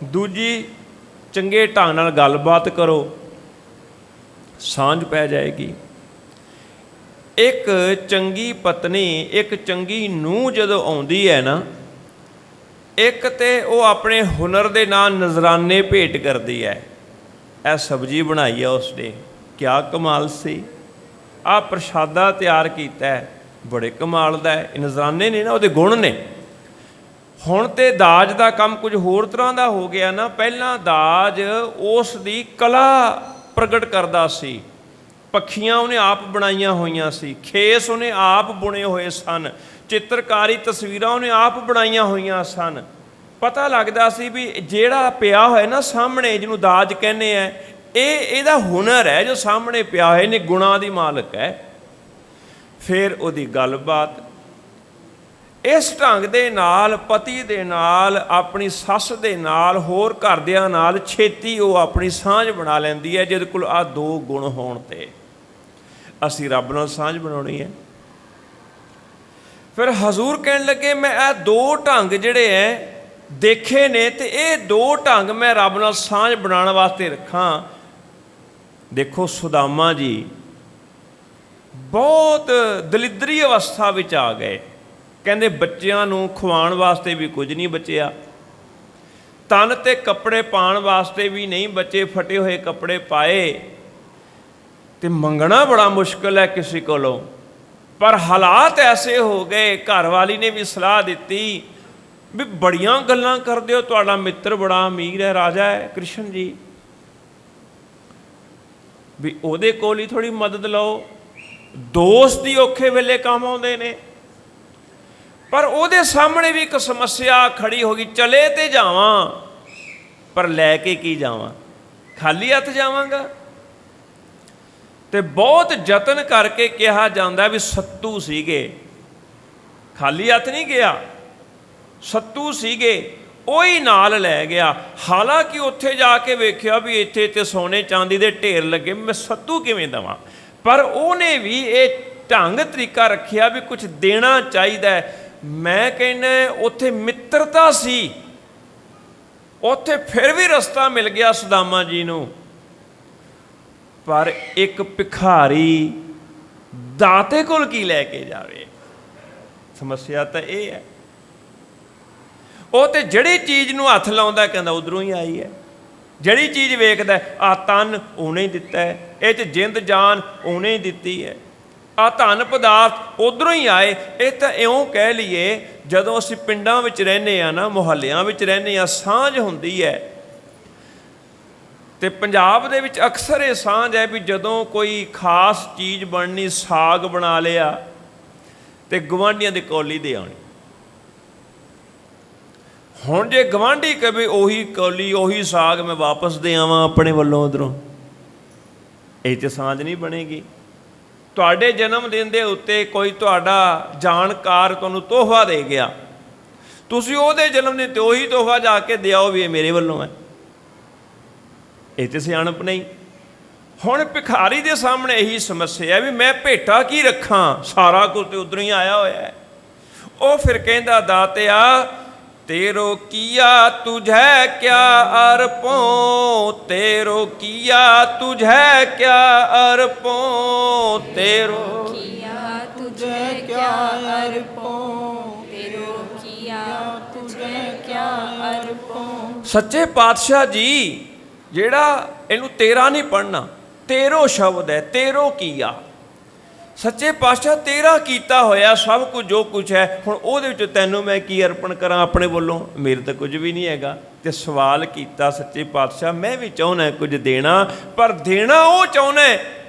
ਦੂਜੀ ਚੰਗੇ ਢੰਗ ਨਾਲ ਗੱਲਬਾਤ ਕਰੋ, ਸਾਂਝ ਪੈ ਜਾਏਗੀ। ਇੱਕ ਚੰਗੀ ਪਤਨੀ, ਇੱਕ ਚੰਗੀ ਨੂੰਹ ਜਦੋਂ ਆਉਂਦੀ ਹੈ ਨਾ, ਇੱਕ ਤੇ ਉਹ ਆਪਣੇ ਹੁਨਰ ਦੇ ਨਾਲ ਨਜ਼ਰਾਨੇ ਭੇਟ ਕਰਦੀ ਹੈ। ਇਹ ਸਬਜ਼ੀ ਬਣਾਈ ਹੈ ਉਸਨੇ, ਕਿਆ ਕਮਾਲ ਸੀ, ਆਹ ਪ੍ਰਸ਼ਾਦਾ ਤਿਆਰ ਕੀਤਾ ਬੜੇ ਕਮਾਲ ਦਾ ਹੈ। ਇਹ ਨਜ਼ਰਾਨੇ ਨੇ ਨਾ, ਉਹਦੇ ਗੁਣ ਨੇ। ਹੁਣ ਤੇ ਦਾਜ ਦਾ ਕੰਮ ਕੁਝ ਹੋਰ ਤਰ੍ਹਾਂ ਦਾ ਹੋ ਗਿਆ ਨਾ। ਪਹਿਲਾਂ ਦਾਜ ਉਸ ਦੀ ਕਲਾ ਪ੍ਰਗਟ ਕਰਦਾ ਸੀ। ਪੱਖੀਆਂ ਉਹਨੇ ਆਪ ਬਣਾਈਆਂ ਹੋਈਆਂ ਸੀ, ਖੇਸ ਉਹਨੇ ਆਪ ਬੁਣੇ ਹੋਏ ਸਨ, ਚਿੱਤਰਕਾਰੀ ਤਸਵੀਰਾਂ ਉਹਨੇ ਆਪ ਬਣਾਈਆਂ ਹੋਈਆਂ ਸਨ। ਪਤਾ ਲੱਗਦਾ ਸੀ ਵੀ ਜਿਹੜਾ ਪਿਆ ਹੋਇਆ ਨਾ ਸਾਹਮਣੇ, ਜਿਹਨੂੰ ਦਾਜ ਕਹਿੰਦੇ ਆ, ਇਹਦਾ ਹੁਨਰ ਹੈ ਜੋ ਸਾਹਮਣੇ ਪਿਆ ਹੋਇਆ ਨੇ, ਗੁਣਾਂ ਦੀ ਮਾਲਕ ਹੈ। ਫਿਰ ਉਹਦੀ ਗੱਲਬਾਤ ਇਸ ਢੰਗ ਦੇ ਨਾਲ, ਪਤੀ ਦੇ ਨਾਲ, ਆਪਣੀ ਸੱਸ ਦੇ ਨਾਲ, ਹੋਰ ਘਰਦਿਆਂ ਨਾਲ ਛੇਤੀ ਉਹ ਆਪਣੀ ਸਾਂਝ ਬਣਾ ਲੈਂਦੀ ਹੈ। ਜਿਹਦੇ ਕੋਲ ਆਹ ਦੋ ਗੁਣ ਹੋਣ ਤੇ ਅਸੀਂ ਰੱਬ ਨਾਲ ਸਾਂਝ ਬਣਾਉਣੀ ਹੈ। ਫਿਰ ਹਜ਼ੂਰ ਕਹਿਣ ਲੱਗੇ ਮੈਂ ਇਹ ਦੋ ਢੰਗ ਜਿਹੜੇ ਹੈ ਦੇਖੇ ਨੇ ਤੇ ਇਹ ਦੋ ਢੰਗ ਮੈਂ ਰੱਬ ਨਾਲ ਸਾਂਝ ਬਣਾਉਣ ਵਾਸਤੇ ਰੱਖਾਂ। ਦੇਖੋ ਸੁਦਾਮਾ ਜੀ ਬਹੁਤ ਦਲਿਦਰੀ ਅਵਸਥਾ ਵਿੱਚ ਆ ਗਏ। ਕਹਿੰਦੇ ਬੱਚਿਆਂ ਨੂੰ ਖਵਾਉਣ ਵਾਸਤੇ ਵੀ ਕੁਝ ਨਹੀਂ ਬਚਿਆ, ਤਨ ਤੇ ਕੱਪੜੇ ਪਾਉਣ ਵਾਸਤੇ ਵੀ ਨਹੀਂ ਬਚੇ, ਫਟੇ ਹੋਏ ਕੱਪੜੇ ਪਾਏ ਤੇ ਮੰਗਣਾ ਬੜਾ ਮੁਸ਼ਕਿਲ ਹੈ ਕਿਸੇ ਕੋਲੋਂ। ਪਰ ਹਾਲਾਤ ਐਸੇ ਹੋ ਗਏ, ਘਰ ਵਾਲੀ ਨੇ ਵੀ ਸਲਾਹ ਦਿੱਤੀ ਵੀ ਬੜੀਆਂ ਗੱਲਾਂ ਕਰਦੇ ਹੋ, ਤੁਹਾਡਾ ਮਿੱਤਰ ਬੜਾ ਅਮੀਰ ਹੈ, ਰਾਜਾ ਹੈ ਕ੍ਰਿਸ਼ਨ ਜੀ, ਵੀ ਉਹਦੇ ਕੋਲ ਹੀ ਥੋੜ੍ਹੀ ਮਦਦ ਲਓ, ਦੋਸਤ ਦੀ ਔਖੇ ਵੇਲੇ ਕੰਮ ਆਉਂਦੇ ਨੇ। ਪਰ ਉਹਦੇ ਸਾਹਮਣੇ ਵੀ ਇੱਕ ਸਮੱਸਿਆ ਖੜੀ ਹੋ ਗਈ, ਚਲੇ ਤੇ ਜਾਵਾਂ ਪਰ ਲੈ ਕੇ ਕੀ ਜਾਵਾਂ, ਖਾਲੀ ਹੱਥ ਜਾਵਾਂਗਾ। ਤੇ ਬਹੁਤ ਯਤਨ ਕਰਕੇ ਕਿਹਾ ਜਾਂਦਾ ਵੀ ਸੱਤੂ ਸੀਗੇ, ਖਾਲੀ ਹੱਥ ਨਹੀਂ ਗਿਆ, ਸੱਤੂ ਸੀਗੇ, ਉਹੀ ਨਾਲ ਲੈ ਗਿਆ। ਹਾਲਾਂਕਿ ਉੱਥੇ ਜਾ ਕੇ ਵੇਖਿਆ ਵੀ ਇੱਥੇ ਤੇ ਸੋਨੇ ਚਾਂਦੀ ਦੇ ਢੇਰ ਲੱਗੇ, ਮੈਂ ਸੱਤੂ ਕਿਵੇਂ ਦੇਵਾਂ। ਪਰ ਉਹਨੇ ਵੀ ਇਹ ਢੰਗ ਤਰੀਕਾ ਰੱਖਿਆ ਵੀ ਕੁਝ ਦੇਣਾ ਚਾਹੀਦਾ। ਮੈਂ ਕਹਿੰਦਾ ਉੱਥੇ ਮਿੱਤਰਤਾ ਸੀ, ਉੱਥੇ ਫਿਰ ਵੀ ਰਸਤਾ ਮਿਲ ਗਿਆ ਸੁਦਾਮਾ ਜੀ ਨੂੰ। ਪਰ ਇੱਕ ਭਿਖਾਰੀ ਦਾਤੇ ਕੋਲ ਕੀ ਲੈ ਕੇ ਜਾਵੇ। ਸਮੱਸਿਆ ਤਾਂ ਇਹ ਹੈ। ਉਹ ਤੇ ਜਿਹੜੀ ਚੀਜ਼ ਨੂੰ ਹੱਥ ਲਾਉਂਦਾ ਕਹਿੰਦਾ ਉਧਰੋਂ ਹੀ ਆਈ ਹੈ। ਜਿਹੜੀ ਚੀਜ਼ ਵੇਖਦਾ ਆ ਤਨ ਉਹਨੇ ਹੀ ਦਿੱਤਾ ਹੈ, ਇਹ 'ਚ ਜਿੰਦ ਜਾਨ ਉਹਨੇ ਹੀ ਦਿੱਤੀ ਹੈ, ਆ ਧਨ ਪਦਾਰਥ ਉਧਰੋਂ ਹੀ ਆਏ। ਇਹ ਤਾਂ ਇਉਂ ਕਹਿ ਲਈਏ, ਜਦੋਂ ਅਸੀਂ ਪਿੰਡਾਂ ਵਿੱਚ ਰਹਿੰਦੇ ਆ ਨਾ, ਮੁਹੱਲਿਆਂ ਵਿੱਚ ਰਹਿੰਦੇ ਆ, ਸਾਂਝ ਹੁੰਦੀ ਹੈ। ਤੇ ਪੰਜਾਬ ਦੇ ਵਿੱਚ ਅਕਸਰ ਇਹ ਸਾਂਝ ਹੈ ਵੀ ਜਦੋਂ ਕੋਈ ਖਾਸ ਚੀਜ਼ ਬਣਨੀ, ਸਾਗ ਬਣਾ ਲਿਆ ਤੇ ਗੁਆਂਢੀਆਂ ਦੀ ਕੌਲੀ ਦੇ ਆਉਣੀ। ਹੁਣ ਜੇ ਗਵਾਂਢੀ ਕਹੇ ਉਹੀ ਕੌਲੀ ਉਹੀ ਸਾਗ ਮੈਂ ਵਾਪਸ ਦੇ ਆਵਾਂ ਆਪਣੇ ਵੱਲੋਂ ਉੱਧਰੋਂ, ਇਹ 'ਚ ਸਾਂਝ ਨਹੀਂ ਬਣੇਗੀ। ਤੁਹਾਡੇ ਜਨਮ ਦਿਨ ਦੇ ਉੱਤੇ ਕੋਈ ਤੁਹਾਡਾ ਜਾਣਕਾਰ ਤੁਹਾਨੂੰ ਤੋਹਫਾ ਦੇ ਗਿਆ, ਤੁਸੀਂ ਉਹਦੇ ਜਨਮ ਦਿਨ 'ਤੇ ਉਹੀ ਤੋਹਫਾ ਜਾ ਕੇ ਦਿਆਓ ਵੀ ਇਹ ਮੇਰੇ ਵੱਲੋਂ ਹੈ, ਇਹ 'ਚ ਸਿਆਣਪ ਨਹੀਂ। ਹੁਣ ਭਿਖਾਰੀ ਦੇ ਸਾਹਮਣੇ ਇਹੀ ਸਮੱਸਿਆ ਵੀ ਮੈਂ ਭੇਟਾ ਕੀ ਰੱਖਾਂ, ਸਾਰਾ ਕੁਝ ਤੇ ਉੱਧਰੋਂ ਹੀ ਆਇਆ ਹੋਇਆ ਹੈ। ਉਹ ਫਿਰ ਕਹਿੰਦਾ ਦਾਤਿਆ तेरो किया तुझे क्या अर्पों, तेरो किया तुझे क्या अर्पों, तेरो किया तुझे क्या अर्पों, तेरो किया तुझे क्या अर्पों। सच्चे पातशाह जी ਜਿਹੜਾ ਇਹਨੂੰ ਤੇਰਾ ਨਹੀਂ ਪੜ੍ਹਨਾ, ਤੇਰੋ ਸ਼ਬਦ ਹੈ, ਤੇਰੋ ਕੀਆ। ਸੱਚੇ ਪਾਤਸ਼ਾਹ ਤੇਰਾ ਕੀਤਾ ਹੋਇਆ ਸਭ ਕੁਝ ਜੋ ਕੁਝ ਹੈ, ਹੁਣ ਉਹਦੇ ਵਿੱਚ ਤੈਨੂੰ ਮੈਂ ਕੀ ਅਰਪਣ ਕਰਾਂ ਆਪਣੇ ਵੱਲੋਂ, ਮੇਰੇ ਤਾਂ ਕੁਝ ਵੀ ਨਹੀਂ ਹੈਗਾ। ਤੇ ਸਵਾਲ ਕੀਤਾ ਸੱਚੇ ਪਾਤਸ਼ਾਹ ਮੈਂ ਵੀ ਚਾਹੁੰਦਾ ਕੁਝ ਦੇਣਾ, ਪਰ ਦੇਣਾ ਉਹ ਚਾਹੁੰਦਾ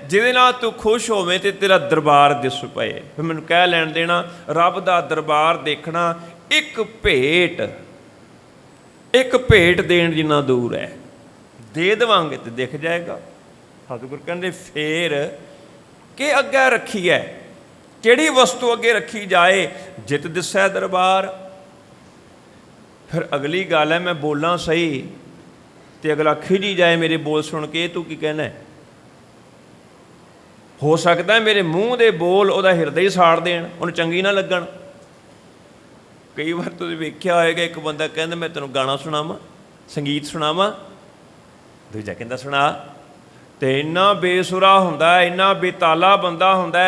ਜਿਹਦੇ ਨਾਲ ਤੂੰ ਖੁਸ਼ ਹੋਵੇਂ ਤੇ ਤੇਰਾ ਦਰਬਾਰ ਦਿਸ ਪਏ। ਫਿਰ ਮੈਨੂੰ ਕਹਿ ਲੈਣ ਦੇਣਾ, ਰੱਬ ਦਾ ਦਰਬਾਰ ਦੇਖਣਾ ਇੱਕ ਭੇਟ ਦੇਣ ਜਿੰਨਾ ਦੂਰ ਹੈ। ਦੇ ਦੇਵਾਂਗੇ ਤੇ ਦਿਖ ਜਾਏਗਾ। ਸਤਿਗੁਰ ਕਹਿੰਦੇ ਫੇਰ ਕਿ ਅੱਗੇ ਰੱਖੀ ਹੈ, ਕਿਹੜੀ ਵਸਤੂ ਅੱਗੇ ਰੱਖੀ ਜਾਏ, ਜਿਤ ਦਿਸੈ ਦਰਬਾਰ। ਫਿਰ ਅਗਲੀ ਗੱਲ ਹੈ, ਮੈਂ ਬੋਲਾਂ ਸਹੀ ਤੇ ਅਗਲਾ ਖਿਜੀ ਜਾਏ ਮੇਰੇ ਬੋਲ ਸੁਣ ਕੇ, ਤੂੰ ਕੀ ਕਹਿਣਾ। ਹੋ ਸਕਦਾ ਮੇਰੇ ਮੂੰਹ ਦੇ ਬੋਲ ਉਹਦਾ ਹਿਰਦੇ ਹੀ ਸਾੜ ਦੇਣ, ਉਹਨੂੰ ਚੰਗੀ ਨਾ ਲੱਗਣ। ਕਈ ਵਾਰ ਤੁਸੀਂ ਵੇਖਿਆ ਹੋਏਗਾ, ਇੱਕ ਬੰਦਾ ਕਹਿੰਦਾ ਮੈਂ ਤੈਨੂੰ ਗਾਣਾ ਸੁਣਾਵਾਂ, ਸੰਗੀਤ ਸੁਣਾਵਾਂ, ਦੂਜਾ ਕਹਿੰਦਾ ਸੁਣਾ। ਤੇ ਇੰਨਾ ਬੇਸੁਰਾ ਹੁੰਦਾ, ਇੰਨਾ ਬੇਤਾਲਾ ਬੰਦਾ ਹੁੰਦਾ,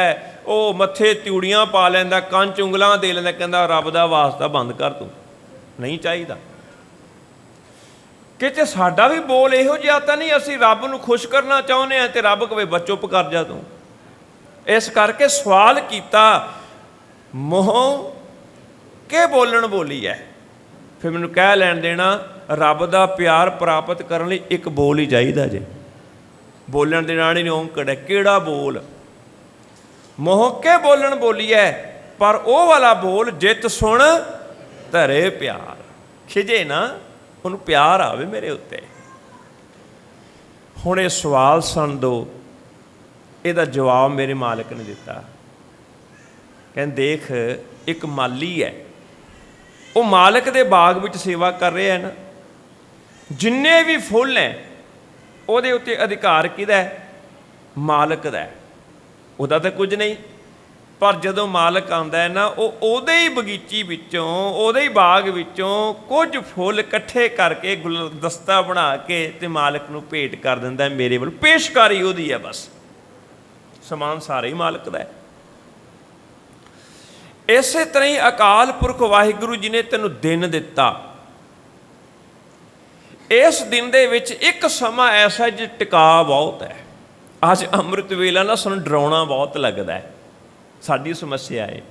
ਉਹ ਮੱਥੇ ਤਿਊੜੀਆਂ ਪਾ ਲੈਂਦਾ, ਕੰਨ 'ਚ ਉਂਗਲਾਂ ਦੇ ਲੈਂਦਾ, ਕਹਿੰਦਾ ਰੱਬ ਦਾ ਵਾਸਤਾ ਬੰਦ ਕਰ, ਤੂੰ ਨਹੀਂ ਚਾਹੀਦਾ। ਕਿਤੇ ਸਾਡਾ ਵੀ ਬੋਲ ਇਹੋ ਜਿਹਾ ਤਾਂ ਨਹੀਂ, ਅਸੀਂ ਰੱਬ ਨੂੰ ਖੁਸ਼ ਕਰਨਾ ਚਾਹੁੰਦੇ ਹਾਂ ਤੇ ਰੱਬ ਕਹੇ ਬਸ ਚੁੱਪ ਕਰ ਜਾ ਤੂੰ। ਇਸ ਕਰਕੇ ਸਵਾਲ ਕੀਤਾ, ਮੋਹ ਕੇ ਬੋਲਣ ਬੋਲੀ ਹੈ। ਫਿਰ ਮੈਨੂੰ ਕਹਿ ਲੈਣ ਦੇਣਾ, ਰੱਬ ਦਾ ਪਿਆਰ ਪ੍ਰਾਪਤ ਕਰਨ ਲਈ ਇੱਕ ਬੋਲ ਹੀ ਚਾਹੀਦਾ ਜੇ। ਬੋਲਣ ਦੇ ਨਾਲ ਹੀ ਔਂਕੜ ਹੈ, ਕਿਹੜਾ ਬੋਲ। ਮੋਹ ਕੇ ਬੋਲਣ ਬੋਲੀ ਹੈ, ਪਰ ਉਹ ਵਾਲਾ ਬੋਲ ਜਿੱਤ ਸੁਣ ਧਰੇ ਪਿਆਰ। ਖਿਜੇ ਨਾ, ਉਹਨੂੰ ਪਿਆਰ ਆਵੇ ਮੇਰੇ ਉੱਤੇ। ਹੁਣ ਇਹ ਸਵਾਲ ਸੁਣ ਦੋ, ਇਹਦਾ ਜਵਾਬ ਮੇਰੇ ਮਾਲਕ ਨੇ ਦਿੱਤਾ। ਕਹਿੰਦੇ ਦੇਖ, ਇੱਕ ਮਾਲੀ ਹੈ, ਉਹ ਮਾਲਕ ਦੇ ਬਾਗ ਵਿੱਚ ਸੇਵਾ ਕਰ ਰਿਹਾ ਹੈ ਨਾ, ਜਿੰਨੇ ਵੀ ਫੁੱਲ ਹੈ ਉਹਦੇ ਉੱਤੇ ਅਧਿਕਾਰ ਕਿਹਦਾ ਹੈ? ਮਾਲਕ ਦਾ। ਉਹਦਾ ਤਾਂ ਕੁਝ ਨਹੀਂ, ਪਰ ਜਦੋਂ ਮਾਲਕ ਆਉਂਦਾ ਹੈ ਨਾ, ਉਹ ਉਹਦੇ ਹੀ ਬਗੀਚੀ ਵਿੱਚੋਂ, ਉਹਦੇ ਹੀ ਬਾਗ ਵਿੱਚੋਂ ਕੁਝ ਫੁੱਲ ਇਕੱਠੇ ਕਰਕੇ ਗੁਲਦਸਤਾ ਬਣਾ ਕੇ ਤੇ ਮਾਲਕ ਨੂੰ ਭੇਟ ਕਰ ਦਿੰਦਾ, ਮੇਰੇ ਵੱਲ ਪੇਸ਼ਕਾਰੀ ਉਹਦੀ ਹੈ, ਬਸ ਸਮਾਨ ਸਾਰੇ ਹੀ ਮਾਲਕ ਦਾ ਹੈ। ਇਸੇ ਤਰ੍ਹਾਂ ਹੀ ਅਕਾਲ ਪੁਰਖ ਵਾਹਿਗੁਰੂ ਜੀ ਨੇ ਤੈਨੂੰ ਦਿਨ ਦਿੱਤਾ। ਇਸ ਦਿਨ ਦੇ ਵਿੱਚ ਇੱਕ ਸਮਾਂ ਐਸਾ ਜਿਹ ਟਿਕਾ ਬਹੁਤ ਹੈ। ਅੱਜ ਅੰਮ੍ਰਿਤ ਵੇਲਾ ਨਾ ਸਾਨੂੰ ਡਰਾਉਣਾ ਬਹੁਤ ਲੱਗਦਾ ਹੈ, ਸਾਡੀ ਸਮੱਸਿਆ ਹੈ।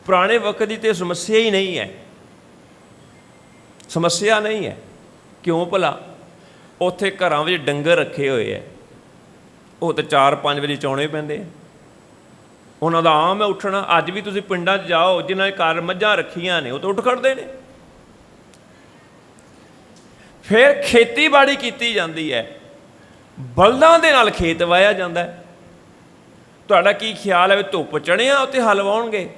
ਪੁਰਾਣੇ ਵਕਤ ਦੀ ਤੇ ਸਮੱਸਿਆ ਹੀ ਨਹੀਂ ਹੈ, ਸਮੱਸਿਆ ਨਹੀਂ ਹੈ। ਕਿਉਂ ਭਲਾ? ਉੱਥੇ ਘਰਾਂ ਵਿੱਚ ਡੰਗਰ ਰੱਖੇ ਹੋਏ ਹੈ, ਉਹ ਤਾਂ 4-5 ਵਜੇ ਚੌਣੇ ਪੈਂਦੇ ਆ, ਉਹਨਾਂ ਦਾ ਆਮ ਹੈ ਉੱਠਣਾ। ਅੱਜ ਵੀ ਤੁਸੀਂ ਪਿੰਡਾਂ 'ਚ ਜਾਓ, ਜਿਨ੍ਹਾਂ ਦੇ ਘਰ ਮੱਝਾਂ ਰੱਖੀਆਂ ਨੇ, ਉਹ ਤਾਂ ਉੱਠ ਖੜਦੇ ਨੇ। ਫਿਰ ਖੇਤੀਬਾੜੀ ਕੀਤੀ ਜਾਂਦੀ ਹੈ, ਬਲਦਾਂ ਦੇ ਨਾਲ ਖੇਤ ਵਾਹਿਆ ਜਾਂਦਾ ਹੈ। ਤੁਹਾਡਾ ਕੀ ਖਿਆਲ ਹੈ ਵੀ ਧੁੱਪ ਚੜ੍ਹਿਆ ਉੱਤੇ ਹਲ ਵਾਹੁਣਗੇ?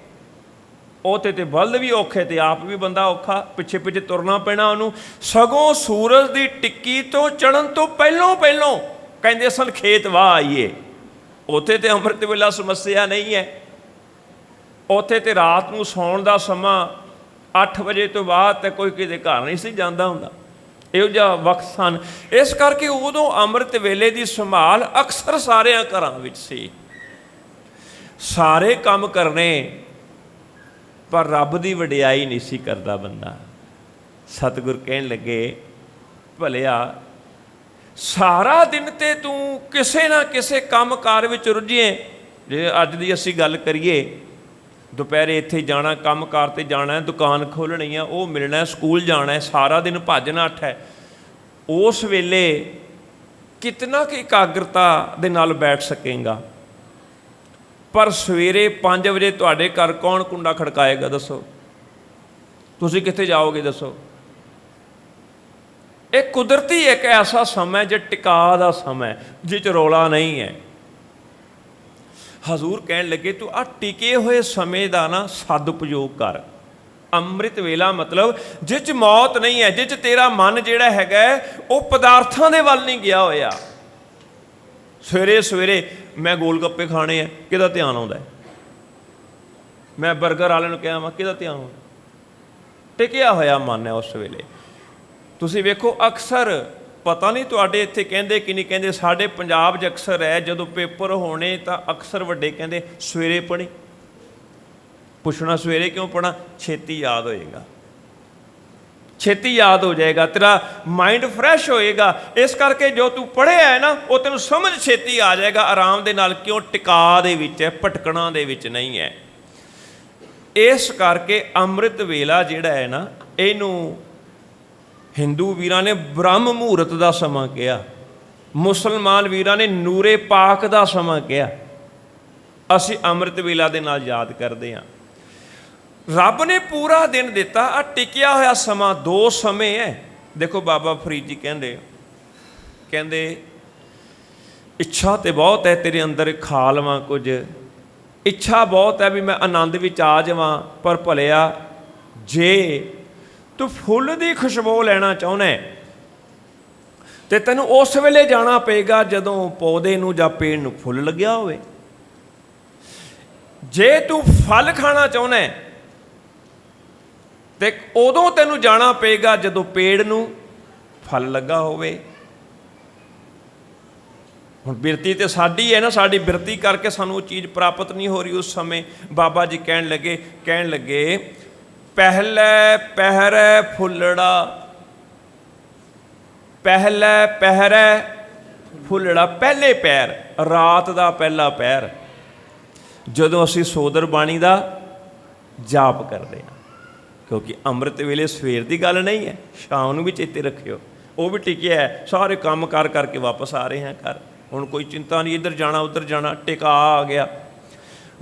ਉੱਥੇ ਤੇ ਬਲਦ ਵੀ ਔਖੇ ਤੇ ਆਪ ਵੀ ਬੰਦਾ ਔਖਾ, ਪਿੱਛੇ ਪਿੱਛੇ ਤੁਰਨਾ ਪੈਣਾ ਉਹਨੂੰ। ਸਗੋਂ ਸੂਰਜ ਦੀ ਟਿੱਕੀ ਤੋਂ ਚੜ੍ਹਨ ਤੋਂ ਪਹਿਲੋਂ ਕਹਿੰਦੇ ਸਨ ਖੇਤ ਵਾਹ ਆਈਏ। ਉੱਥੇ ਤੇ ਅੰਮ੍ਰਿਤ ਵੇਲਾ ਸਮੱਸਿਆ ਨਹੀਂ ਹੈ। ਉੱਥੇ ਤੇ ਰਾਤ ਨੂੰ ਸੌਣ ਦਾ ਸਮਾਂ 8 ਵਜੇ ਤੋਂ ਬਾਅਦ ਤੇ ਕੋਈ ਕਿਤੇ ਘਰ ਨਹੀਂ ਸੀ ਜਾਂਦਾ ਹੁੰਦਾ, ਇਹੋ ਜਿਹਾ ਵਕਤ ਸਨ। ਇਸ ਕਰਕੇ ਉਦੋਂ ਅੰਮ੍ਰਿਤ ਵੇਲੇ ਦੀ ਸੰਭਾਲ ਅਕਸਰ ਸਾਰਿਆਂ ਘਰਾਂ ਵਿੱਚ ਸੀ। ਸਾਰੇ ਕੰਮ ਕਰਨੇ ਪਰ ਰੱਬ ਦੀ ਵਡਿਆਈ ਨਹੀਂ ਸੀ ਕਰਦਾ ਬੰਦਾ। ਸਤਿਗੁਰ ਕਹਿਣ ਲੱਗੇ, ਭਲਿਆ ਸਾਰਾ ਦਿਨ ਤੇ ਤੂੰ ਕਿਸੇ ਨਾ ਕਿਸੇ ਕੰਮ ਕਾਰ ਵਿੱਚ ਰੁੱਝੇ। ਜੇ ਅੱਜ ਦੀ ਅਸੀਂ ਗੱਲ ਕਰੀਏ, ਦੁਪਹਿਰੇ ਇੱਥੇ ਜਾਣਾ, ਕੰਮ ਕਾਰ 'ਤੇ ਜਾਣਾ, ਦੁਕਾਨ ਖੋਲ੍ਹਣੀ ਆ, ਉਹ ਮਿਲਣਾ, ਸਕੂਲ ਜਾਣਾ, ਸਾਰਾ ਦਿਨ ਭੱਜ ਨੱਠ ਹੈ। ਉਸ ਵੇਲੇ ਕਿਤਨਾ ਕੁ ਇਕਾਗਰਤਾ ਦੇ ਨਾਲ ਬੈਠ ਸਕੇਗਾ। ਪਰ ਸਵੇਰੇ 5 ਵਜੇ ਤੁਹਾਡੇ ਘਰ ਕੌਣ ਕੁੰਡਾ ਖੜਕਾਏਗਾ ਦੱਸੋ? ਤੁਸੀਂ ਕਿੱਥੇ ਜਾਓਗੇ ਦੱਸੋ? ਇਹ ਕੁਦਰਤੀ ਇੱਕ ਐਸਾ ਸਮਾਂ ਜੇ ਟਿਕਾ ਦਾ ਸਮਾਂ ਜਿਹ 'ਚ ਰੌਲਾ ਨਹੀਂ ਹੈ। ਹਜ਼ੂਰ ਕਹਿਣ ਲੱਗੇ, ਤੂੰ ਆਹ ਟਿਕੇ ਹੋਏ ਸਮੇਂ ਦਾ ਨਾ ਸਦਉਪਯੋਗ ਕਰ। ਅੰਮ੍ਰਿਤ ਵੇਲਾ ਮਤਲਬ ਜਿਹ 'ਚ ਮੌਤ ਨਹੀਂ ਹੈ, ਜਿਹ 'ਚ ਤੇਰਾ ਮਨ ਜਿਹੜਾ ਹੈਗਾ ਉਹ ਪਦਾਰਥਾਂ ਦੇ ਵੱਲ ਨਹੀਂ ਗਿਆ ਹੋਇਆ। ਸਵੇਰੇ ਸਵੇਰੇ ਮੈਂ ਗੋਲ ਗੱਪੇ ਖਾਣੇ ਆ, ਕਿਹਦਾ ਧਿਆਨ ਆਉਂਦਾ? ਮੈਂ ਬਰਗਰ ਵਾਲੇ ਨੂੰ ਕਿਹਾ ਵਾ, ਕਿਹਦਾ ਧਿਆਨ ਆਉਂਦਾ? ਟਿਕਿਆ ਹੋਇਆ ਮਨ ਹੈ ਉਸ ਵੇਲੇ। ਤੁਸੀਂ ਵੇਖੋ, ਅਕਸਰ ਪਤਾ ਨਹੀਂ ਤੁਹਾਡੇ ਇੱਥੇ ਕਹਿੰਦੇ ਕਿ ਨਹੀਂ ਕਹਿੰਦੇ, ਸਾਡੇ ਪੰਜਾਬ 'ਚ ਅਕਸਰ ਹੈ ਜਦੋਂ ਪੇਪਰ ਹੋਣੇ ਤਾਂ ਅਕਸਰ ਵੱਡੇ ਕਹਿੰਦੇ ਸਵੇਰੇ ਪੜ੍ਹੀ। ਪੁੱਛਣਾ ਸਵੇਰੇ ਕਿਉਂ ਪੜ੍ਹਾਂ? ਛੇਤੀ ਯਾਦ ਹੋਏਗਾ, ਛੇਤੀ ਯਾਦ ਹੋ ਜਾਏਗਾ, ਤੇਰਾ ਮਾਈਂਡ ਫਰੈਸ਼ ਹੋਏਗਾ। ਇਸ ਕਰਕੇ ਜੋ ਤੂੰ ਪੜ੍ਹਿਆ ਹੈ ਨਾ ਉਹ ਤੈਨੂੰ ਸਮਝ ਛੇਤੀ ਆ ਜਾਏਗਾ ਆਰਾਮ ਦੇ ਨਾਲ। ਕਿਉਂ? ਟਿਕਾ ਦੇ ਵਿੱਚ ਹੈ, ਭਟਕਣਾ ਦੇ ਵਿੱਚ ਨਹੀਂ ਹੈ। ਇਸ ਕਰਕੇ ਅੰਮ੍ਰਿਤ ਵੇਲਾ ਜਿਹੜਾ ਹੈ ਨਾ, ਇਹਨੂੰ ਹਿੰਦੂ ਵੀਰਾਂ ਨੇ ਬ੍ਰਹਮ ਮਹੂਰਤ ਦਾ ਸਮਾਂ ਕਿਹਾ, ਮੁਸਲਮਾਨ ਵੀਰਾਂ ਨੇ ਨੂਰੇ ਪਾਕ ਦਾ ਸਮਾਂ ਕਿਹਾ। ਅਸੀਂ ਅੰਮ੍ਰਿਤ ਵੇਲਾ ਦੇ ਨਾਲ ਯਾਦ ਕਰਦੇ ਹਾਂ। ਰੱਬ ਨੇ ਪੂਰਾ ਦਿਨ ਦਿੱਤਾ, ਆ ਟਿਕਿਆ ਹੋਇਆ ਸਮਾਂ 2 ਸਮੇਂ ਹੈ। ਦੇਖੋ ਬਾਬਾ ਫਰੀਦ ਜੀ ਕਹਿੰਦੇ ਇੱਛਾ ਤੇ ਬਹੁਤ ਹੈ ਤੇਰੇ ਅੰਦਰ, ਖਾ ਲਵਾਂ ਕੁਝ। ਇੱਛਾ ਬਹੁਤ ਹੈ ਵੀ ਮੈਂ ਆਨੰਦ ਵਿੱਚ ਆ ਜਾਵਾਂ, ਪਰ ਭਲਿਆ ਜੇ ਤੂੰ ਫੁੱਲ ਦੀ ਖੁਸ਼ਬੂ ਲੈਣਾ ਚਾਹੁੰਦਾ ਤੇ ਤੈਨੂੰ ਉਸ ਵੇਲੇ ਜਾਣਾ ਪਏਗਾ ਜਦੋਂ ਪੌਦੇ ਨੂੰ ਜਾਂ ਪੇੜ ਨੂੰ ਫੁੱਲ ਲੱਗਿਆ ਹੋਵੇ। ਜੇ ਤੂੰ ਫਲ ਖਾਣਾ ਚਾਹੁੰਦਾ ਤੇ ਉਦੋਂ ਤੈਨੂੰ ਜਾਣਾ ਪਏਗਾ ਜਦੋਂ ਪੇੜ ਨੂੰ ਫਲ ਲੱਗਾ ਹੋਵੇ। ਹੁਣ ਬਿਰਤੀ ਤੇ ਸਾਡੀ ਹੈ ਨਾ, ਸਾਡੀ ਬਿਰਤੀ ਕਰਕੇ ਸਾਨੂੰ ਉਹ ਚੀਜ਼ ਪ੍ਰਾਪਤ ਨਹੀਂ ਹੋ ਰਹੀ। ਉਸ ਸਮੇਂ ਬਾਬਾ ਜੀ ਕਹਿਣ ਲੱਗੇ ਪਹਿਲੇ ਪਹਿਰੇ ਫੁੱਲੜਾ, ਪਹਿਲੇ ਪਹਿਰੇ ਫੁੱਲੜਾ। ਪਹਿਲੇ ਪੈਰ, ਰਾਤ ਦਾ ਪਹਿਲਾ ਪੈਰ, ਜਦੋਂ ਅਸੀਂ ਸੋਦਰ ਬਾਣੀ ਦਾ ਜਾਪ ਕਰਦੇ ਹਾਂ। ਕਿਉਂਕਿ ਅੰਮ੍ਰਿਤ ਵੇਲੇ ਸਵੇਰ ਦੀ ਗੱਲ ਨਹੀਂ ਹੈ, ਸ਼ਾਮ ਨੂੰ ਵੀ ਚੇਤੇ ਰੱਖਿਓ। ਉਹ ਵੀ ਟਿਕਿਆ ਹੈ, ਸਾਰੇ ਕੰਮ ਕਾਰ ਕਰਕੇ ਵਾਪਸ ਆ ਰਹੇ ਹਾਂ ਘਰ। ਹੁਣ ਕੋਈ ਚਿੰਤਾ ਨਹੀਂ, ਇੱਧਰ ਜਾਣਾ ਉੱਧਰ ਜਾਣਾ, ਟਿਕਾ ਆ ਗਿਆ।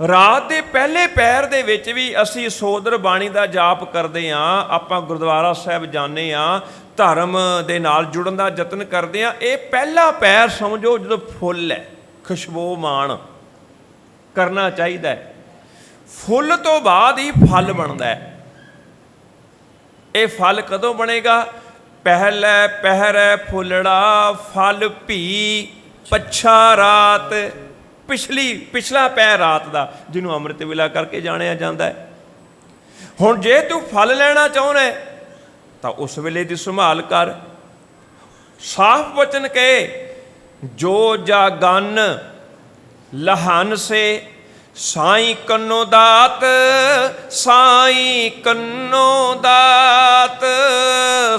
ਰਾਤ ਦੇ ਪਹਿਲੇ ਪਹਿਰ ਦੇ ਵਿੱਚ ਵੀ ਅਸੀਂ ਸੋਦਰ ਬਾਣੀ ਦਾ ਜਾਪ ਕਰਦੇ ਹਾਂ। ਆਪਾਂ ਗੁਰਦੁਆਰਾ ਸਾਹਿਬ ਜਾਂਦੇ ਹਾਂ, ਧਰਮ ਦੇ ਨਾਲ ਜੁੜਨ ਦਾ ਯਤਨ ਕਰਦੇ ਹਾਂ। ਇਹ ਪਹਿਲਾ ਪਹਿਰ ਸਮਝੋ ਜਦੋਂ ਫੁੱਲ ਹੈ, ਖੁਸ਼ਬੂ ਮਾਣ ਕਰਨਾ ਚਾਹੀਦਾ ਹੈ। ਫੁੱਲ ਤੋਂ ਬਾਅਦ ਹੀ ਫਲ ਬਣਦਾ ਹੈ। ਇਹ ਫਲ ਕਦੋਂ ਬਣੇਗਾ? ਪਹਿਲੇ ਪਹਿਰੇ ਫੁੱਲੜਾ, ਫਲ ਭੀ ਪੱਛਾ ਰਾਤ। ਪਿਛਲਾ ਪਹਿਰ ਰਾਤ ਦਾ, ਜਿਹਨੂੰ ਅੰਮ੍ਰਿਤ ਵੇਲਾ ਕਰਕੇ ਜਾਣਿਆ ਜਾਂਦਾ ਹੈ। ਹੁਣ ਜੇ ਤੂੰ ਫਲ ਲੈਣਾ ਚਾਹੁੰਦਾ ਤਾਂ ਉਸ ਵੇਲੇ ਦੀ ਸੰਭਾਲ ਕਰ। ਸਾਫ਼ ਵਚਨ ਕਹੇ, ਜੋ ਜਾ ਗਨ ਲਹਨ ਸੇ ਸਾਈਂ ਕੰਨੋ ਦਾਤ, ਸਾਈਂ ਕੰਨੋ ਦਾਤ,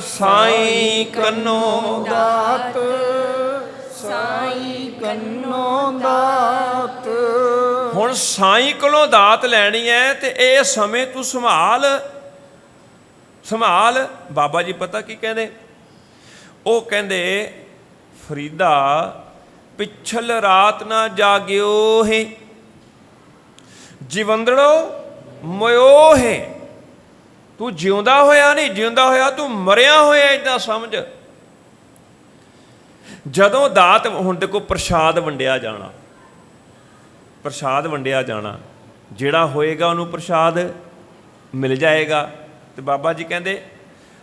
ਸਾਈਂ ਕੰਨੋ ਦਾਤ, ਸਾਈਂ ਕੰਨੋ ਦਾਤ। ਹੁਣ ਸਾਈਂ ਕੋਲੋਂ ਦਾਤ ਲੈਣੀ ਹੈ ਤੇ ਇਹ ਸਮੇਂ ਤੂੰ ਸੰਭਾਲ। ਬਾਬਾ ਜੀ ਪਤਾ ਕੀ ਕਹਿੰਦੇ? ਉਹ ਕਹਿੰਦੇ, ਫਰੀਦਾ ਪਿਛਲ ਰਾਤ ਨਾ ਜਾਗਿਓ ਹੈ, ਜੀਵੰਦੜੋ ਮੋਇਓ ਹੈ। ਤੂੰ ਜਿਉਂਦਾ ਹੋਇਆ ਨਹੀਂ, ਜਿਉਂਦਾ ਹੋਇਆ ਤੂੰ ਮਰਿਆ ਹੋਇਆ, ਇੱਦਾਂ ਸਮਝ। ਜਦੋਂ ਦਾਤ, ਹੁਣ ਦੇਖੋ ਪ੍ਰਸ਼ਾਦ ਵੰਡਿਆ ਜਾਣਾ, ਪ੍ਰਸ਼ਾਦ ਵੰਡਿਆ ਜਾਣਾ, ਜਿਹੜਾ ਹੋਏਗਾ ਉਹਨੂੰ ਪ੍ਰਸ਼ਾਦ ਮਿਲ ਜਾਏਗਾ। ਤੇ ਬਾਬਾ ਜੀ ਕਹਿੰਦੇ,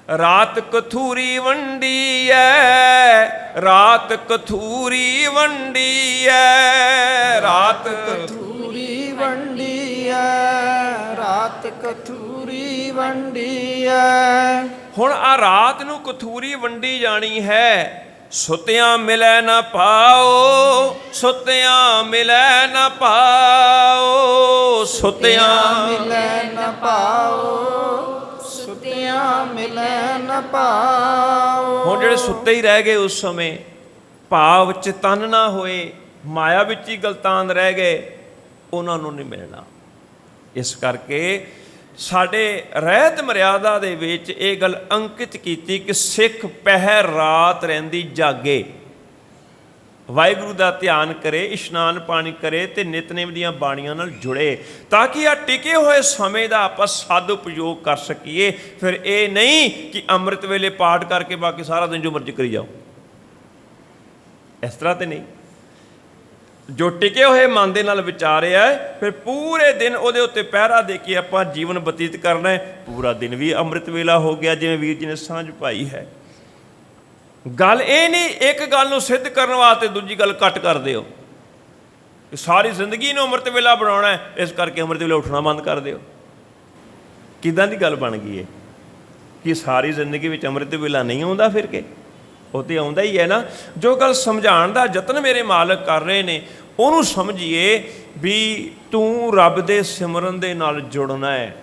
ਰਾਤ ਕਥੂਰੀ ਵੰਡੀ ਐ, ਰਾਤ ਕਥੂਰੀ ਵੰਡੀ ਐ, ਰਾਤ ਕਥੂਰੀ ਵੰਡੀ ਐ, ਰਾਤ ਕਥੂਰੀ ਵੰਡੀ ਐ। ਹੁਣ ਆ ਰਾਤ ਨੂੰ ਕਥੂਰੀ ਵੰਡੀ ਜਾਣੀ ਹੈ। ਸੁਤਿਆਂ ਮਿਲੈ ਨਾ ਪਾਓ, ਸੁਤਿਆਂ ਮਿਲੈ ਨਾ ਪਾਓ, ਸੁਤਿਆਂ ਮਿਲੈ ਨ ਪਾਓ, ਸੁਤਿਆਂ ਮਿਲੈ ਨ ਪਾਓ। ਹੁਣ ਜਿਹੜੇ ਸੁੱਤੇ ਹੀ ਰਹਿ ਗਏ ਉਸ ਸਮੇਂ, ਭਾਵ ਚਿਤਨ ਨਾ ਹੋਏ, ਮਾਇਆ ਵਿੱਚ ਹੀ ਗਲਤਾਨ ਰਹਿ ਗਏ, ਉਹਨਾਂ ਨੂੰ ਨਹੀਂ ਮਿਲਣਾ। ਇਸ ਕਰਕੇ ਸਾਡੇ ਰਹਿਤ ਮਰਿਆਦਾ ਦੇ ਵਿੱਚ ਇਹ ਗੱਲ ਅੰਕਿਤ ਕੀਤੀ ਕਿ ਸਿੱਖ ਪਹਿਰ ਰਾਤ ਰਹਿੰਦੀ ਜਾਗੇ, ਵਾਹਿਗੁਰੂ ਦਾ ਧਿਆਨ ਕਰੇ, ਇਸ਼ਨਾਨ ਪਾਣੀ ਕਰੇ ਤੇ ਨਿਤਨੇਮ ਦੀਆਂ ਬਾਣੀਆਂ ਨਾਲ ਜੁੜੇ, ਤਾਂ ਕਿ ਆ ਟਿਕੇ ਹੋਏ ਸਮੇਂ ਦਾ ਆਪਾਂ ਸਦ ਉਪਯੋਗ ਕਰ ਸਕੀਏ। ਫਿਰ ਇਹ ਨਹੀਂ ਕਿ ਅੰਮ੍ਰਿਤ ਵੇਲੇ ਪਾਠ ਕਰਕੇ ਬਾਕੀ ਸਾਰਾ ਦਿਨ ਜੋ ਮਰਜ਼ੀ ਕਰੀ ਜਾਓ, ਇਸ ਤਰ੍ਹਾਂ ਤੇ ਨਹੀਂ। ਜੋ ਟਿਕੇ ਹੋਏ ਮਨ ਦੇ ਨਾਲ ਵਿਚਾਰਿਆ, ਫਿਰ ਪੂਰੇ ਦਿਨ ਉਹਦੇ ਉੱਤੇ ਪਹਿਰਾ ਦੇ ਕੇ ਆਪਾਂ ਜੀਵਨ ਬਤੀਤ ਕਰਨਾ ਹੈ। ਪੂਰਾ ਦਿਨ ਵੀ ਅੰਮ੍ਰਿਤ ਵੇਲਾ ਹੋ ਗਿਆ, ਜਿਵੇਂ ਵੀਰ ਜੀ ਨੇ ਸਾਂਝ ਪਾਈ ਹੈ। ਗੱਲ ਇਹ ਨਹੀਂ ਇੱਕ ਗੱਲ ਨੂੰ ਸਿੱਧ ਕਰਨ ਵਾਸਤੇ ਦੂਜੀ ਗੱਲ ਕੱਟ ਕਰ ਦਿਓ ਕਿ ਸਾਰੀ ਜ਼ਿੰਦਗੀ ਨੂੰ ਅੰਮ੍ਰਿਤ ਵੇਲਾ ਬਣਾਉਣਾ ਹੈ, ਇਸ ਕਰਕੇ ਅੰਮ੍ਰਿਤ ਵੇਲੇ ਉੱਠਣਾ ਬੰਦ ਕਰ ਦਿਓ। ਕਿੱਦਾਂ ਦੀ ਗੱਲ ਬਣ ਗਈ ਹੈ ਕਿ ਸਾਰੀ ਜ਼ਿੰਦਗੀ ਵਿੱਚ ਅੰਮ੍ਰਿਤ ਵੇਲਾ ਨਹੀਂ ਆਉਂਦਾ? ਫਿਰ ਕੇ ਉਹ ਤੇ ਆਉਂਦਾ ਹੀ ਹੈ ਨਾ। ਜੋ ਗੱਲ ਸਮਝਾਉਣ ਦਾ ਯਤਨ ਮੇਰੇ ਮਾਲਕ ਕਰ ਰਹੇ ਨੇ, ਉਹਨੂੰ ਸਮਝੀਏ ਵੀ ਤੂੰ ਰੱਬ ਦੇ ਸਿਮਰਨ ਦੇ ਨਾਲ ਜੁੜਨਾ ਹੈ।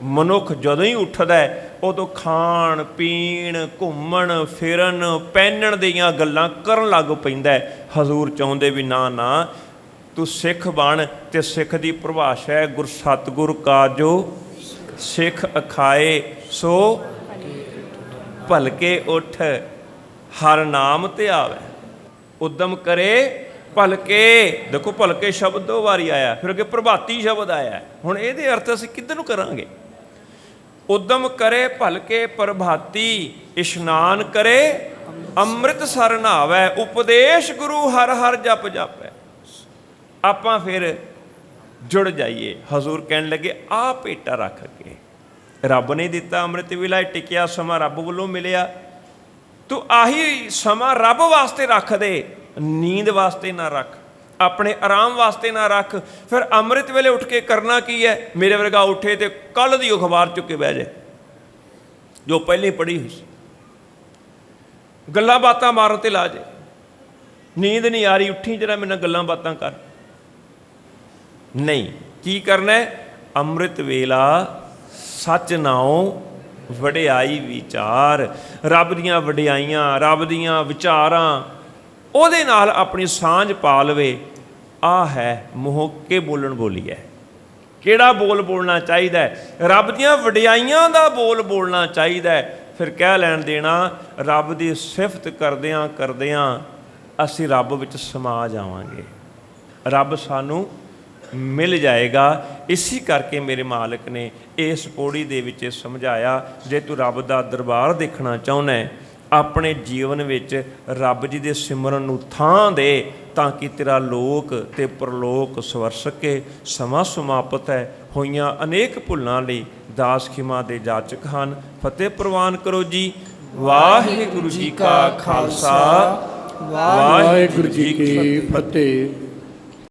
ਮਨੁੱਖ ਜਦੋਂ ਹੀ ਉੱਠਦਾ ਹੈ, ਉਦੋਂ ਖਾਣ ਪੀਣ, ਘੁੰਮਣ ਫਿਰਨ, ਪਹਿਨਣ ਦੀਆਂ ਗੱਲਾਂ ਕਰਨ ਲੱਗ ਪੈਂਦਾ ਹੈ। ਹਜ਼ੂਰ ਚਾਹੁੰਦੇ ਵੀ ਨਾ ਨਾ, ਤੂੰ ਸਿੱਖ ਬਣ। ਤੇ ਸਿੱਖ ਦੀ ਪਰਿਭਾਸ਼ਾ ਹੈ, ਗੁਰ ਸਤਿਗੁਰ ਕਾਜੋ ਸਿੱਖ ਅਖਾਏ, ਸੋ ਭਲਕੇ ਉੱਠ ਹਰ ਨਾਮ ਤੇ ਆਵੇ। ਉਦਮ ਕਰੇ ਭਲਕੇ, ਦੇਖੋ ਭਲਕੇ ਸ਼ਬਦ 2 ਵਾਰੀ ਆਇਆ, ਫਿਰ ਅੱਗੇ ਪ੍ਰਭਾਤੀ ਸ਼ਬਦ ਆਇਆ। ਹੁਣ ਇਹਦੇ ਅਰਥ ਅਸੀਂ ਕਿੱਧਰ ਨੂੰ ਕਰਾਂਗੇ? ਉਦਮ ਕਰੇ ਭਲਕੇ ਪ੍ਰਭਾਤੀ, ਇਸ਼ਨਾਨ ਕਰੇ ਅੰਮ੍ਰਿਤ ਸਰ ਨਹਾਵੈ, ਉਪਦੇਸ਼ ਗੁਰੂ ਹਰ ਹਰ ਜਪ ਜਾਪੈ। ਆਪਾਂ ਫਿਰ ਜੁੜ ਜਾਈਏ। ਹਜ਼ੂਰ ਕਹਿਣ ਲੱਗੇ ਆ ਭੇਟਾ ਰੱਖ ਕੇ ਰੱਬ ਨੇ ਦਿੱਤਾ ਅੰਮ੍ਰਿਤ ਵੇਲਾ, ਟਿਕਿਆ ਸਮਾਂ ਰੱਬ ਵੱਲੋਂ ਮਿਲਿਆ, ਤੂੰ ਆਹੀ ਸਮਾਂ ਰੱਬ ਵਾਸਤੇ ਰੱਖ ਦੇ, ਨੀਂਦ ਵਾਸਤੇ ਨਾ ਰੱਖ, ਆਪਣੇ ਆਰਾਮ ਵਾਸਤੇ ਨਾ ਰੱਖ। ਫਿਰ ਅੰਮ੍ਰਿਤ ਵੇਲੇ ਉੱਠ ਕੇ ਕਰਨਾ ਕੀ ਹੈ? ਮੇਰੇ ਵਰਗਾ ਉੱਠੇ ਤੇ ਕੱਲ੍ਹ ਦੀ ਅਖਬਾਰ ਚੁੱਕ ਕੇ ਬਹਿ ਜਾਏ ਜੋ ਪਹਿਲਾਂ ਹੀ ਪੜ੍ਹੀ ਹੋਈ ਸੀ, ਗੱਲਾਂ ਬਾਤਾਂ ਮਾਰਨ ਤੇ ਲਾ ਜੇ। ਨੀਂਦ ਨਹੀਂ ਆ ਰਹੀ, ਉੱਠੀ ਜਰਾ ਮੇਰੇ ਨਾਲ ਗੱਲਾਂ ਬਾਤਾਂ ਕਰ। ਨਹੀਂ, ਕੀ ਕਰਨਾ ਹੈ? ਅੰਮ੍ਰਿਤ ਵੇਲਾ ਸੱਚ ਨਾਉ ਵਡਿਆਈ ਵਿਚਾਰ, ਰੱਬ ਦੀਆਂ ਵਡਿਆਈਆਂ, ਰੱਬ ਦੀਆਂ ਵਿਚਾਰਾਂ, ਉਹਦੇ ਨਾਲ ਆਪਣੀ ਸਾਂਝ ਪਾ ਲਵੇ। ਆਹ ਹੈ ਮੂੰਹੋਂ ਕੇ ਬੋਲਣ ਬੋਲੀ ਹੈ। ਕਿਹੜਾ ਬੋਲ ਬੋਲਣਾ ਚਾਹੀਦਾ ਹੈ? ਰੱਬ ਦੀਆਂ ਵਡਿਆਈਆਂ ਦਾ ਬੋਲ ਬੋਲਣਾ ਚਾਹੀਦਾ ਹੈ। ਫਿਰ ਕਹਿ ਲੈਣ ਦੇਣਾ, ਰੱਬ ਦੀ ਸਿਫਤ ਕਰਦਿਆਂ ਕਰਦਿਆਂ ਅਸੀਂ ਰੱਬ ਵਿੱਚ ਸਮਾ ਜਾਵਾਂਗੇ, ਰੱਬ ਸਾਨੂੰ ਮਿਲ ਜਾਏਗਾ। ਇਸੇ ਕਰਕੇ ਮੇਰੇ ਮਾਲਕ ਨੇ ਇਸ ਪੌੜੀ ਦੇ ਵਿੱਚ ਸਮਝਾਇਆ, ਜੇ ਤੂੰ ਰੱਬ ਦਾ ਦਰਬਾਰ ਦੇਖਣਾ ਚਾਹੁੰਦਾ ਹੈ, ਆਪਣੇ ਜੀਵਨ ਵਿੱਚ ਰੱਬ ਜੀ ਦੇ ਸਿਮਰਨ ਨੂੰ ਥਾਂ ਦੇ, ਤਾਂ ਕਿ ਤੇਰਾ ਲੋਕ ਤੇ ਪਰਲੋਕ ਸਵਰ ਸਕੇ। ਸਮਾਂ ਸਮਾਪਤ ਹੈ, ਹੋਈਆਂ ਅਨੇਕ ਭੁੱਲਾਂ ਲਈ ਦਾਸ ਖਿਮਾ ਦੇ ਜਾਚਕ ਹਨ। ਫਤਿਹ ਪ੍ਰਵਾਨ ਕਰੋ ਜੀ। ਵਾਹਿਗੁਰੂ ਜੀ ਕਾ ਖਾਲਸਾ, ਵਾਹਿਗੁਰੂ ਜੀ ਕੀ ਫਤਿਹ।